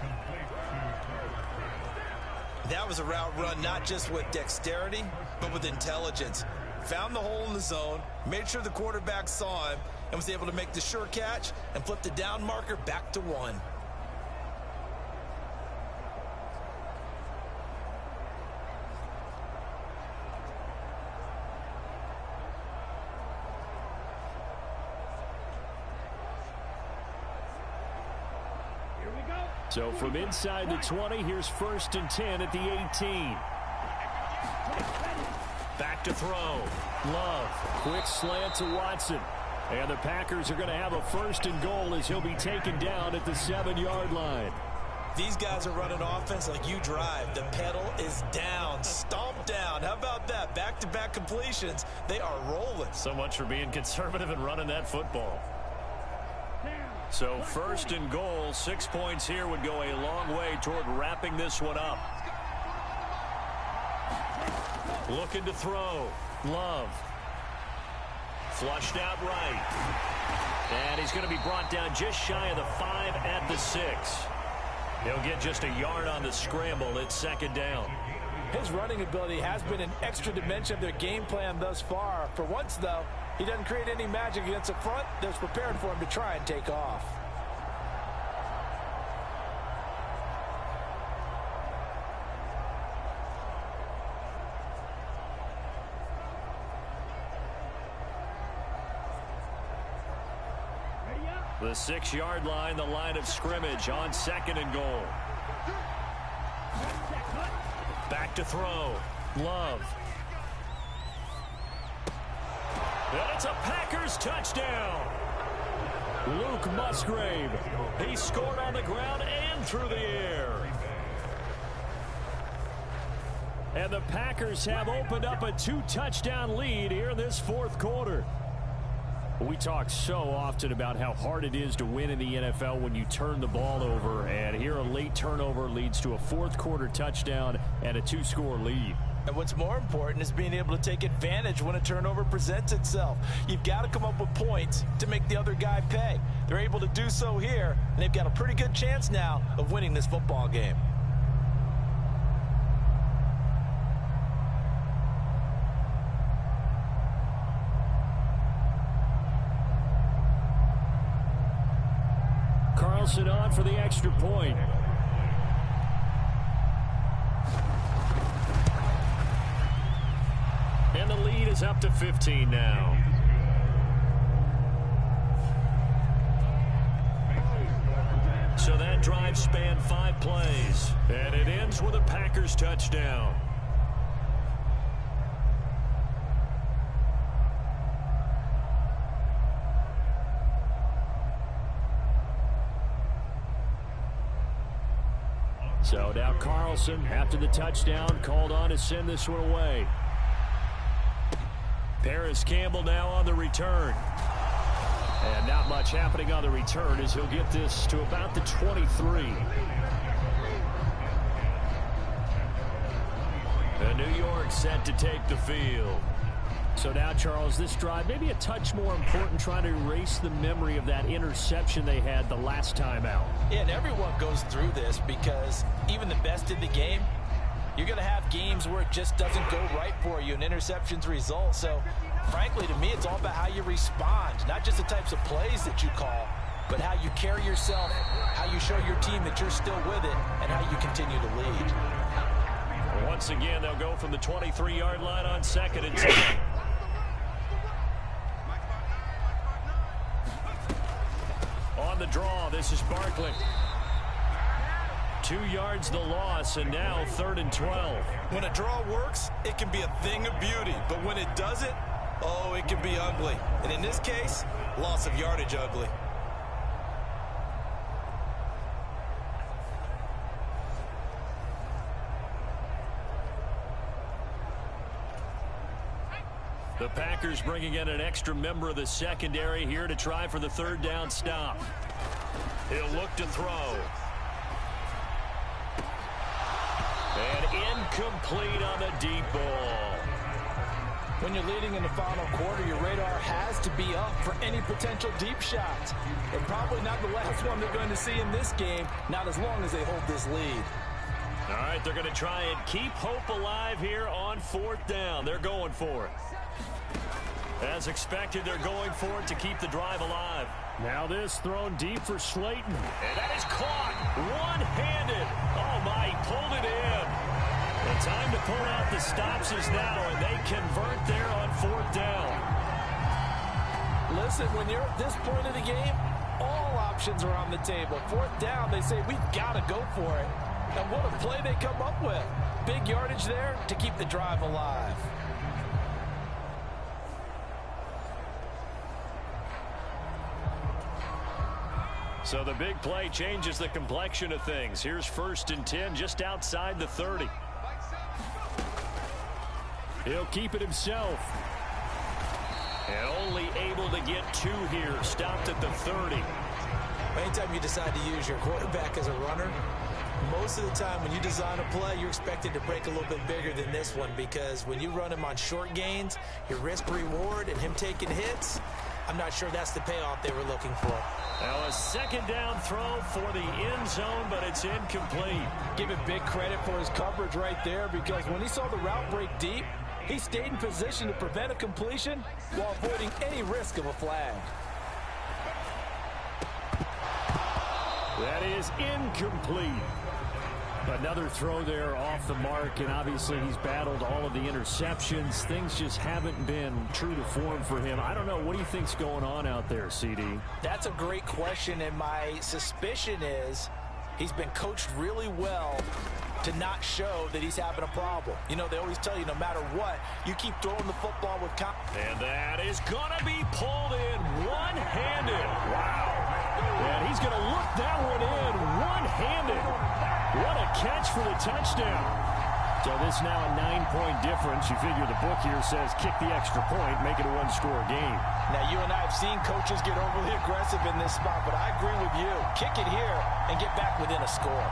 That was a route run not just with dexterity, but with intelligence. Found the hole in the zone, made sure the quarterback saw him, and was able to make the sure catch and flip the down marker back to 1. So from inside the 20, here's 1st and 10 at the 18. Back to throw. Love. Quick slant to Watson. And the Packers are going to have a 1st and goal as he'll be taken down at the 7-yard line. These guys are running offense like you drive. The pedal is down. Stomp down. How about that? Back-to-back completions. They are rolling. So much for being conservative and running that football. So 1st and goal, 6 points here would go a long way toward wrapping this one up. Looking to throw. Love. Flushed out right. And he's going to be brought down just shy of the 5 at the 6. He'll get just a yard on the scramble. It's 2nd down. His running ability has been an extra dimension of their game plan thus far. For once, though, he doesn't create any magic against the front that's prepared for him to try and take off. The 6-yard line, the line of scrimmage on 2nd and goal. Back to throw. Love. And it's a Packers touchdown. Luke Musgrave. He scored on the ground and through the air. And the Packers have opened up a 2-touchdown lead here in this 4th quarter. We talk so often about how hard it is to win in the NFL when you turn the ball over. And here a late turnover leads to a 4th quarter touchdown and a 2-score lead. And what's more important is being able to take advantage when a turnover presents itself. You've got to come up with points to make the other guy pay. They're able to do so here, and they've got a pretty good chance now of winning this football game. Carlson on for the extra point. And the lead is up to 15 now. So that drive spanned 5 plays. And it ends with a Packers touchdown. So now Carlson, after the touchdown, called on to send this one away. Paris Campbell now on the return. And not much happening on the return as he'll get this to about the 23. And New York set to take the field. So now, Charles, this drive maybe a touch more important, trying to erase the memory of that interception they had the last time out. Yeah, and everyone goes through this because even the best in the game, you're going to have games where it just doesn't go right for you and interceptions result. So, frankly, to me, it's all about how you respond, not just the types of plays that you call, but how you carry yourself, how you show your team that you're still with it, and how you continue to lead. Once again, they'll go from the 23-yard line on 2nd and 10. On the draw, this is Barkley. 2 yards the loss, and now 3rd and 12. When a draw works, it can be a thing of beauty. But when it doesn't, oh, it can be ugly. And in this case, loss of yardage ugly. The Packers bringing in an extra member of the secondary here to try for the 3rd down stop. He'll look to throw. And incomplete on the deep ball. When you're leading in the final quarter, your radar has to be up for any potential deep shots. And probably not the last one they're going to see in this game, not as long as they hold this lead. All right, they're going to try and keep hope alive here on 4th down. They're going for it. As expected, they're going for it to keep the drive alive. Now this thrown deep for Slayton. And that is caught one-handed. Oh, my, he pulled it in. The time to pull out the stops is now, and they convert there on 4th down. Listen, when you're at this point of the game, all options are on the table. 4th down, they say, we've got to go for it. And what a play they come up with. Big yardage there to keep the drive alive. So the big play changes the complexion of things. Here's 1st and 10 just outside the 30. He'll keep it himself. And only able to get 2 here. Stopped at the 30. Anytime you decide to use your quarterback as a runner, most of the time when you design a play, you're expected to break a little bit bigger than this one, because when you run him on short gains, your risk-reward and him taking hits, I'm not sure that's the payoff they were looking for. Now a 2nd down throw for the end zone, but it's incomplete. Give him big credit for his coverage right there, because when he saw the route break deep, he stayed in position to prevent a completion while avoiding any risk of a flag. That is incomplete. Another throw there off the mark, and obviously he's battled all of the interceptions. Things just haven't been true to form for him. I don't know. What do you think's going on out there, CD? That's a great question, and my suspicion is he's been coached really well to not show that he's having a problem. You know, they always tell you no matter what, you keep throwing the football with confidence. And that is going to be pulled in one-handed. Wow. And he's going to look that one in one-handed. What a catch for the touchdown. So this now a 9-point difference. You figure the book here says kick the extra point, make it a one-score game. Now, you and I have seen coaches get overly aggressive in this spot, but I agree with you. Kick it here and get back within a score.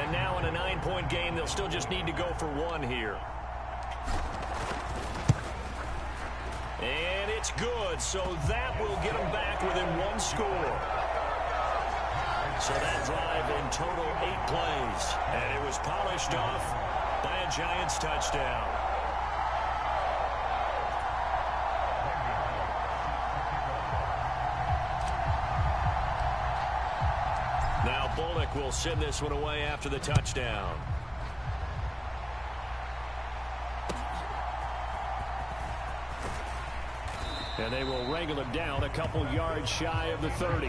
And now in a 9-point game, they'll still just need to go for one here. And it's good, so that will get them back within one score. So that drive in total 8 plays. And it was polished off by a Giants touchdown. Now Bullock will send this one away after the touchdown. And they will wrangle him down a couple yards shy of the 30.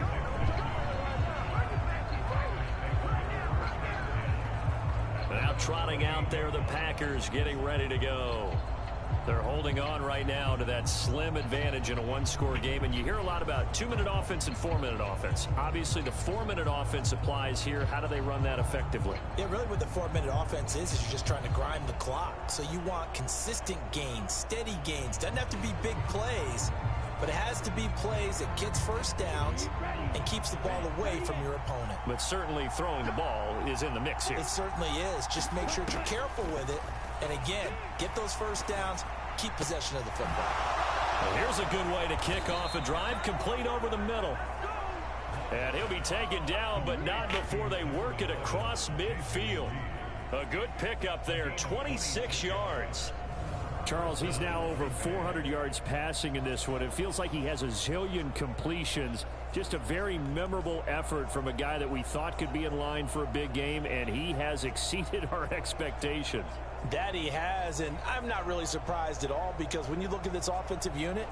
Now trotting out there, the Packers getting ready to go. They're holding on right now to that slim advantage in a one-score game. And you hear a lot about 2-minute offense and 4-minute offense. Obviously, the 4-minute offense applies here. How do they run that effectively? Yeah, really what the 4-minute offense is you're just trying to grind the clock. So you want consistent gains, steady gains. Doesn't have to be big plays, but it has to be plays that gets first downs and keeps the ball away from your opponent. But certainly throwing the ball is in the mix here. It certainly is. Just make sure you're careful with it. And again, get those first downs, keep possession of the football. Well, here's a good way to kick off a drive, complete over the middle. And he'll be taken down, but not before they work it across midfield. A good pickup there, 26 yards. Charles, he's now over 400 yards passing in this one. It feels like he has a zillion completions. Just a very memorable effort from a guy that we thought could be in line for a big game, and he has exceeded our expectations. That he has, and I'm not really surprised at all because when you look at this offensive unit,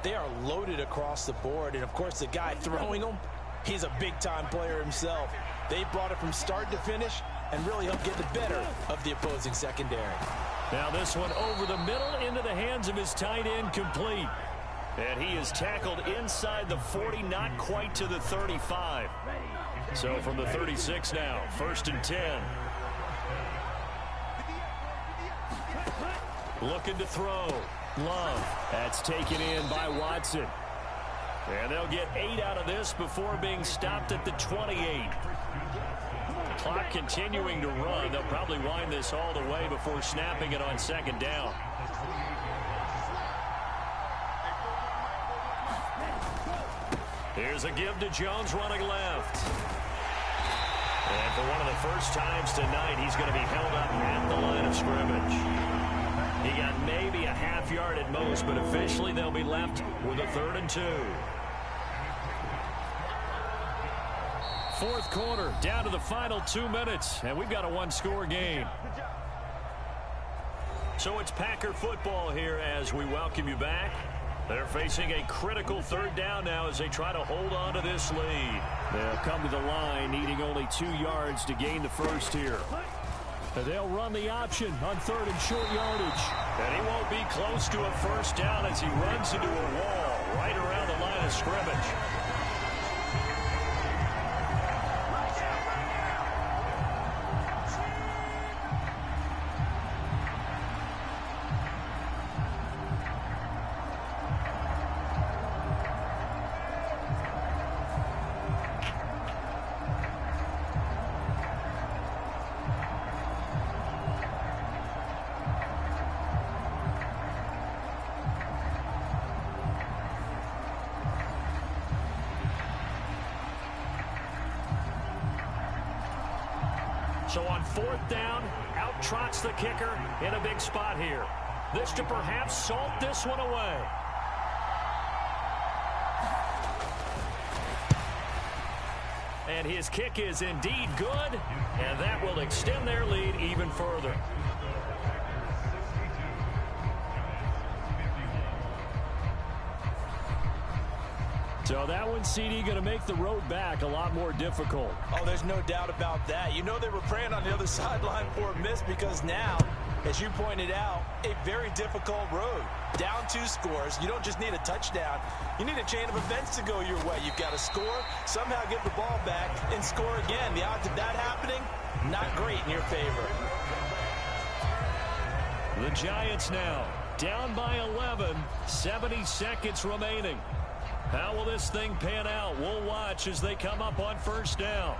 they are loaded across the board. And, of course, the guy throwing them, he's a big-time player himself. They brought it from start to finish and really helped get the better of the opposing secondary. Now this one over the middle into the hands of his tight end, complete. And he is tackled inside the 40, not quite to the 35. So from the 36 now, 1st and 10. Looking to throw. Love. That's taken in by Watson. And they'll get 8 out of this before being stopped at the 28. Clock continuing to run. They'll probably wind this all the way before snapping it on 2nd down. Here's a give to Jones running left. And for one of the first times tonight, he's going to be held up at the line of scrimmage. He got maybe a half yard at most, but officially they'll be left with a 3rd and 2. 4th quarter, down to the final 2 minutes, and we've got a one-score game. So it's Packer football here as we welcome you back. They're facing a critical 3rd down now as they try to hold on to this lead. They'll come to the line needing only 2 yards to gain the first here. And they'll run the option on 3rd and short yardage. And he won't be close to a first down as he runs into a wall right around the line of scrimmage. So on 4th down, out trots the kicker in a big spot here. This to perhaps salt this one away. And his kick is indeed good, and that will extend their lead even further. So that one, CD, going to make the road back a lot more difficult. Oh, there's no doubt about that. You know they were praying on the other sideline for a miss because now, as you pointed out, a very difficult road. Down 2 scores. You don't just need a touchdown. You need a chain of events to go your way. You've got to score, somehow get the ball back, and score again. The odds of that happening, not great in your favor. The Giants now down by 11, 70 seconds remaining. How will this thing pan out? We'll watch as they come up on first down.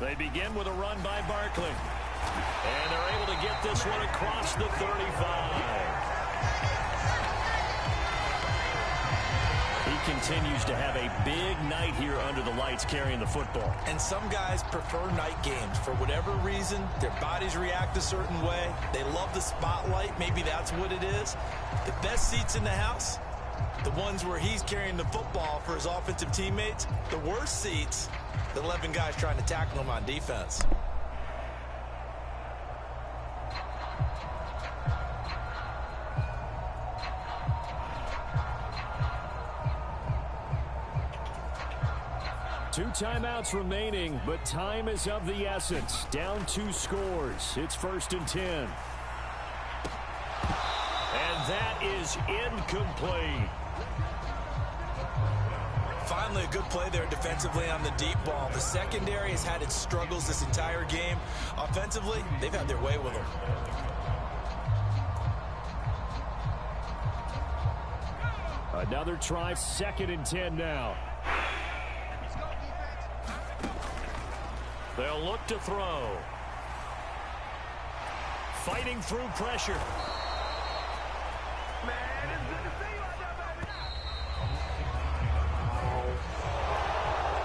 They begin with a run by Barkley. And they're able to get this one across the 35. He continues to have a big night here under the lights carrying the football. And some guys prefer night games. For whatever reason, their bodies react a certain way. They love the spotlight. Maybe that's what it is. The best seats in the house, the ones where he's carrying the football for his offensive teammates. The worst seats, the 11 guys trying to tackle him on defense. Two timeouts remaining, but time is of the essence. Down 2 scores. It's 1st and 10. And that is incomplete. Finally, a good play there defensively on the deep ball. The secondary has had its struggles this entire game. Offensively, they've had their way with them. Another try, 2nd and 10 now. They'll look to throw. Fighting through pressure.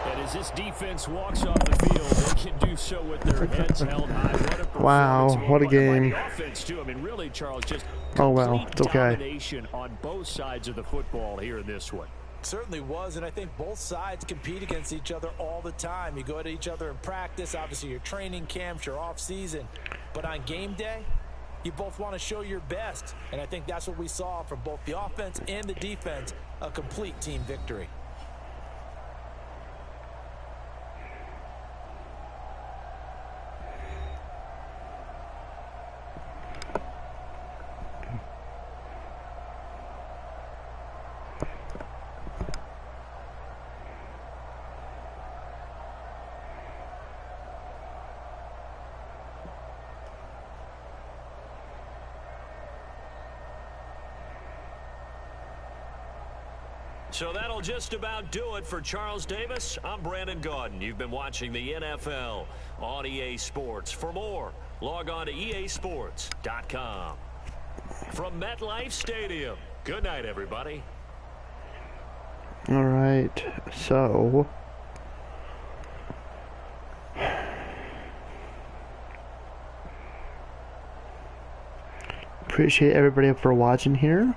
And as this defense walks off the field, they can do so with their heads held high. Wow, what a game. Offense too. I mean, really, Charles, just oh well, it's okay. Domination on both sides of the football here in this one. Certainly was, and I think both sides compete against each other all the time. You go at each other in practice, obviously your training camps, your off season, but on game day, you both want to show your best, and I think that's what we saw from both the offense and the defense, a complete team victory. So that'll just about do it for Charles Davis. I'm Brandon Gaudin. You've been watching the NFL on EA Sports. For more, log on to easports.com. From MetLife Stadium, good night, everybody. All right, so appreciate everybody for watching here.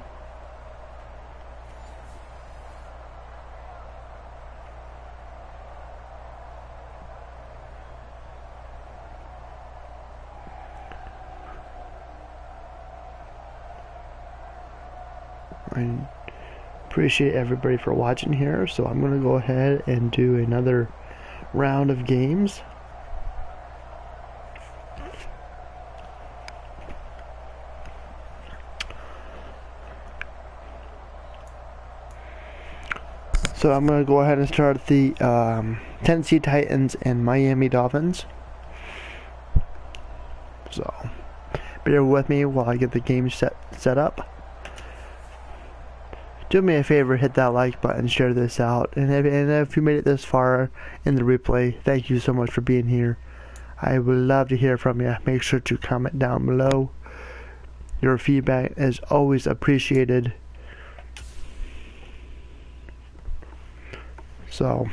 I appreciate everybody for watching here, so I'm going to go ahead and do another round of games. So I'm going to go ahead and start the Tennessee Titans and Miami Dolphins. So bear with me while I get the game set up. do me a favor, hit that like button, share this out, and if you made it this far in the replay, thank you so much for being here. I would love to hear from you. Make sure to comment down below. Your feedback is always appreciated. So,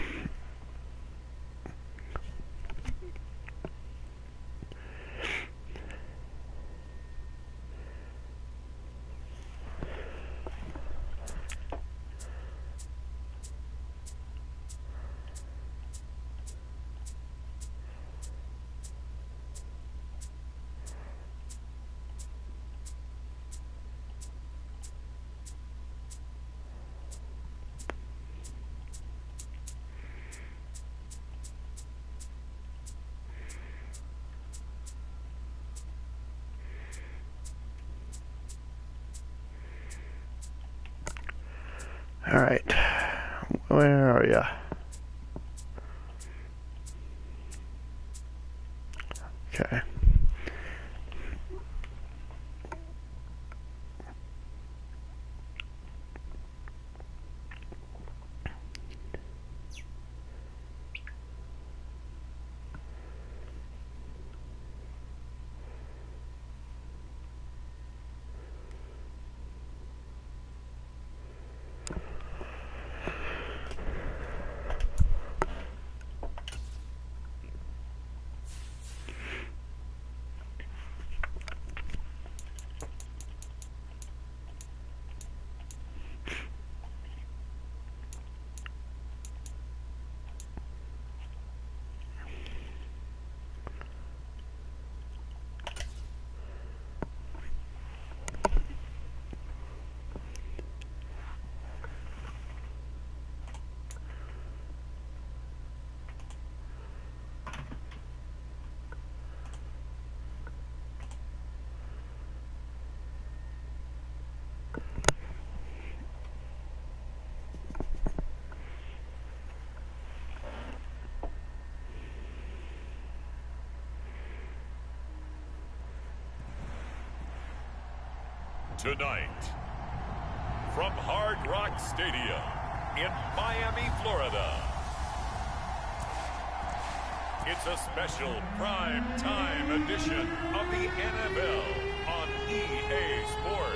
all right, where are ya? Okay. Tonight, from Hard Rock Stadium in Miami, Florida, it's a special prime time edition of the NFL on EA Sports.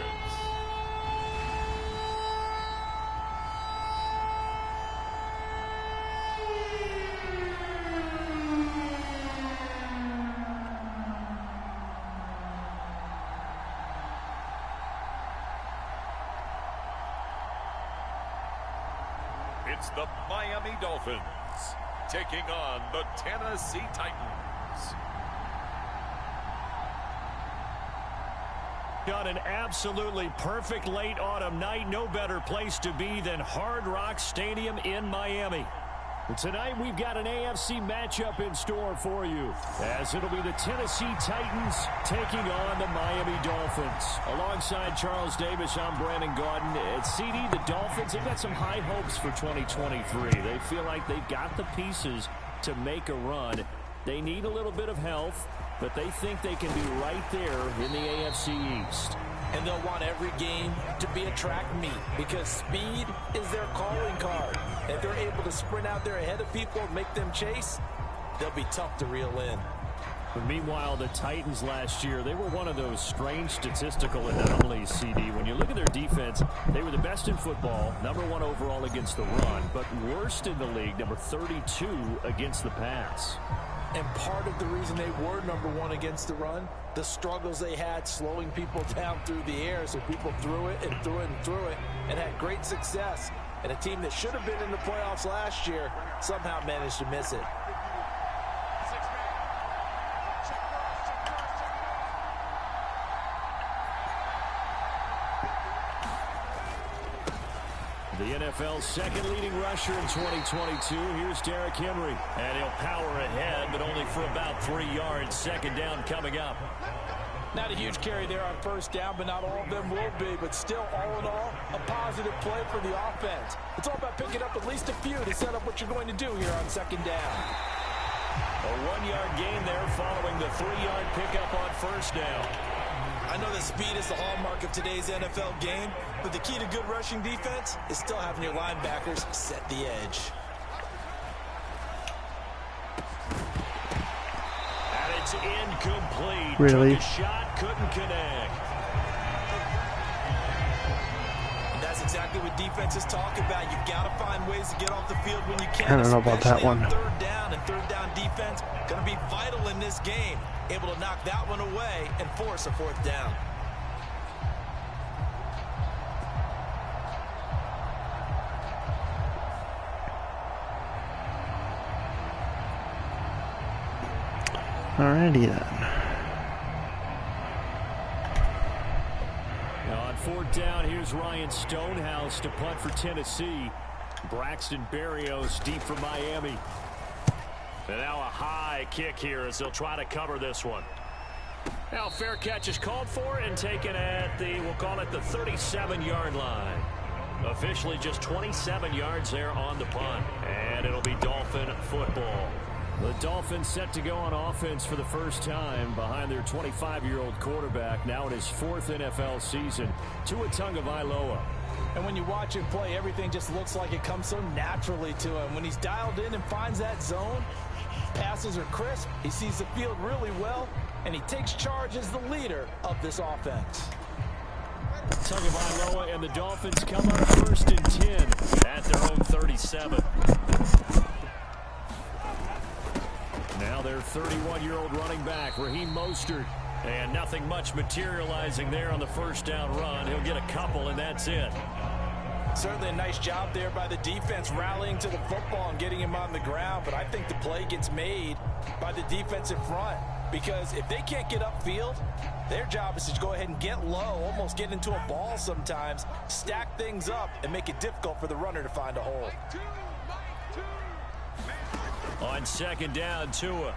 It's the Miami Dolphins taking on the Tennessee Titans. On an absolutely perfect late autumn night, no better place to be than Hard Rock Stadium in Miami. Tonight we've got an AFC matchup in store for you, as it'll be the Tennessee Titans taking on the Miami Dolphins. Alongside Charles Davis, I'm Brandon Gordon. At CD, the Dolphins, they've got some high hopes for 2023. They feel like they've got the pieces to make a run. They need a little bit of health, but they think they can be right there in the AFC East. And they'll want every game to be a track meet because speed is their calling card. If they're able to sprint out there ahead of people and make them chase, they'll be tough to reel in. But meanwhile, the Titans last year, they were one of those strange statistical anomalies, CD. When you look at their defense, they were the best in football, #1 overall against the run, but worst in the league, number 32 against the pass. And part of the reason they were #1 against the run, the struggles they had slowing people down through the air, so people threw it and threw it and threw it and had great success. And a team that should have been in the playoffs last year somehow managed to miss it. The NFL's second leading rusher in 2022. Here's Derrick Henry. And he'll power ahead, but only for about 3 yards. Second down coming up. Not a huge carry there on first down, but not all of them will be. But still, all in all, a positive play for the offense. It's all about picking up at least a few to set up what you're going to do here on second down. A 1-yard gain there following the 3-yard pickup on first down. I know that speed is the hallmark of today's NFL game, but the key to good rushing defense is still having your linebackers set the edge. And it's incomplete. Really? Took a shot, couldn't connect. That's exactly what defenses talk about. You've got to find ways to get off the field when you can. I don't know about that one. Third down, and third down defense going to be vital in this game. Able to knock that one away and force a fourth down. Alrighty then. On fourth down, here's Ryan Stonehouse to punt for Tennessee. Braxton Berrios deep for Miami. And now a high kick here as they'll try to cover this one. Now fair catch is called for and taken at the, we'll call it the 37-yard line. Officially just 27 yards there on the punt. And it'll be Dolphin football. The Dolphins set to go on offense for the first time behind their 25-year-old quarterback, now in his fourth NFL season, Tua Tagovailoa. And when you watch him play, everything just looks like it comes so naturally to him. When he's dialed in and finds that zone, passes are crisp, he sees the field really well, and he takes charge as the leader of this offense. Tagovailoa and the Dolphins come up first and 10 at their own 37. Now their 31-year-old running back, Raheem Mostert. And nothing much materializing there on the first down run. He'll get a couple, and that's it. Certainly a nice job there by the defense rallying to the football and getting him on the ground. But I think the play gets made by the defensive front. Because if they can't get upfield, their job is to go ahead and get low, almost get into a ball sometimes, stack things up, and make it difficult for the runner to find a hole. On second down, Tua.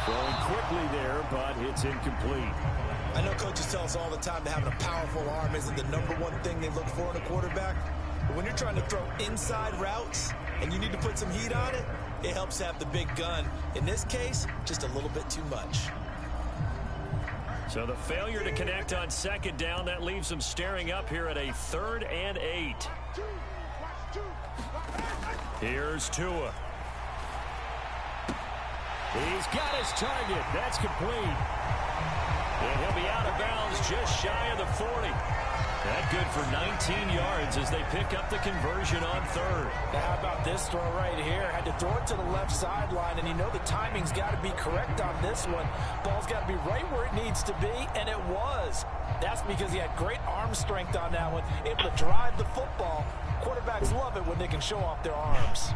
Throwing quickly there, but it's incomplete. I know coaches tell us all the time that having a powerful arm isn't the #1 thing they look for in a quarterback. But when you're trying to throw inside routes and you need to put some heat on it, it helps to have the big gun. In this case, just a little bit too much. So the failure to connect on second down, that leaves them staring up here at a 3rd and 8. Here's Tua. He's got his target. That's complete. And he'll be out of bounds just shy of the 40. That good for 19 yards as they pick up the conversion on 3rd. Now how about this throw right here? Had to throw it to the left sideline, and you know the timing's got to be correct on this one. Ball's got to be right where it needs to be, and it was. That's because he had great arm strength on that one, able to drive the football. Quarterbacks love it when they can show off their arms.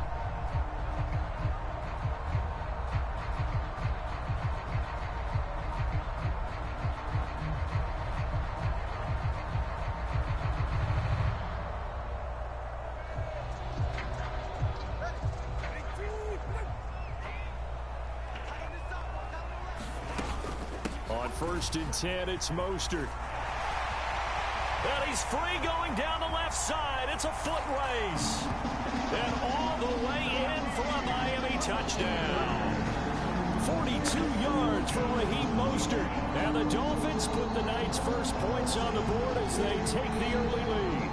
On 1st and 10, it's Mostert. And he's free going down the left side. It's a foot race. And all the way in for a Miami touchdown. 42 yards for Raheem Mostert. And the Dolphins put the night's first points on the board as they take the early lead.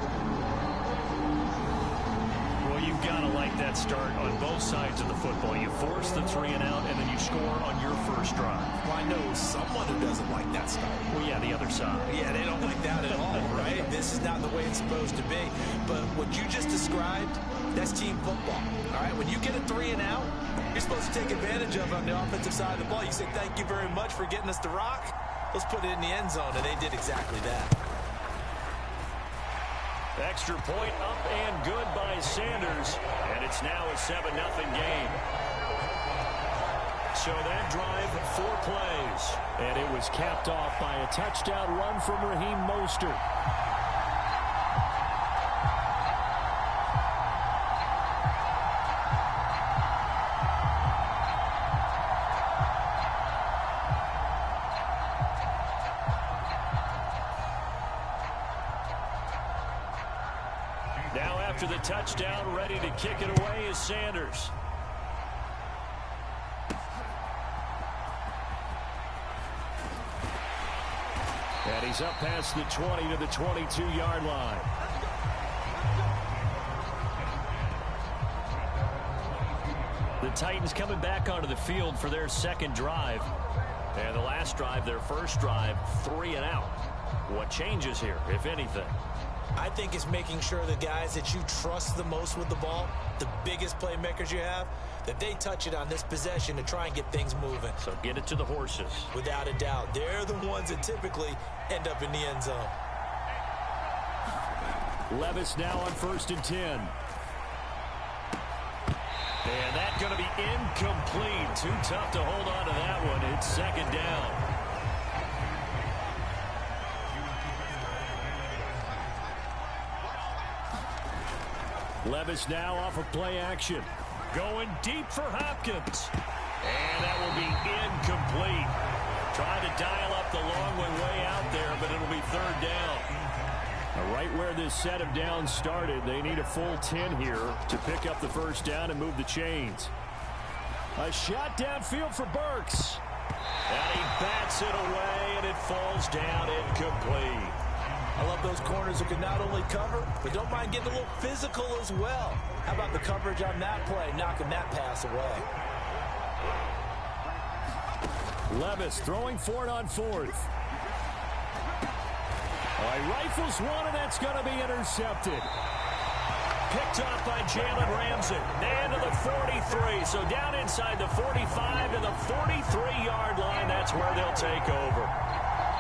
Well, you've got to like that start on both sides of the football. You force the 3 and out, and then you score on your first drive. Well, I know someone who doesn't like that start. Well, yeah, the other side. Yeah, they don't like that at all, right? This is not the way it's supposed to be. But what you just described, that's team football, all right? When you get a 3 and out, you're supposed to take advantage of it on the offensive side of the ball. You say, thank you very much for getting us the rock. Let's put it in the end zone, and they did exactly that. Extra point up and good by Sanders, and it's now a 7-0 game. So that drive, 4 plays, and it was capped off by a touchdown run from Raheem Mostert. Now after the touchdown, ready to kick it away is Sanders. And he's up past the 20 to the 22-yard line. The Titans coming back onto the field for their second drive. And the last drive, their first drive, 3 and out. What changes here, if anything? I think it's making sure the guys that you trust the most with the ball, the biggest playmakers you have, that they touch it on this possession to try and get things moving. So get it to the horses. Without a doubt. They're the ones that typically end up in the end zone. Levis now on 1st and 10. And that's going to be incomplete. Too tough to hold on to that one. It's second down. Levis now off of play action. Going deep for Hopkins. And that will be incomplete. Trying to dial up the long way out there, but it'll be 3rd down. Right where this set of downs started, they need a full 10 here to pick up the first down and move the chains. A shot downfield for Burks. And he bats it away, and it falls down incomplete. I love those corners who can not only cover, but don't mind getting a little physical as well. How about the coverage on that play, knocking that pass away? Levis throwing for it on 4th. He rifles one, and that's going to be intercepted. Picked off by Jalen Ramsey. And to the 43. So down inside the 45 to the 43-yard line. That's where they'll take over.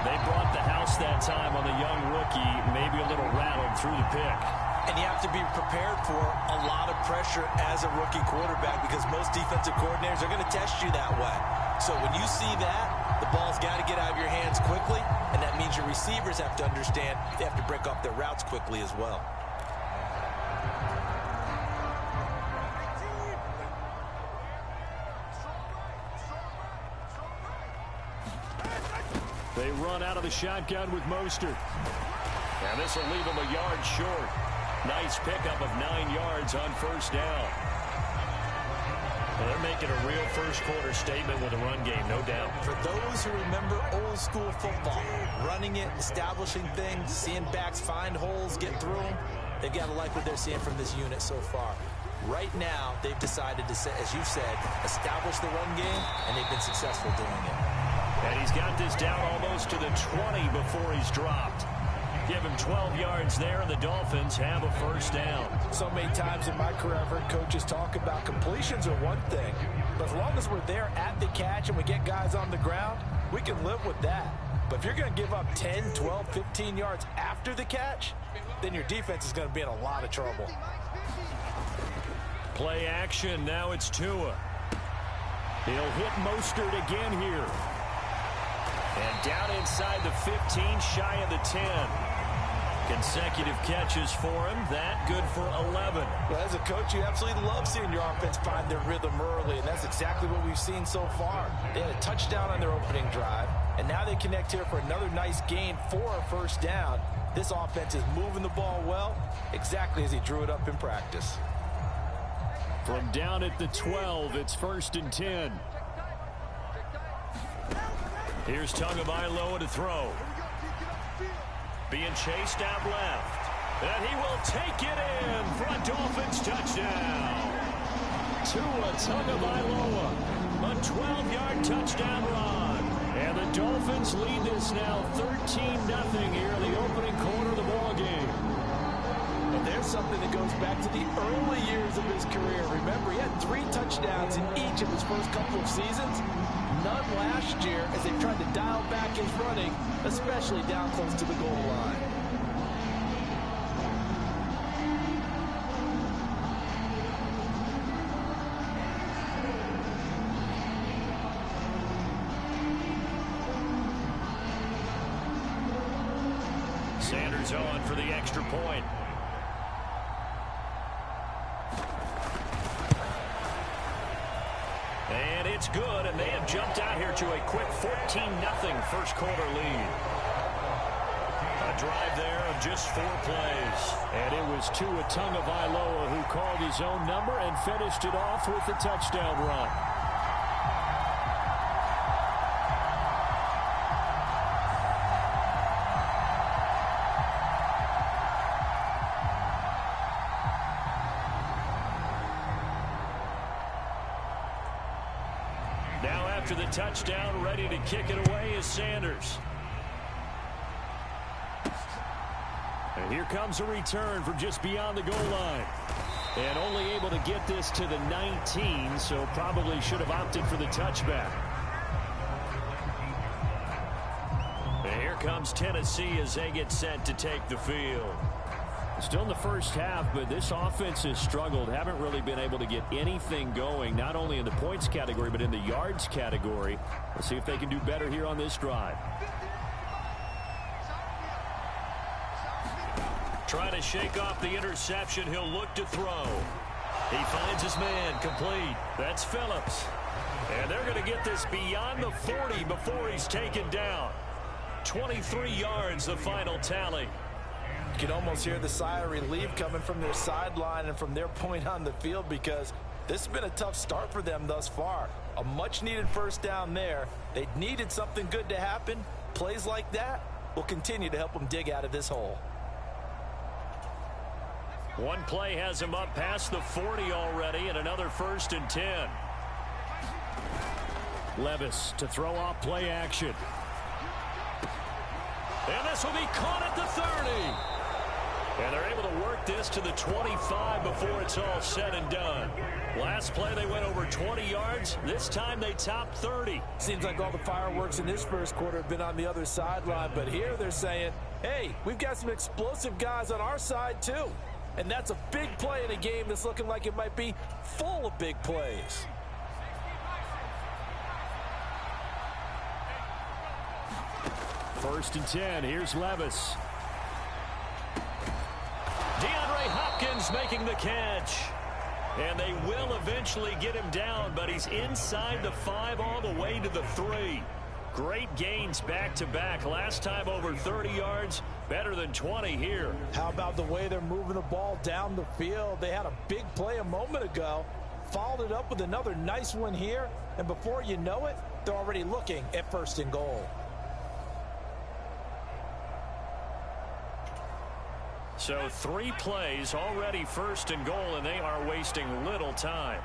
They brought the house that time on the young rookie, maybe a little rattled through the pick. And you have to be prepared for a lot of pressure as a rookie quarterback because most defensive coordinators are going to test you that way. So when you see that, the ball's got to get out of your hands quickly, and that means your receivers have to understand they have to break off their routes quickly as well. They run out of the shotgun with Mostert. And this will leave him a yard short. Nice pickup of 9 yards on 1st down. Well, they're making a real first-quarter statement with a run game, no doubt. For those who remember old-school football, running it, establishing things, seeing backs find holes, get through them, they've got to like what they're seeing from this unit so far. Right now, they've decided to, as you said, establish the run game, and they've been successful doing it. And he's got this down almost to the 20 before he's dropped. Give him 12 yards there, and the Dolphins have a first down. So many times in my career, I've heard coaches talk about completions are one thing, but as long as we're there at the catch and we get guys on the ground, we can live with that. But if you're going to give up 10, 12, 15 yards after the catch, then your defense is going to be in a lot of trouble. Play action. Now it's Tua. He'll hit Mostert again here. And down inside the 15, shy of the 10. Consecutive catches for him. That good for 11. Well, as a coach, you absolutely love seeing your offense find their rhythm early, and that's exactly what we've seen so far. They had a touchdown on their opening drive, and now they connect here for another nice gain for a first down. This offense is moving the ball well, exactly as he drew it up in practice. From down at the 12, it's 1st and 10. Here's Tagovailoa to throw. Being chased out left. And he will take it in for a Dolphins touchdown. Tua Tagovailoa, a 12-yard touchdown run. And the Dolphins lead this now 13-0 here in the opening quarter of the ballgame. And there's something that goes back to the early years of his career. Remember, he had 3 touchdowns in each of his first couple of seasons. None last year as they tried to dial back his running, especially down close to the goal line. Sanders on for the extra point. And it's good, and they have jumped out here to a quick 14-0 first quarter lead. A drive there of just 4 plays. And it was Tua Tagovailoa who called his own number and finished it off with the touchdown run. after the touchdown. Ready to kick it away is Sanders. And here comes a return from just beyond the goal line. And only able to get this to the 19, so probably should have opted for the touchback. And here comes Tennessee as they get set to take the field. Still in the first half, but this offense has struggled. Haven't really been able to get anything going, not only in the points category, but in the yards category. Let's see if they can do better here on this drive. Trying to shake off the interception. He'll look to throw. He finds his man complete. That's Phillips. And they're going to get this beyond the 40 before he's taken down. 23 yards, the final tally. You can almost hear the sigh of relief coming from their sideline and from their point on the field, because this has been a tough start for them thus far. A much-needed first down there. They needed something good to happen. Plays like that will continue to help them dig out of this hole. One play has him up past the 40 already, and another 1st and 10. Levis to throw off play action. And this will be caught at the 30. And they're able to work this to the 25 before it's all said and done. Last play they went over 20 yards. This time they topped 30. Seems like all the fireworks in this first quarter have been on the other sideline, but here they're saying, hey, we've got some explosive guys on our side too. And that's a big play in a game that's looking like it might be full of big plays. First and 10. Here's Levis. DeAndre Hopkins making the catch. And they will eventually get him down, but he's inside the 5 all the way to the 3. Great gains back-to-back. Last time over 30 yards, better than 20 here. How about the way they're moving the ball down the field? They had a big play a moment ago, followed it up with another nice one here, and before you know it, they're already looking at 1st and goal. So 3 plays already 1st and goal, and they are wasting little time.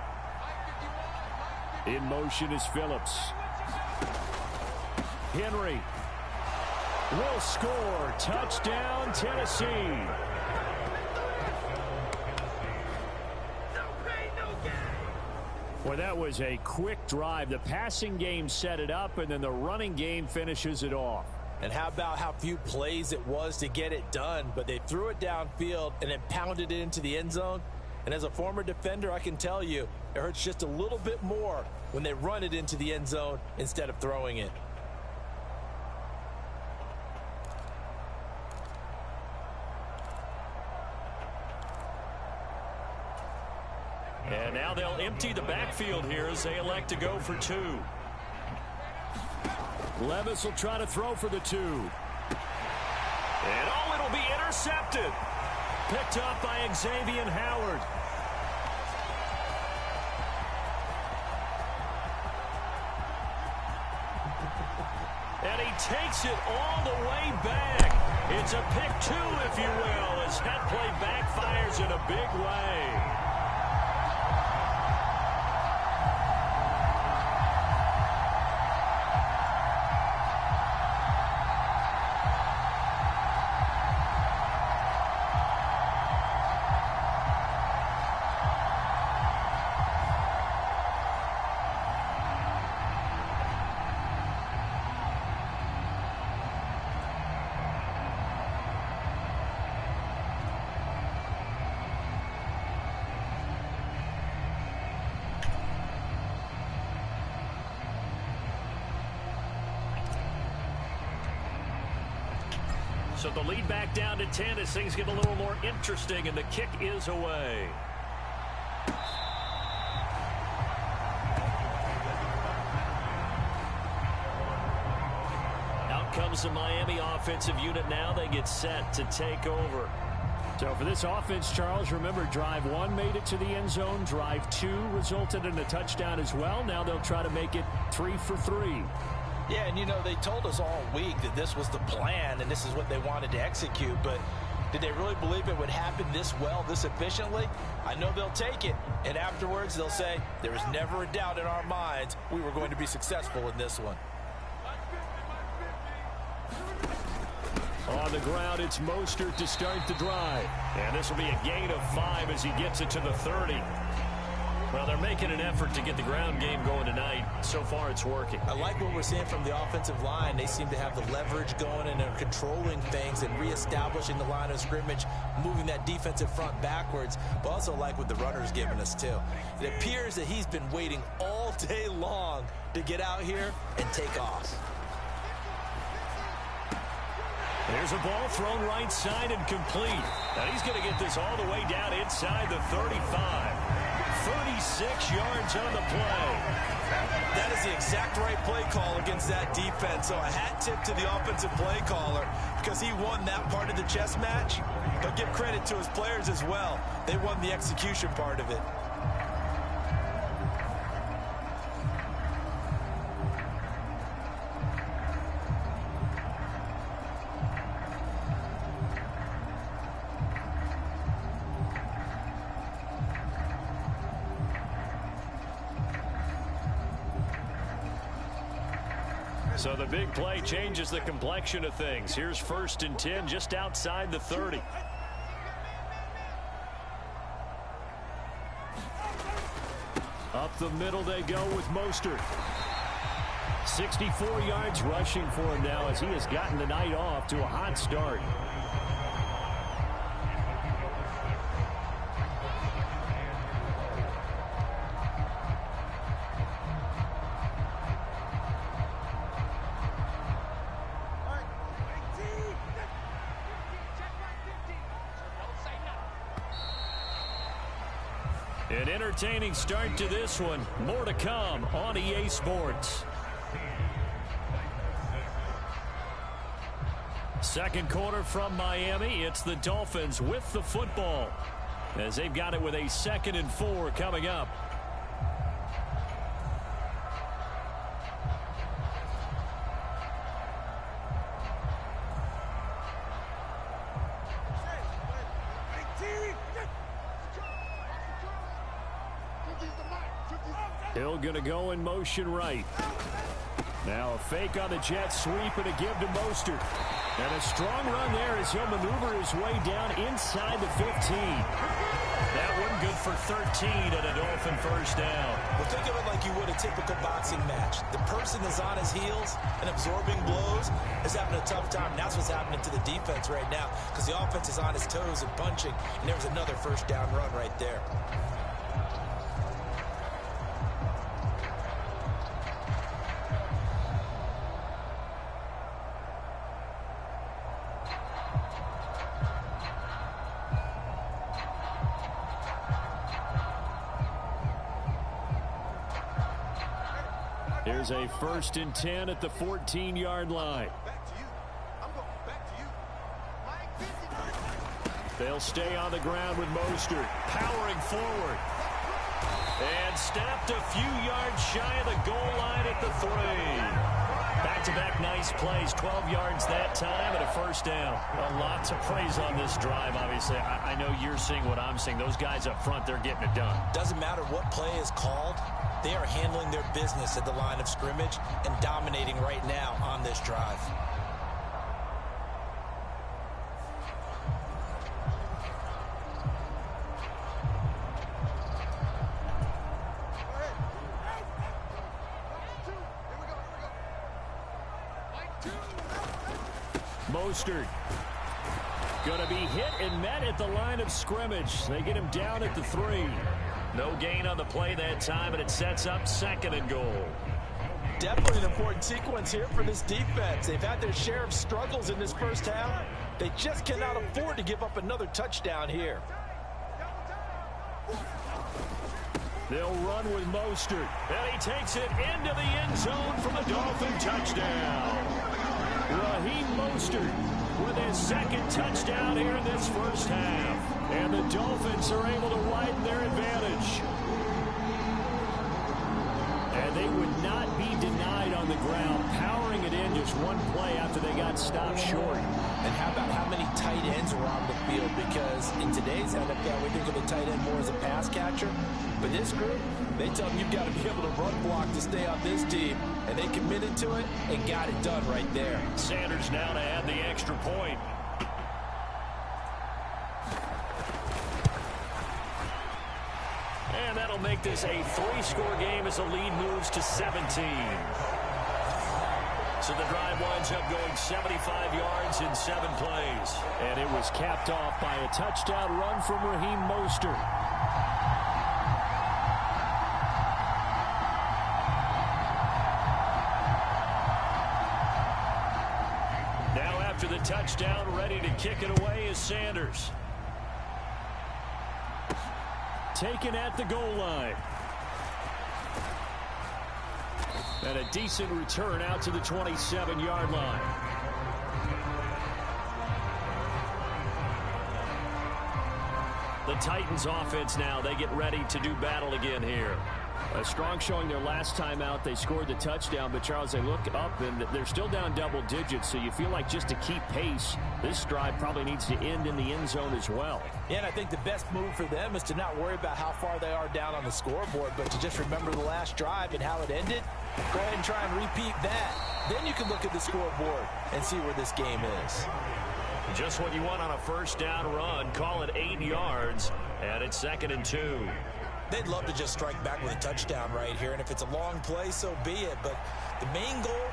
In motion is Phillips. Henry will score. Touchdown, Tennessee. Well, that was a quick drive. The passing game set it up, and then the running game finishes it off. And how about how few plays it was to get it done, but they threw it downfield and then pounded it into the end zone. And as a former defender, I can tell you, it hurts just a little bit more when they run it into the end zone instead of throwing it. And now they'll empty the backfield here as they elect to go for 2. Levis will try to throw for the 2. And it'll be intercepted. Picked up by Xavier Howard. And he takes it all the way back. It's a pick 2, if you will, as that play backfires in a big way. So the lead back down to 10 as things get a little more interesting, and the kick is away. Out comes the Miami offensive unit now. They get set to take over. So for this offense, Charles, remember, drive 1 made it to the end zone. Drive 2 resulted in a touchdown as well. Now they'll try to make it 3 for 3. Yeah, and you know, they told us all week that this was the plan and this is what they wanted to execute, but Did they really believe it would happen this well, this efficiently? I know they'll take it, and afterwards they'll say, there was never a doubt in our minds we were going to be successful in this one. On the ground, it's Mostert to start the drive. And this will be a gain of 5 as he gets it to the 30. Well, they're making an effort to get the ground game going tonight. So far, it's working. I like what we're seeing from the offensive line. They seem to have the leverage going and are controlling things and reestablishing the line of scrimmage, moving that defensive front backwards, but also like what the runner's giving us, too. It appears that he's been waiting all day long to get out here and take off. There's a ball thrown right side and complete. And he's going to get this all the way down inside the 35. 36 yards on the play. That is the exact right play call against that defense. So a hat tip to the offensive play caller because he won that part of the chess match. But give credit to his players as well. They won the execution part of it. So the big play changes the complexion of things. Here's 1st and 10 just outside the 30. Up the middle they go with Mostert. 64 yards rushing for him now as he has gotten the night off to a hot start. An entertaining start to this one. More to come on EA Sports. Second quarter from Miami. It's the Dolphins with the football as they've got it with a 2nd and 4 coming up. Hill going to go in motion right. Now a fake on the jet sweep and a give to Mostert. And a strong run there as he'll maneuver his way down inside the 15. That one good for 13 and a Dolphin first down. Well, think of it like you would a typical boxing match. The person is on his heels and absorbing blows is having a tough time. That's what's happening to the defense right now because the offense is on his toes and punching. And there was another first down run right there. There's a 1st and 10 at the 14-yard line. They'll stay on the ground with Mostert, powering forward. And snapped a few yards shy of the goal line at the 3. Back-to-back nice plays, 12 yards that time and a first down. Well, lots of praise on this drive, obviously. I know you're seeing what I'm seeing. Those guys up front, they're getting it done. Doesn't matter what play is called. They are handling their business at the line of scrimmage and dominating right now on this drive. Mostert going to be hit and met at the line of scrimmage. They get him down at the 3. No gain on the play that time, and it sets up 2nd and goal. Definitely an important sequence here for this defense. They've had their share of struggles in this first half. They just cannot afford to give up another touchdown here. They'll run with Mostert, and he takes it into the end zone for the Dolphin touchdown. Raheem Mostert with his 2nd touchdown here in this first half. And the Dolphins are able to widen their advantage. And they would not be denied on the ground, powering it in just one play after they got stopped short. And how about how many tight ends are on the field? Because in today's NFL, we think of the tight end more as a pass catcher. But this group, they tell them you've got to be able to run block to stay on this team. And they committed to it and got it done right there. Sanders now to add the extra point. And that'll make this a 3-score game as the lead moves to 17. So the drive winds up going 75 yards in 7 plays. And it was capped off by a touchdown run from Raheem Mostert. Now after the touchdown, ready to kick it away is Sanders. Taken at the goal line. And a decent return out to the 27-yard line. The Titans offense now, they get ready to do battle again here. A strong showing their last time out. They scored the touchdown, but Charles, they look up and they're still down double digits, so you feel like just to keep pace, this drive probably needs to end in the end zone as well. Yeah, and I think the best move for them is to not worry about how far they are down on the scoreboard, but to just remember the last drive and how it ended. Go ahead and try and repeat that. Then you can look at the scoreboard and see where this game is. Just what you want on a first down run. Call it 8 yards, and it's 2nd and 2. They'd love to just strike back with a touchdown right here, and if it's a long play, so be it. But the main goal,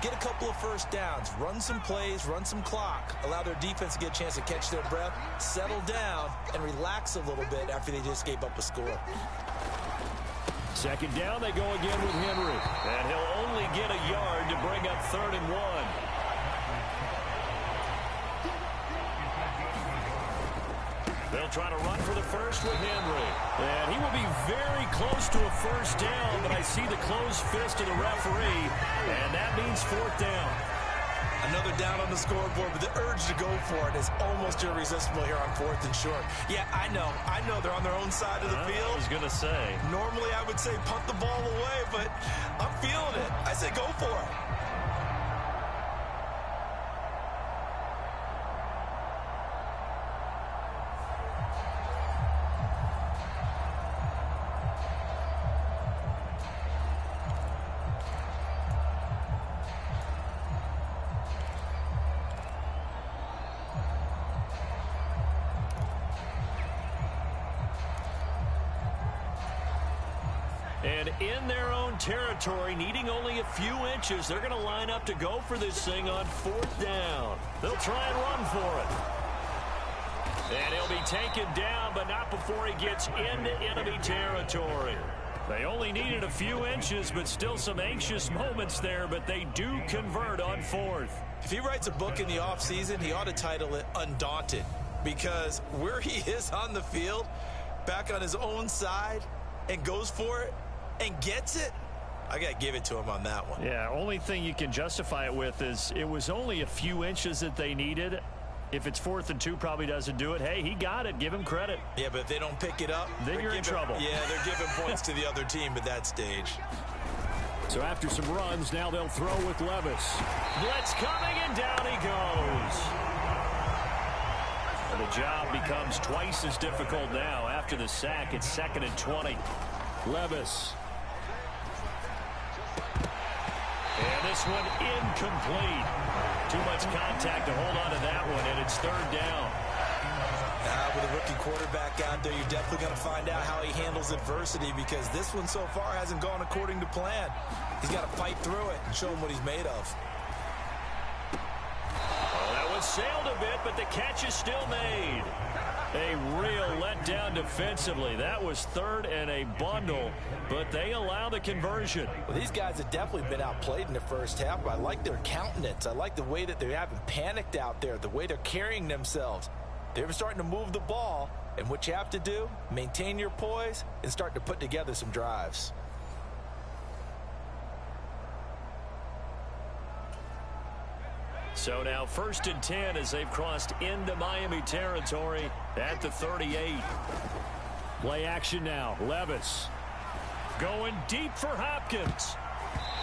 get a couple of first downs, run some plays, run some clock, allow their defense to get a chance to catch their breath, settle down, and relax a little bit after they just gave up a score. 2nd down, they go again with Henry. And he'll only get a yard to bring up 3rd and 1. They'll try to run for the first with Henry. And he will be very close to a first down, but I see the closed fist of the referee, and that means 4th down. Another down on the scoreboard, but the urge to go for it is almost irresistible here on 4th and short. Yeah, I know they're on their own side of the field. I was going to say. Normally I would say punt the ball away, but I'm feeling it. I say go for it. And in their own territory, needing only a few inches, they're going to line up to go for this thing on 4th down. They'll try and run for it. And he'll be taken down, but not before he gets into enemy territory. They only needed a few inches, but still some anxious moments there, but they do convert on 4th. If he writes a book in the offseason, he ought to title it Undaunted, because where he is on the field, back on his own side, and goes for it, and gets it, I got to give it to him on that one. Yeah, only thing you can justify it with is it was only a few inches that they needed. If it's 4th and 2, probably doesn't do it. Hey, he got it. Give him credit. Yeah, but if they don't pick it up, then you're in trouble. Yeah, they're giving points to the other team at that stage. So after some runs, now they'll throw with Levis. Blitz coming, and down he goes. And the job becomes twice as difficult now. After the sack, it's 2nd and 20. Levis. And this one incomplete. Too much contact to hold on to that one, and it's 3rd down. With a rookie quarterback out there, you're definitely going to find out how he handles adversity, because this one so far hasn't gone according to plan. He's got to fight through it and show him what he's made of. Oh, that one sailed a bit, but the catch is still made. A real letdown defensively. That was 3rd and a bundle, but they allow the conversion. Well, these guys have definitely been outplayed in the first half, but I like their countenance. I like the way that they haven't panicked out there, the way they're carrying themselves. They're starting to move the ball, and what you have to do, maintain your poise and start to put together some drives. So now 1st and 10 as they've crossed into Miami territory at the 38. Play action now. Levis going deep for Hopkins.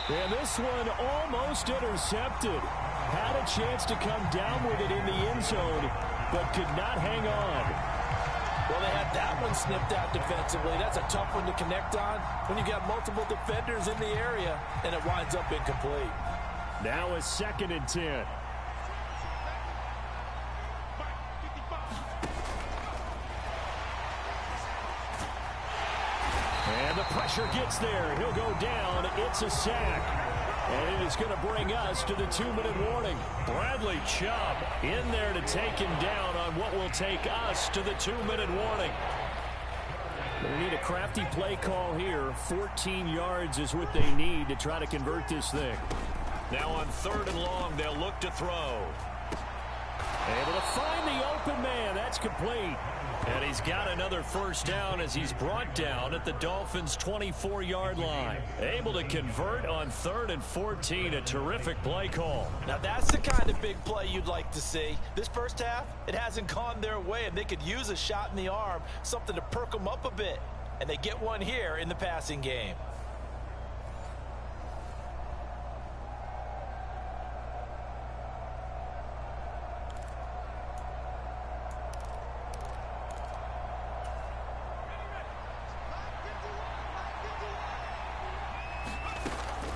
And this one almost intercepted. Had a chance to come down with it in the end zone, but could not hang on. Well, they had that one snipped out defensively. That's a tough one to connect on when you got multiple defenders in the area, and it winds up incomplete. Now a 2nd and 10. And the pressure gets there. He'll go down. It's a sack. And it is going to bring us to the 2-minute warning. Bradley Chubb in there to take him down on what will take us to the 2-minute warning. They need a crafty play call here. 14 yards is what they need to try to convert this thing. Now on 3rd and long, they'll look to throw. Able to find the open man. That's complete. And he's got another first down as he's brought down at the Dolphins' 24-yard line. Able to convert on 3rd and 14. A terrific play call. Now that's the kind of big play you'd like to see. This first half, it hasn't gone their way, and they could use a shot in the arm, something to perk them up a bit. And they get one here in the passing game.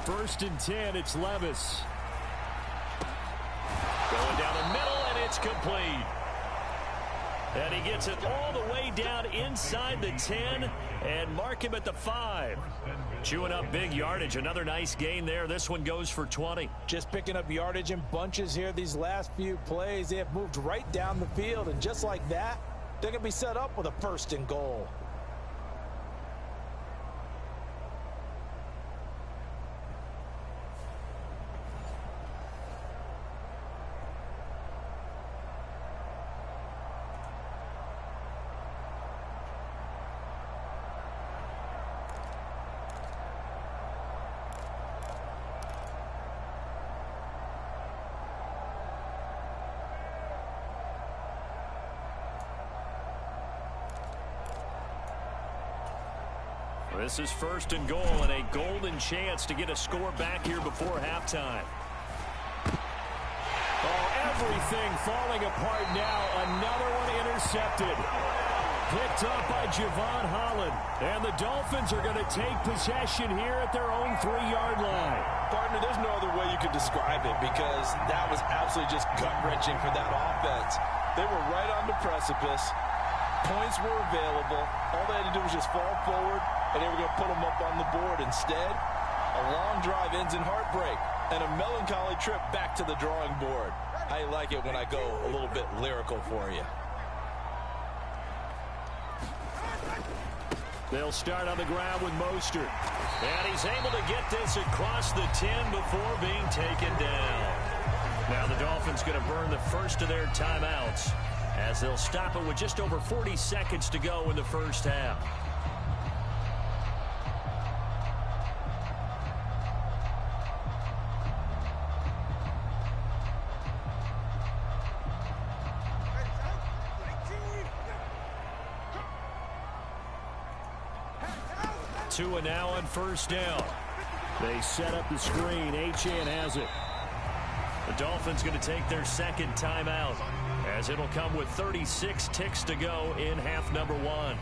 First and 10, it's Levis. Going down the middle, and it's complete. And he gets it all the way down inside the 10 and mark him at the 5. Chewing up big yardage. Another nice gain there. This one goes for 20. Just picking up yardage in bunches here these last few plays. They have moved right down the field, and just like that, they're going to be set up with a 1st and goal. This is 1st and goal and a golden chance to get a score back here before halftime. Oh, everything falling apart now. Another one intercepted. Picked up by Javon Holland. And the Dolphins are going to take possession here at their own 3-yard line. Partner, there's no other way you could describe it because that was absolutely just gut-wrenching for that offense. They were right on the precipice. Points were available. All they had to do was just fall forward, and they were going to put them up on the board. Instead, a long drive ends in heartbreak and a melancholy trip back to the drawing board. I like it when I go a little bit lyrical for you. They'll start on the ground with Mostert. And he's able to get this across the 10 before being taken down. Now the Dolphins going to burn the first of their timeouts as they'll stop it with just over 40 seconds to go in the first half. Tua now on 1st down. They set up the screen. Achane has it. The Dolphins going to take their 2nd timeout as it'll come with 36 ticks to go in half number 1.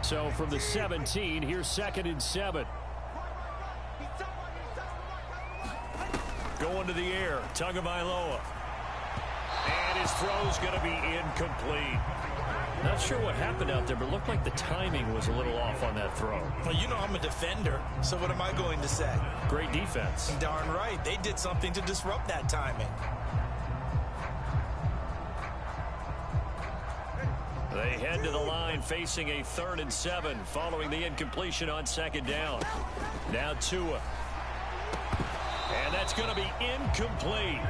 So from the 17, here's 2nd and 7. Going to the air, Tagovailoa. And his throw's going to be incomplete. Not sure what happened out there, but it looked like the timing was a little off on that throw. Well, you know I'm a defender, so what am I going to say? Great defense. Darn right. They did something to disrupt that timing. They head to the line facing a 3rd and 7 following the incompletion on 2nd down. Now Tua. And that's going to be incomplete.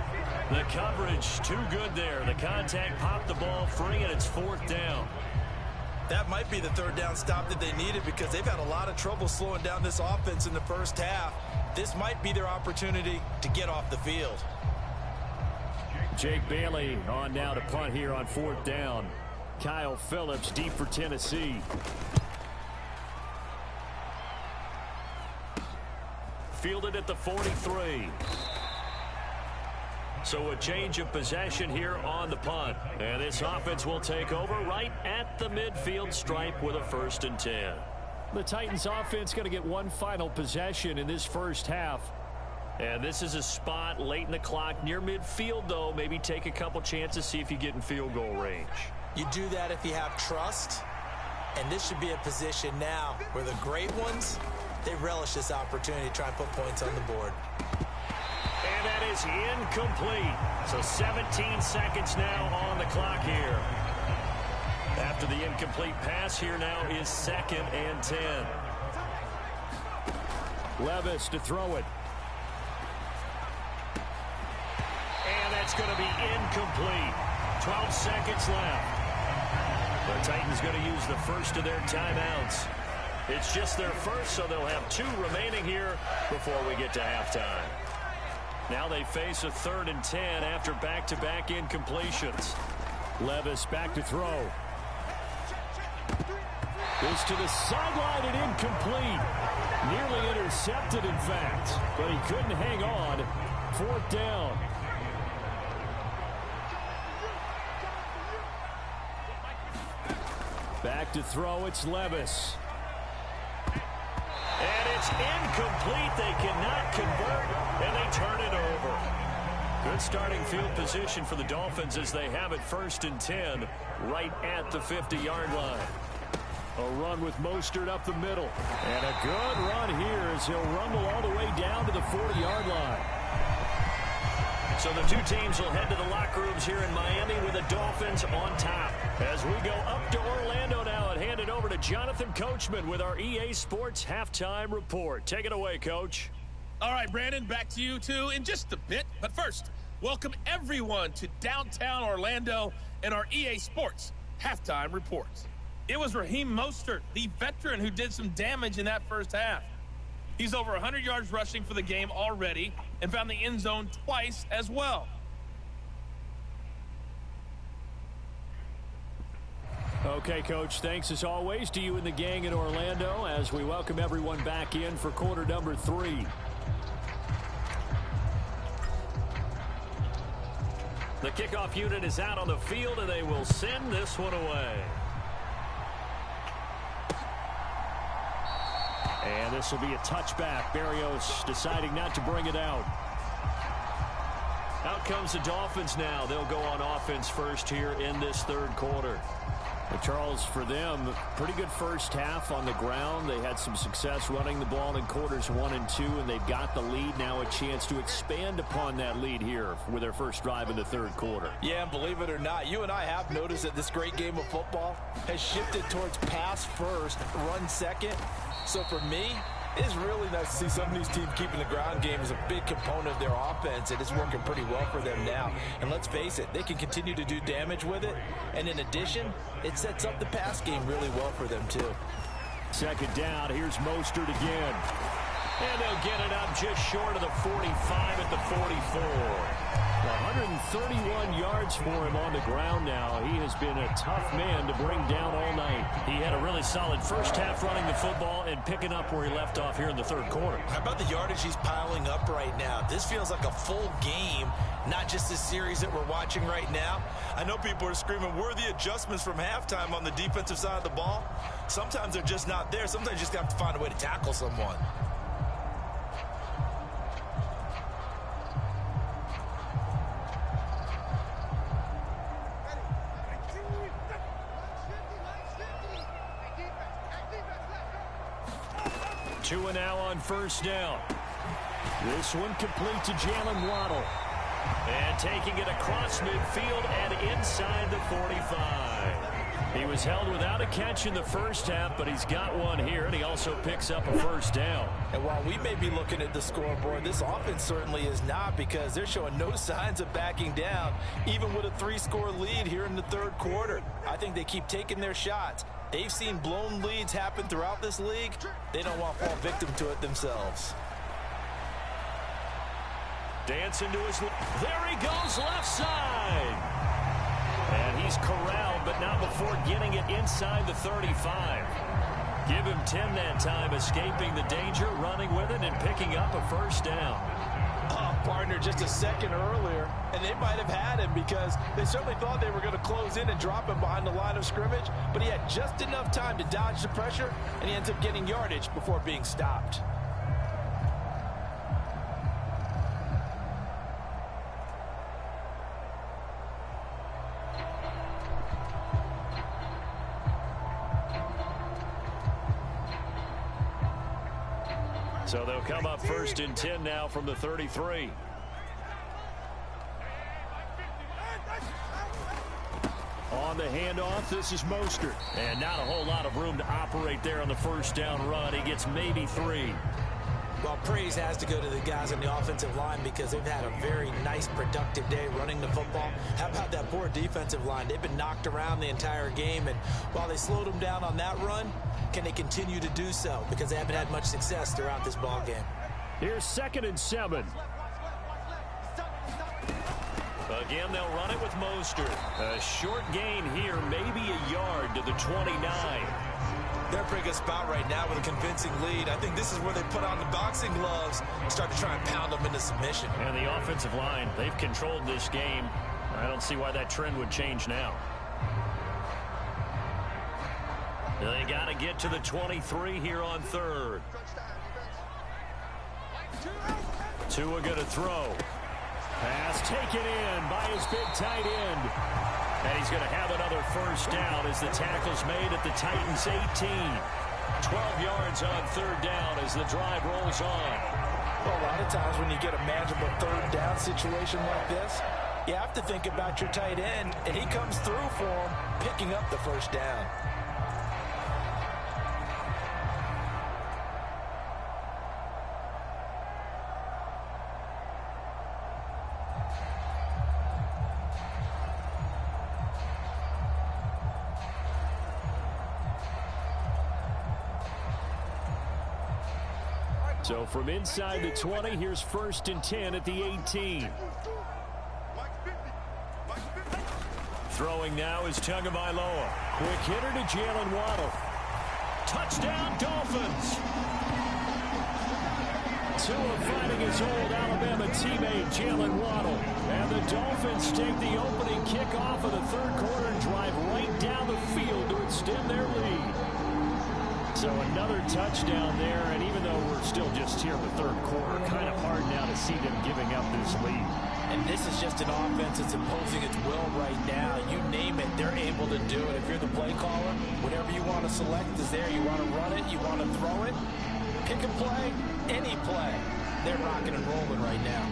The coverage too good there. The contact popped the ball free, and it's 4th down. That might be the 3rd down stop that they needed because they've had a lot of trouble slowing down this offense in the first half. this might be their opportunity to get off the field. Jake Bailey on now to punt here on 4th down. Kyle Phillips deep for Tennessee. Fielded at the 43. So a change of possession here on the punt. And this offense will take over right at the midfield stripe with a 1st and 10. The Titans offense going to get one final possession in this first half. And this is a spot late in the clock near midfield, though. Maybe take a couple chances, see if you get in field goal range. You do that if you have trust. And this should be a position now where the great ones, they relish this opportunity to try and put points on the board. And that is incomplete. So 17 seconds now on the clock here. After the incomplete pass, here now is 2nd and 10. Levis to throw it. And that's going to be incomplete. 12 seconds left. The Titans going to use the first of their timeouts. It's just their first, so they'll have 2 remaining here before we get to halftime. Now they face a 3rd and 10 after back-to-back incompletions. Levis back to throw. This to the sideline and incomplete. Nearly intercepted, in fact, but he couldn't hang on. 4th down. Back to throw, it's Levis. And it's incomplete. They cannot convert, and they turn it over. Good starting field position for the Dolphins as they have it 1st and 10 right at the 50-yard line. A run with Mostert up the middle. And a good run here as he'll rumble all the way down to the 40-yard line. So the 2 teams will head to the locker rooms here in Miami with the Dolphins on top. As we go up to Orlando now and hand it over to Jonathan Coachman with our EA Sports Halftime Report. Take it away, Coach. All right, Brandon, back to you two in just a bit. But first, welcome everyone to downtown Orlando and our EA Sports Halftime Report. It was Raheem Mostert, the veteran, who did some damage in that first half. He's over 100 yards rushing for the game already and found the end zone twice as well. Okay, Coach, thanks as always to you and the gang in Orlando as we welcome everyone back in for quarter number 3. The kickoff unit is out on the field, and they will send this one away. And this will be a touchback. Berrios deciding not to bring it out. Out comes the Dolphins now. They'll go on offense first here in this 3rd quarter. But Charles, for them, pretty good first half on the ground. They had some success running the ball in quarters 1 and 2, and they've got the lead now, a chance to expand upon that lead here with their first drive in the 3rd quarter. Yeah, and believe it or not, you and I have noticed that this great game of football has shifted towards pass first, run second. So for me, it's really nice to see some of these teams keeping the ground game as a big component of their offense, and it's working pretty well for them now. And let's face it, they can continue to do damage with it. And in addition, it sets up the pass game really well for them too. 2nd down, here's Mostert again. And they'll get it up just short of the 45 at the 44. 131 yards for him on the ground now. He has been a tough man to bring down all night. He had a really solid first half running the football and picking up where he left off here in the 3rd quarter. How about the yardage he's piling up right now? This feels like a full game, not just this series that we're watching right now. I know people are screaming, where are the adjustments from halftime on the defensive side of the ball? Sometimes they're just not there. Sometimes you just have to find a way to tackle someone. Two and now on 1st down. This one complete to Jalen Waddle. And taking it across midfield and inside the 45. He was held without a catch in the first half, but he's got one here, and he also picks up a 1st down. And while we may be looking at the scoreboard, this offense certainly is not, because they're showing no signs of backing down, even with a 3-score lead here in the 3rd quarter. I think they keep taking their shots. They've seen blown leads happen throughout this league. They don't want to fall victim to it themselves. Dancing to his left. There he goes, left side. And he's corralled, but not before getting it inside the 35. Give him 10 that time, escaping the danger, running with it, and picking up a first down. Oh, partner, just a second earlier, and they might have had him because they certainly thought they were going to close in and drop him behind the line of scrimmage, but he had just enough time to dodge the pressure, and he ends up getting yardage before being stopped. So they'll come up 1st and 10 now from the 33. On the handoff, this is Mostert. And not a whole lot of room to operate there on the first down run. He gets maybe 3. Well, praise has to go to the guys on the offensive line because they've had a very nice, productive day running the football. How about that poor defensive line? They've been knocked around the entire game, and while they slowed them down on that run, can they continue to do so? Because they haven't had much success throughout this ball game. Here's 2nd and 7. Again, they'll run it with Mostert. A short gain here, maybe a yard to the 29. They're in a pretty good spot right now with a convincing lead. I think this is where they put on the boxing gloves and start to try and pound them into submission. And the offensive line, they've controlled this game. I don't see why that trend would change now. They got to get to the 23 here on 3rd. Tua going to throw. Pass taken in by his big tight end. And he's going to have another first down as the tackle's made at the Titans' 18. 12 yards on 3rd down as the drive rolls on. Well, a lot of times when you get a manageable 3rd down situation like this, you have to think about your tight end, and he comes through for him, picking up the first down. So from inside the 20, here's 1st and 10 at the 18. Throwing now is Tagovailoa. Quick hitter to Jalen Waddle. Touchdown, Dolphins. Tua fighting his old Alabama teammate, Jalen Waddle. And the Dolphins take the opening kickoff of the 3rd quarter and drive right down the field to extend their lead. So another touchdown there, and even though we're still just here in the 3rd quarter, kind of hard now to see them giving up this lead. And this is just an offense that's imposing its will right now. You name it, they're able to do it. If you're the play caller, whatever you want to select is there. You want to run it, you want to throw it, pick a play, any play. They're rocking and rolling right now.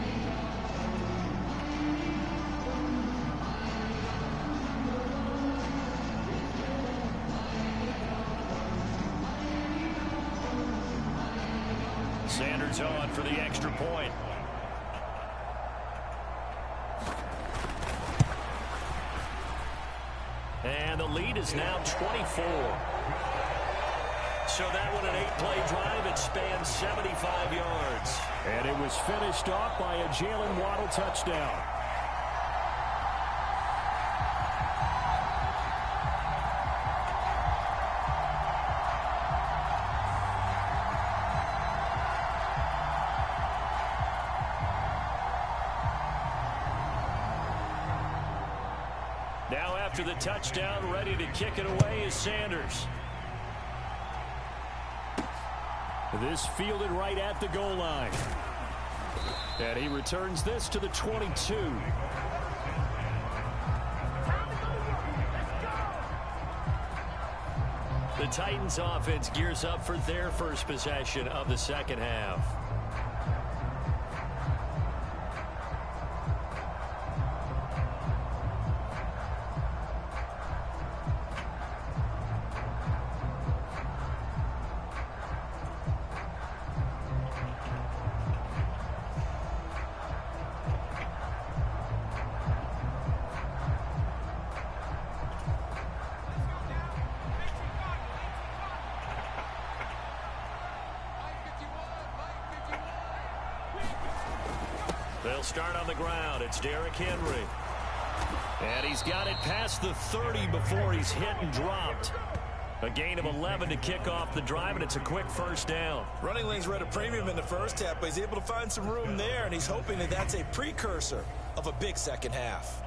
Sanders on for the extra point. And the lead is now 24. So that one, an 8-play drive. It spans 75 yards. And it was finished off by a Jalen Waddle touchdown. Now after the touchdown, ready to kick it away is Sanders. This fielded right at the goal line. And he returns this to the 22. The Titans offense gears up for their first possession of the 2nd half. They'll start on the ground. It's Derrick Henry. And he's got it past the 30 before he's hit and dropped. A gain of 11 to kick off the drive, and it's a quick first down. Running lanes were at a premium in the first half, but he's able to find some room there, and he's hoping that that's a precursor of a big second half.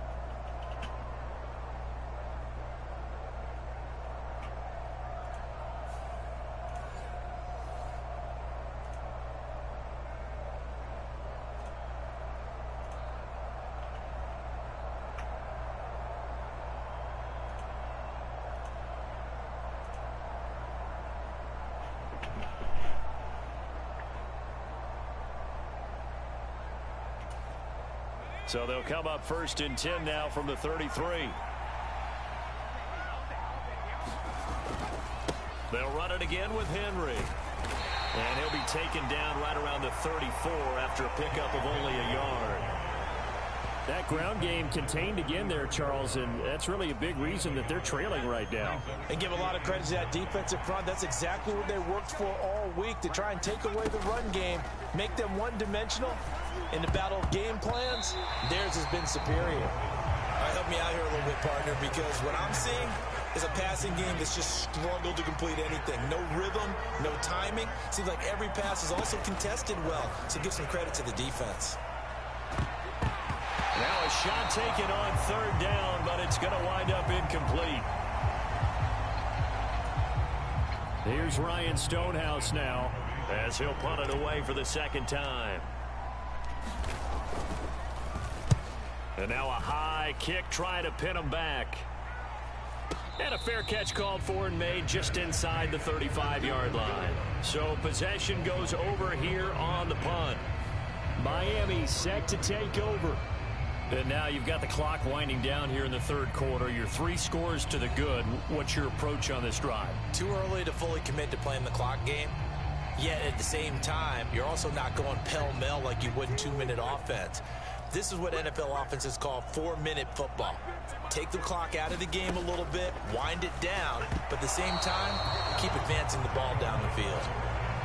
So they'll come up 1st and 10 now from the 33. They'll run it again with Henry. And he'll be taken down right around the 34 after a pickup of only a yard. That ground game contained again there, Charles, and that's really a big reason that they're trailing right now. And give a lot of credit to that defensive front. That's exactly what they worked for all week, to try and take away the run game, make them one-dimensional. In the battle of game plans, theirs has been superior. All right, help me out here a little bit, partner, because what I'm seeing is a passing game that's just struggled to complete anything. No rhythm, no timing. Seems like every pass is also contested well, so give some credit to the defense. Now a shot taken on 3rd down, but it's going to wind up incomplete. Here's Ryan Stonehouse now, as he'll punt it away for the 2nd time. And now a high kick trying to pin him back. And a fair catch called for and made just inside the 35-yard line. So possession goes over here on the punt. Miami set to take over. And now you've got the clock winding down here in the 3rd quarter. You're 3 scores to the good. What's your approach on this drive? Too early to fully commit to playing the clock game. Yet at the same time, you're also not going pell-mell like you would in 2-minute offense. This is what NFL offenses call 4-minute football. Take the clock out of the game a little bit, wind it down, but at the same time, keep advancing the ball down the field.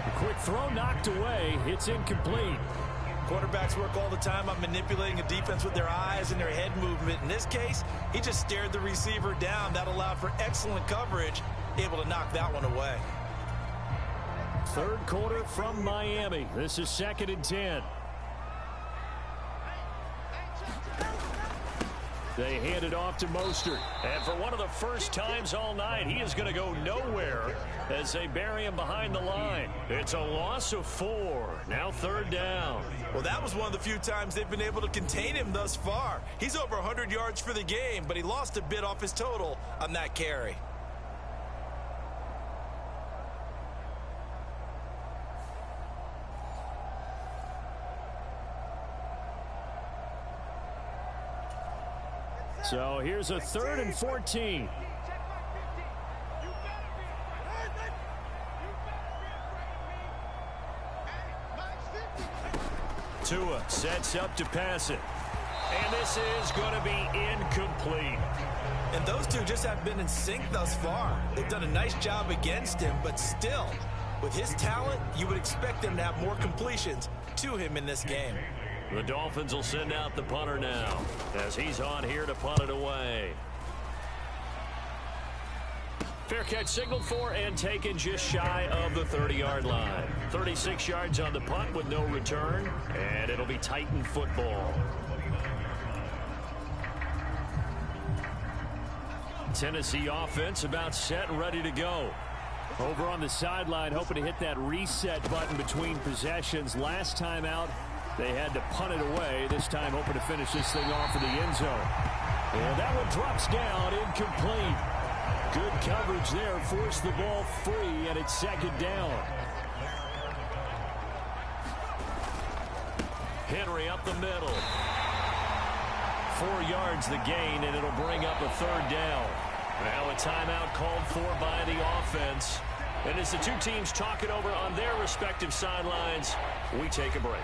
A quick throw knocked away. It's incomplete. Quarterbacks work all the time on manipulating a defense with their eyes and their head movement. In this case, he just stared the receiver down. That allowed for excellent coverage, able to knock that one away. 3rd quarter from Miami. This is 2nd and 10. They hand it off to Mostert. And for one of the first times all night, he is going to go nowhere as they bury him behind the line. It's a loss of 4. Now 3rd down. Well, that was one of the few times they've been able to contain him thus far. He's over 100 yards for the game, but he lost a bit off his total on that carry. So here's a 3rd and 14. Tua sets up to pass it. And this is going to be incomplete. And those two just have been in sync thus far. They've done a nice job against him, but still, with his talent, you would expect them to have more completions to him in this game. The Dolphins will send out the punter now as he's on here to punt it away. Fair catch signaled for and taken just shy of the 30-yard line. 36 yards on the punt with no return, and it'll be Titan football. Tennessee offense about set and ready to go. Over on the sideline, hoping to hit that reset button between possessions. Last time out, they had to punt it away. This time hoping to finish this thing off in the end zone. And that one drops down, incomplete. Good coverage there, forced the ball free, and it's 2nd down. Henry up the middle. 4 yards the gain, and it'll bring up a 3rd down. Now a timeout called for by the offense. And as the two teams talk it over on their respective sidelines, we take a break.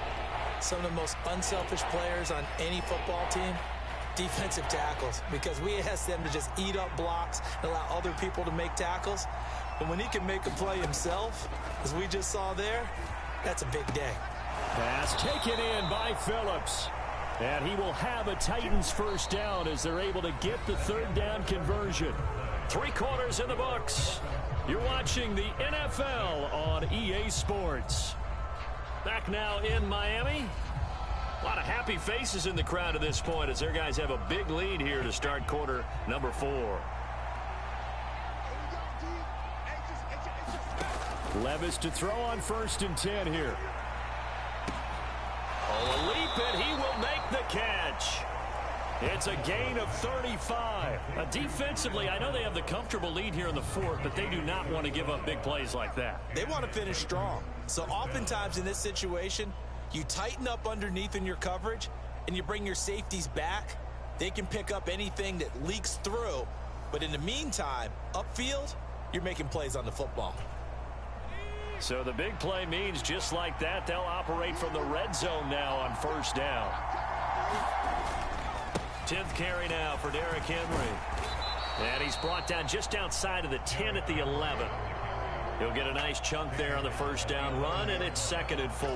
Some of the most unselfish players on any football team, defensive tackles, because we ask them to just eat up blocks and allow other people to make tackles. But when he can make a play himself, as we just saw there, that's a big day. Pass taken in by Phillips. And he will have a Titans first down as they're able to get the third down conversion. 3 quarters in the books. You're watching the NFL on EA Sports. Back now in Miami. A lot of happy faces in the crowd at this point as their guys have a big lead here to start quarter number 4. Levis to throw on 1st and 10 here. Oh, a leap, and he will make the catch. It's a gain of 35. Defensively, I know they have the comfortable lead here in the 4th, but they do not want to give up big plays like that. They want to finish strong. So oftentimes in this situation, you tighten up underneath in your coverage, and you bring your safeties back. They can pick up anything that leaks through. But in the meantime, upfield, you're making plays on the football. So the big play means just like that, they'll operate from the red zone now on 1st down. 10th carry now for Derrick Henry. And he's brought down just outside of the 10 at the 11. He'll get a nice chunk there on the 1st down run, and it's 2nd and 4.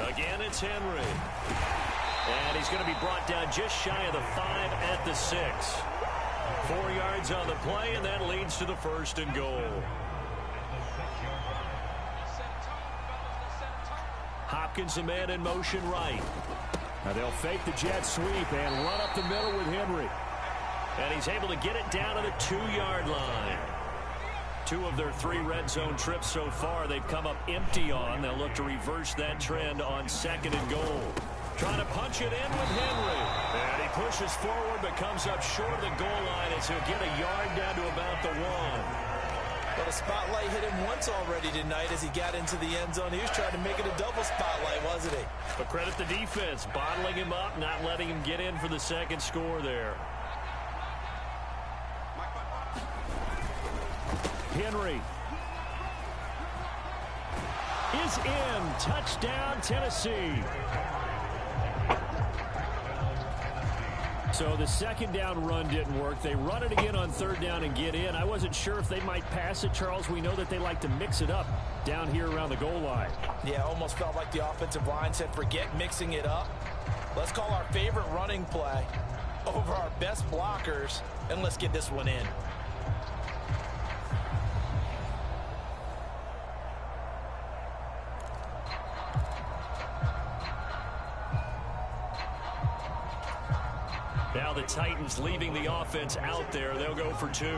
Again, it's Henry. And he's going to be brought down just shy of the 5 at the 6. 4 yards on the play, and that leads to the 1st and goal. Hopkins, a man in motion right. Now they'll fake the jet sweep and run up the middle with Henry. And he's able to get it down to the 2-yard line. 2 of their 3 red zone trips so far they've come up empty on. They'll look to reverse that trend on 2nd and goal. Trying to punch it in with Henry. And he pushes forward but comes up short of the goal line as he'll get a yard down to about the 1. But a spotlight hit him once already tonight as he got into the end zone. He was trying to make it a double spotlight, wasn't he? But credit the defense, bottling him up, not letting him get in for the 2nd score there. Henry is in. Touchdown, Tennessee. So the 2nd down run didn't work. They run it again on 3rd down and get in. I wasn't sure if they might pass it, Charles. We know that they like to mix it up down here around the goal line. Yeah, almost felt like the offensive line said, forget mixing it up. Let's call our favorite running play over our best blockers, and let's get this one in. Now the Titans leaving the offense out there. They'll go for 2.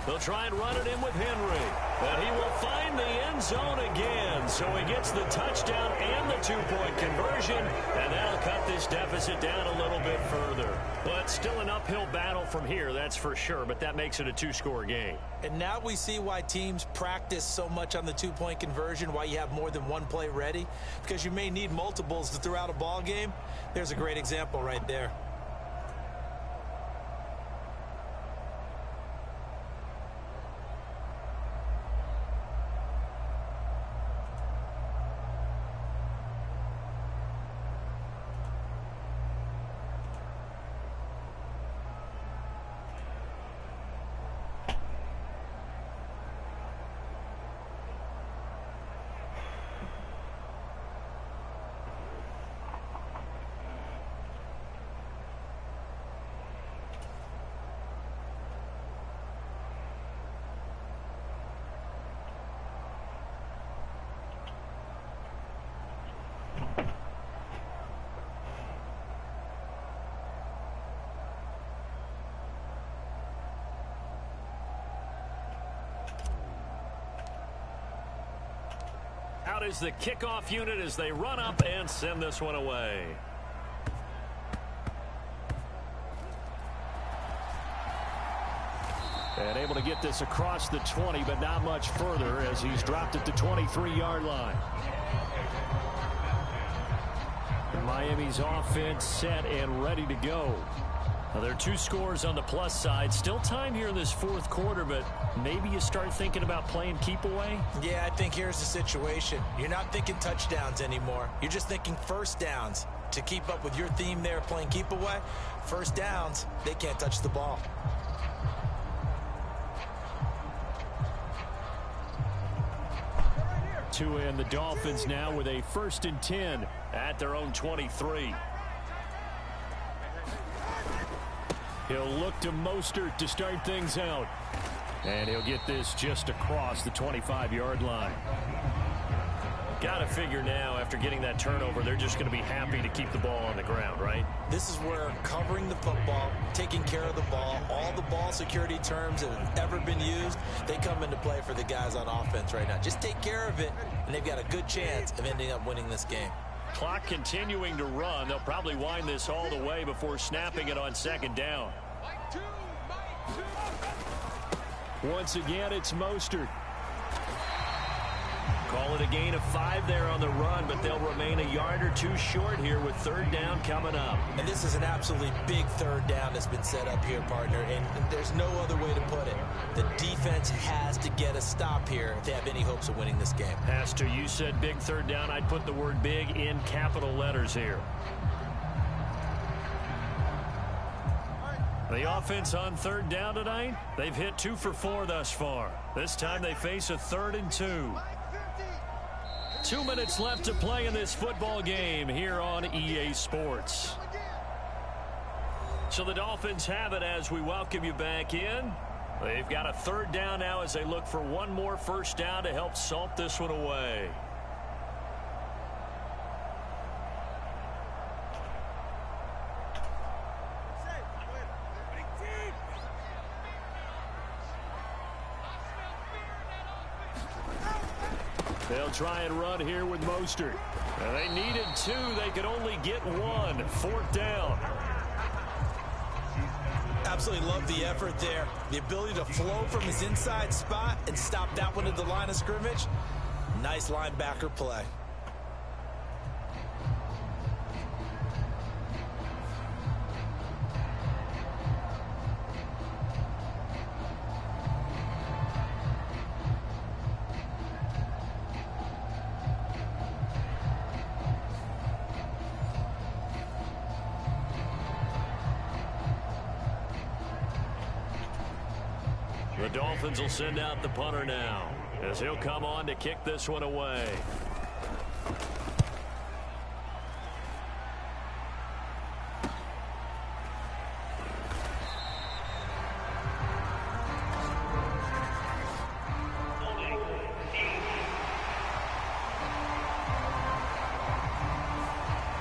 They'll try and run it in with Henry. But he will find the end zone again. So he gets the touchdown and the 2-point conversion. And that'll cut this deficit down a little bit further. But still an uphill battle from here, that's for sure. But that makes it a 2-score game. And now we see why teams practice so much on the 2-point conversion, why you have more than one play ready. Because you may need multiples to throw out a ball game. There's a great example right there. Out is the kickoff unit as they run up and send this one away. And able to get this across the 20, but not much further as he's dropped it to 23-yard line. Miami's offense set and ready to go. Now, there are 2 scores on the plus side. Still time here in this 4th quarter, but maybe you start thinking about playing keep away? Yeah, I think here's the situation. You're not thinking touchdowns anymore. You're just thinking 1st downs. To keep up with your theme there, playing keep away, 1st downs, they can't touch the ball. to end the Dolphins now with a 1st and 10 at their own 23. He'll look to Mostert to start things out. And he'll get this just across the 25-yard line. Got to figure now, after getting that turnover, they're just going to be happy to keep the ball on the ground, right? This is where covering the football, taking care of the ball, all the ball security terms that have ever been used, they come into play for the guys on offense right now. Just take care of it, and they've got a good chance of ending up winning this game. Clock continuing to run. They'll probably wind this all the way before snapping it on 2nd down. Once again, it's Mostert. Call it a gain of 5 there on the run, but they'll remain a yard or 2 short here with 3rd down coming up. And this is an absolutely big 3rd down that's been set up here, partner, and there's no other way to put it. The defense has to get a stop here if they have any hopes of winning this game. Has to. You said big 3rd down. I'd put the word big in capital letters here. The offense on 3rd down tonight, they've hit 2 for 4 thus far. This time they face a 3rd and 2. 2 minutes left to play in this football game here on EA Sports. So the Dolphins have it as we welcome you back in. They've got a 3rd down now as they look for one more 1st down to help salt this one away. They'll try and run here with Mostert. Now they needed 2. They could only get 1. 4th down. Absolutely love the effort there. The ability to flow from his inside spot and stop that one at the line of scrimmage. Nice linebacker play. The Dolphins will send out the punter now as he'll come on to kick this one away.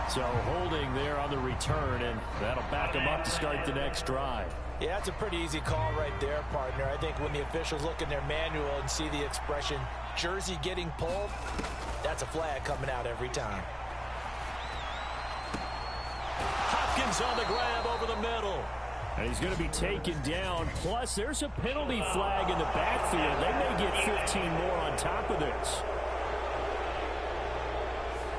So holding there on the return, and that'll back them up to start the next drive. Yeah, that's a pretty easy call right there, partner. I think when the officials look in their manual and see the expression, jersey getting pulled, that's a flag coming out every time. Hopkins on the grab over the middle. And he's going to be taken down. Plus, there's a penalty flag in the backfield. They may get 15 more on top of this.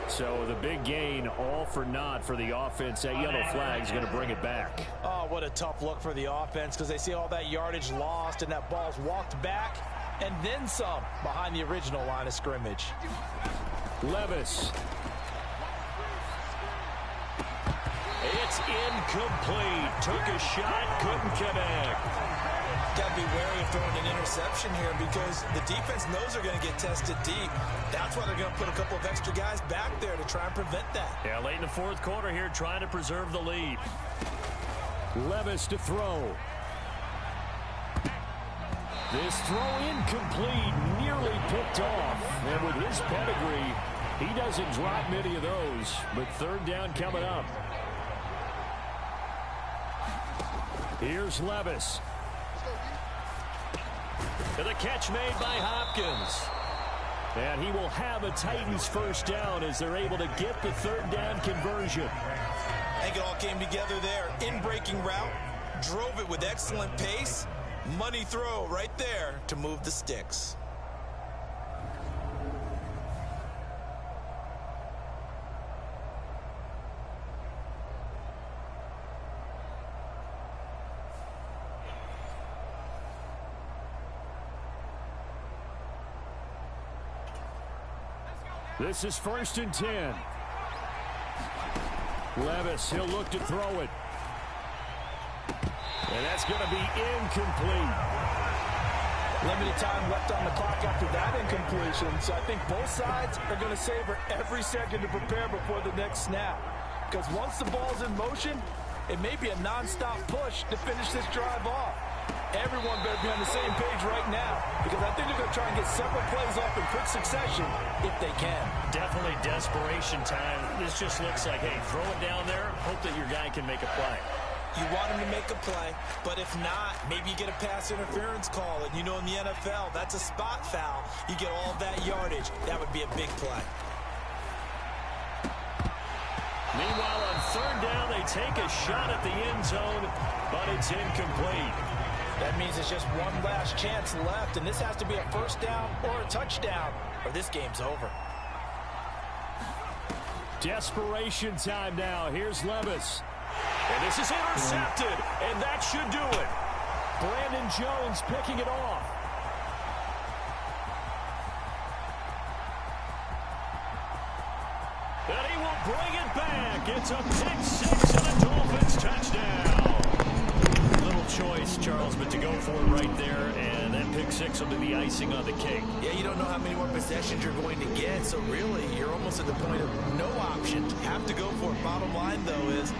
So the big gain, all for naught for the offense. That yellow flag is going to bring it back. Oh, what a tough look for the offense, because they see all that yardage lost and that ball's walked back and then some behind the original line of scrimmage. Levis. It's incomplete. Took a shot, couldn't connect. Got to be wary of throwing an interception here because the defense knows they're going to get tested deep. That's why they're going to put a couple of extra guys back there to try and prevent that. Yeah, late in the 4th quarter here, trying to preserve the lead. Levis to throw. This throw incomplete, nearly picked off. And with his pedigree, he doesn't drop many of those. But 3rd down coming up. Here's Levis. And the catch made by Hopkins. And he will have a Titans 1st down as they're able to get the 3rd down conversion. I think it all came together there. In-breaking route, drove it with excellent pace. Money throw right there to move the sticks. This is 1st and 10. Levis, he'll look to throw it. And that's going to be incomplete. Limited time left on the clock after that incompletion, so I think both sides are going to savor every second to prepare before the next snap. Because once the ball's in motion, it may be a non-stop push to finish this drive off. Everyone better be on the same page right now, because I think they're going to try and get several plays off in quick succession if they can. Definitely desperation time. This just looks like, hey, throw it down there, hope that your guy can make a play. You want him to make a play, but if not, maybe you get a pass interference call. And you know in the NFL, that's a spot foul. You get all that yardage. That would be a big play. Meanwhile, on third down, they take a shot at the end zone, but it's incomplete. That means it's just one last chance left, and this has to be a first down or a touchdown, or this game's over. Desperation time now. Here's Levis. And this is intercepted, and that should do it. Brandon Jones picking it off. And he will bring it back. It's a pick six and a Dolphins touchdown. Little choice, Charles, but to go for it right there, and that pick six will be the icing on the cake. Yeah, you don't know how many more possessions you're going to get, so really, you're almost at the point of no option. Have to go for it. Bottom line, though, is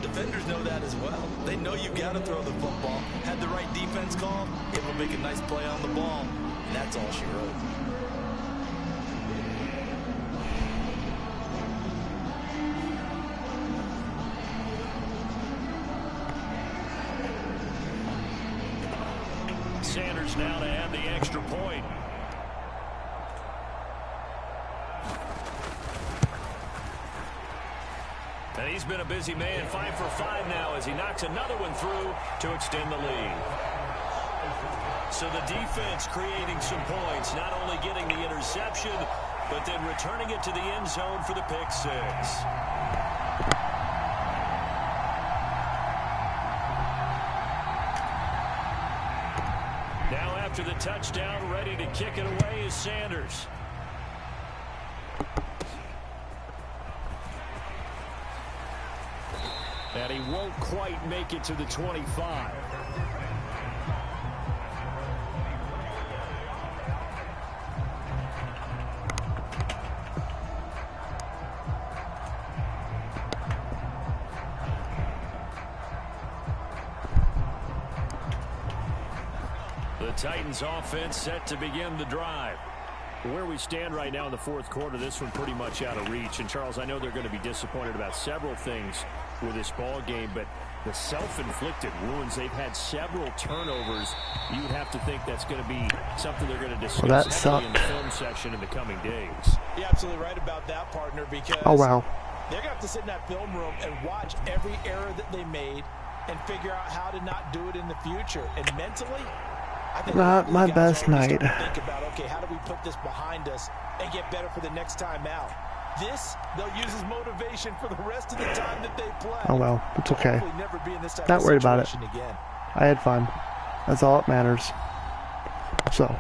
defenders know that as well. They know you've got to throw the football. Had the right defense call, able to make a nice play on the ball, and that's all she wrote. Sanders now to add the extra point. And he's been a busy man, 5 for 5 now as he knocks another one through to extend the lead. So the defense creating some points, not only getting the interception, but then returning it to the end zone for the pick six. Now after the touchdown, ready to kick it away is Sanders. And he won't quite make it to the 25. The Titans offense set to begin the drive. Where we stand right now in the fourth quarter, this one pretty much out of reach. And, Charles, I know they're going to be disappointed about several things with this ball game, but the self-inflicted wounds, they've had several turnovers. You would have to think that's going to be something they're going to discuss in the film section in the coming days. You're absolutely right about that, partner, because oh, wow. they're going to have to sit in that film room and watch every error that they made and figure out how to not do it in the future. And mentally, I think not my best night. Think about, okay, how do we put this behind us and get better for the next time out? This, they'll use as motivation for the rest of the time that they play. Oh, well, it's okay. Never be in this type Not of worried about it. again. I had fun. That's all that matters. So.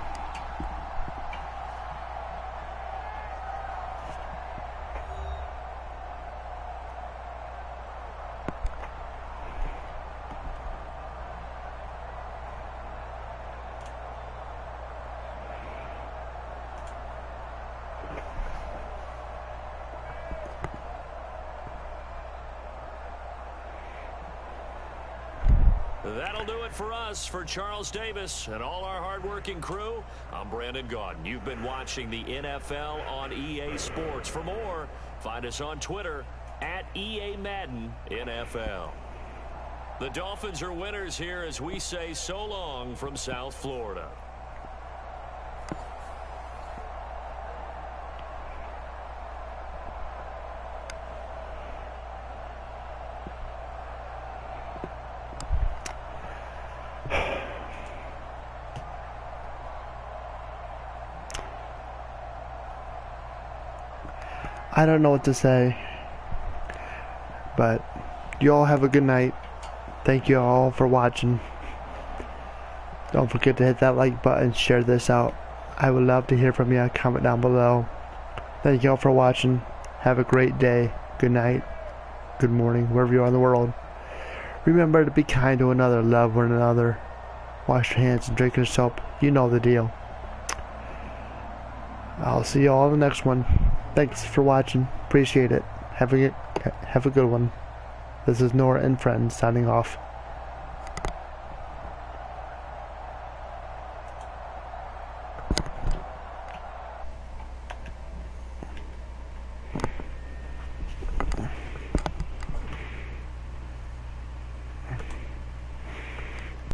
That'll do it for us. For Charles Davis and all our hardworking crew, I'm Brandon Gaudin. You've been watching the NFL on EA Sports. For more, find us on Twitter at EA Madden NFL. The Dolphins are winners here as we say so long from South Florida. I don't know what to say, but you all have a good night. Thank you all for watching. Don't forget to hit that like button, share this out. I would love to hear from you. Comment down below. Thank you all for watching. Have a great day. Good night. Good morning, wherever you are in the world. Remember to be kind to another. Love one another. Wash your hands and drink your soap. You know the deal. I'll see you all in the next one. Thanks for watching. Appreciate it. Have a good one. This is N.O.R.A and Friends signing off.